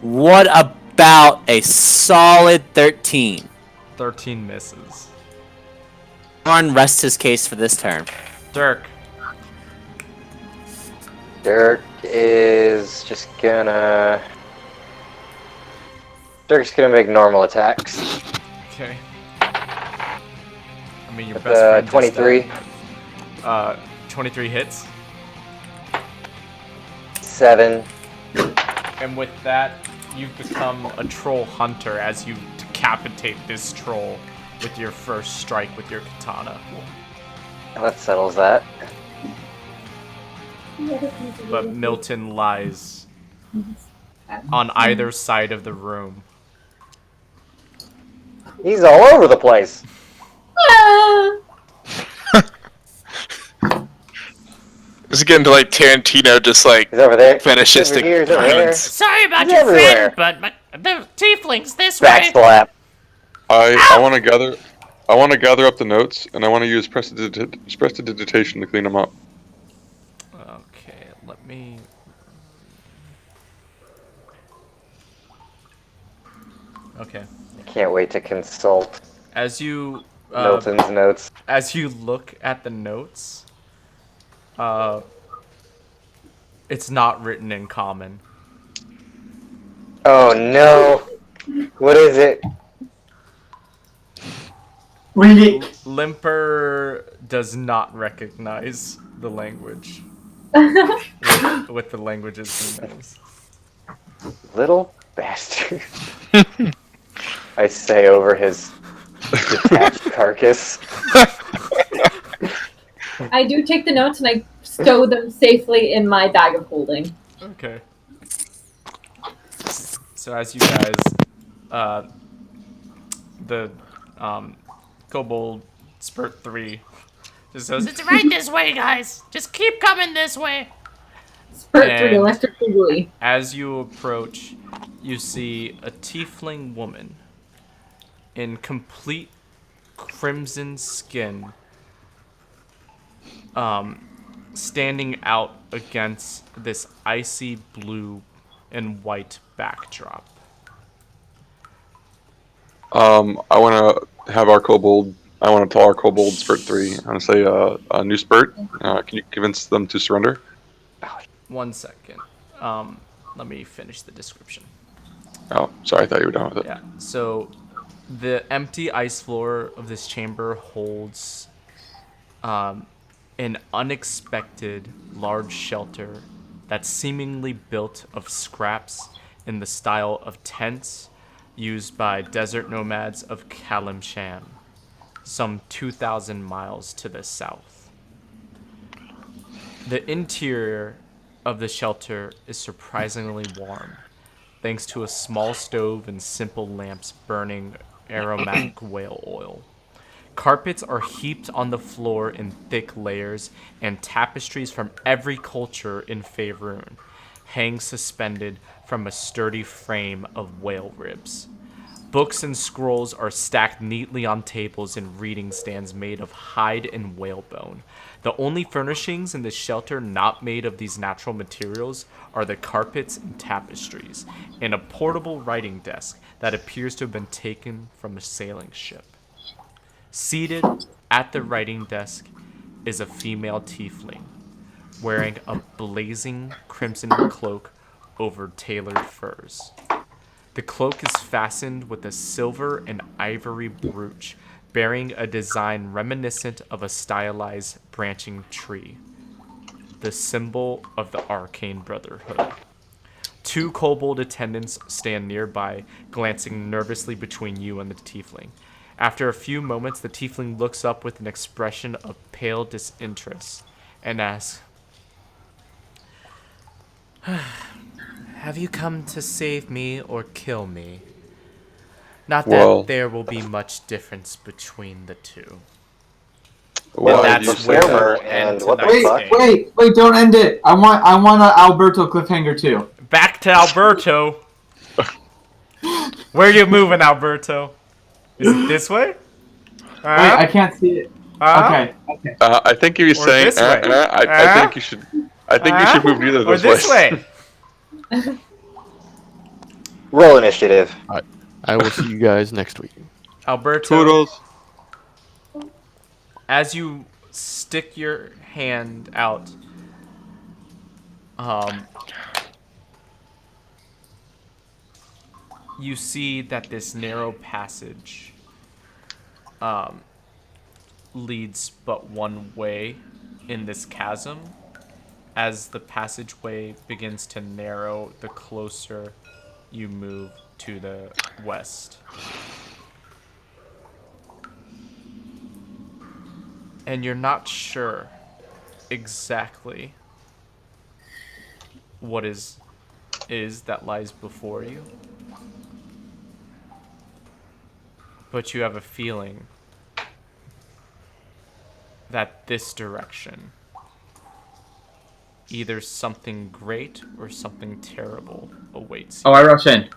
What about a solid 13? 13 misses. Bjorn rests his case for this turn. Dirk. Dirk is just gonna... Dirk's gonna make normal attacks. Okay. I mean, your best friend. 23. 23 hits. 7. And with that, you've become a troll hunter as you decapitate this troll with your first strike with your katana. That settles that. But Milton lies on either side of the room. He's all over the place. Ah! This is getting to like Tarantino, just like He's over there. fetishistic He's over here, he's over there. violence. Sorry about He's your everywhere. friend, but the tiefling's this way. Backslap. I want to gather up the notes, and I want to use prestidigitation to clean them up. Okay, let me... Okay. Can't wait to consult As you... Milton's notes. As you look at the notes, it's not written in common. Oh no! What is it? Read it. Limper does not recognize the language with the languages he knows. Little bastard. I say over his Detached carcass. I do take the notes and I stow them safely in my bag of holding. Okay. So as you guys, the Kobold Spurt 3 just says, It's right this way, guys. Just keep coming this way. Spurt 3 And- electric boogaloo. as you approach, you see a tiefling woman in complete crimson skin, standing out against this icy blue and white backdrop. I want to have our kobold. I want to tell our kobold Spurt 3. I want to say a new Spurt. Can you convince them to surrender? 1 second. Let me finish the description. Oh, sorry. I thought you were done with it. Yeah. So, the empty ice floor of this chamber holds an unexpected large shelter that's seemingly built of scraps in the style of tents used by desert nomads of Kalimshan, some 2,000 miles to the south. The interior of the shelter is surprisingly warm, thanks to a small stove and simple lamps burning aromatic whale oil. Carpets are heaped on the floor in thick layers, and tapestries from every culture in Faerun hang suspended from a sturdy frame of whale ribs. Books and scrolls are stacked neatly on tables in reading stands made of hide and whalebone. The only furnishings in the shelter not made of these natural materials are the carpets and tapestries, and a portable writing desk that appears to have been taken from a sailing ship. Seated at the writing desk is a female tiefling, wearing a blazing crimson cloak over tailored furs. The cloak is fastened with a silver and ivory brooch, bearing a design reminiscent of a stylized branching tree, the symbol of the Arcane Brotherhood. Two kobold attendants stand nearby, glancing nervously between you and the tiefling. After a few moments, the tiefling looks up with an expression of pale disinterest and asks, "Have you come to save me or kill me? Not that Well- there will be much difference between the two." Well, that's you the say- where former, we'll end and what the tonight's fuck? game. Wait, don't end it. I want a Alberto cliffhanger too. Back to Alberto. Where you moving, Alberto? Is it this way? Wait, I can't see it. Okay. I think you're Or saying. this way. I think you should. I think you should move neither of Or those this ways. way. Roll initiative. I will see you guys next week. Alberto, Toodles. as you stick your hand out, you see that this narrow passage leads but one way in this chasm. As the passageway begins to narrow, the closer you move to the west. And you're not sure exactly what is that lies before you. But you have a feeling that this direction, either something great or something terrible awaits you. Oh, I rush in.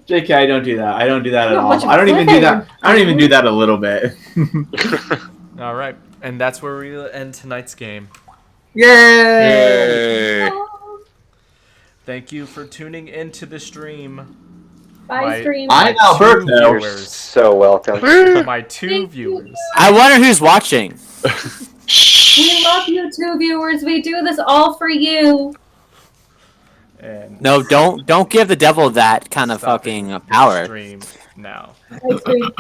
JK, I don't do that. I don't do that at You're a bunch all. of I don't even do that. cliffhangers. I don't even do that a little bit. All right, and that's where we end tonight's game. Yay! Yay. Thank you for tuning into the stream. Bye, My- stream. I'm Two Alberto. You're viewers. so welcome. My two Thank you. viewers. I wonder who's watching. We love you too, viewers. We do this all for you. And No, don't give the devil that kind of stopping fucking the power. Stream now. Bye, stream.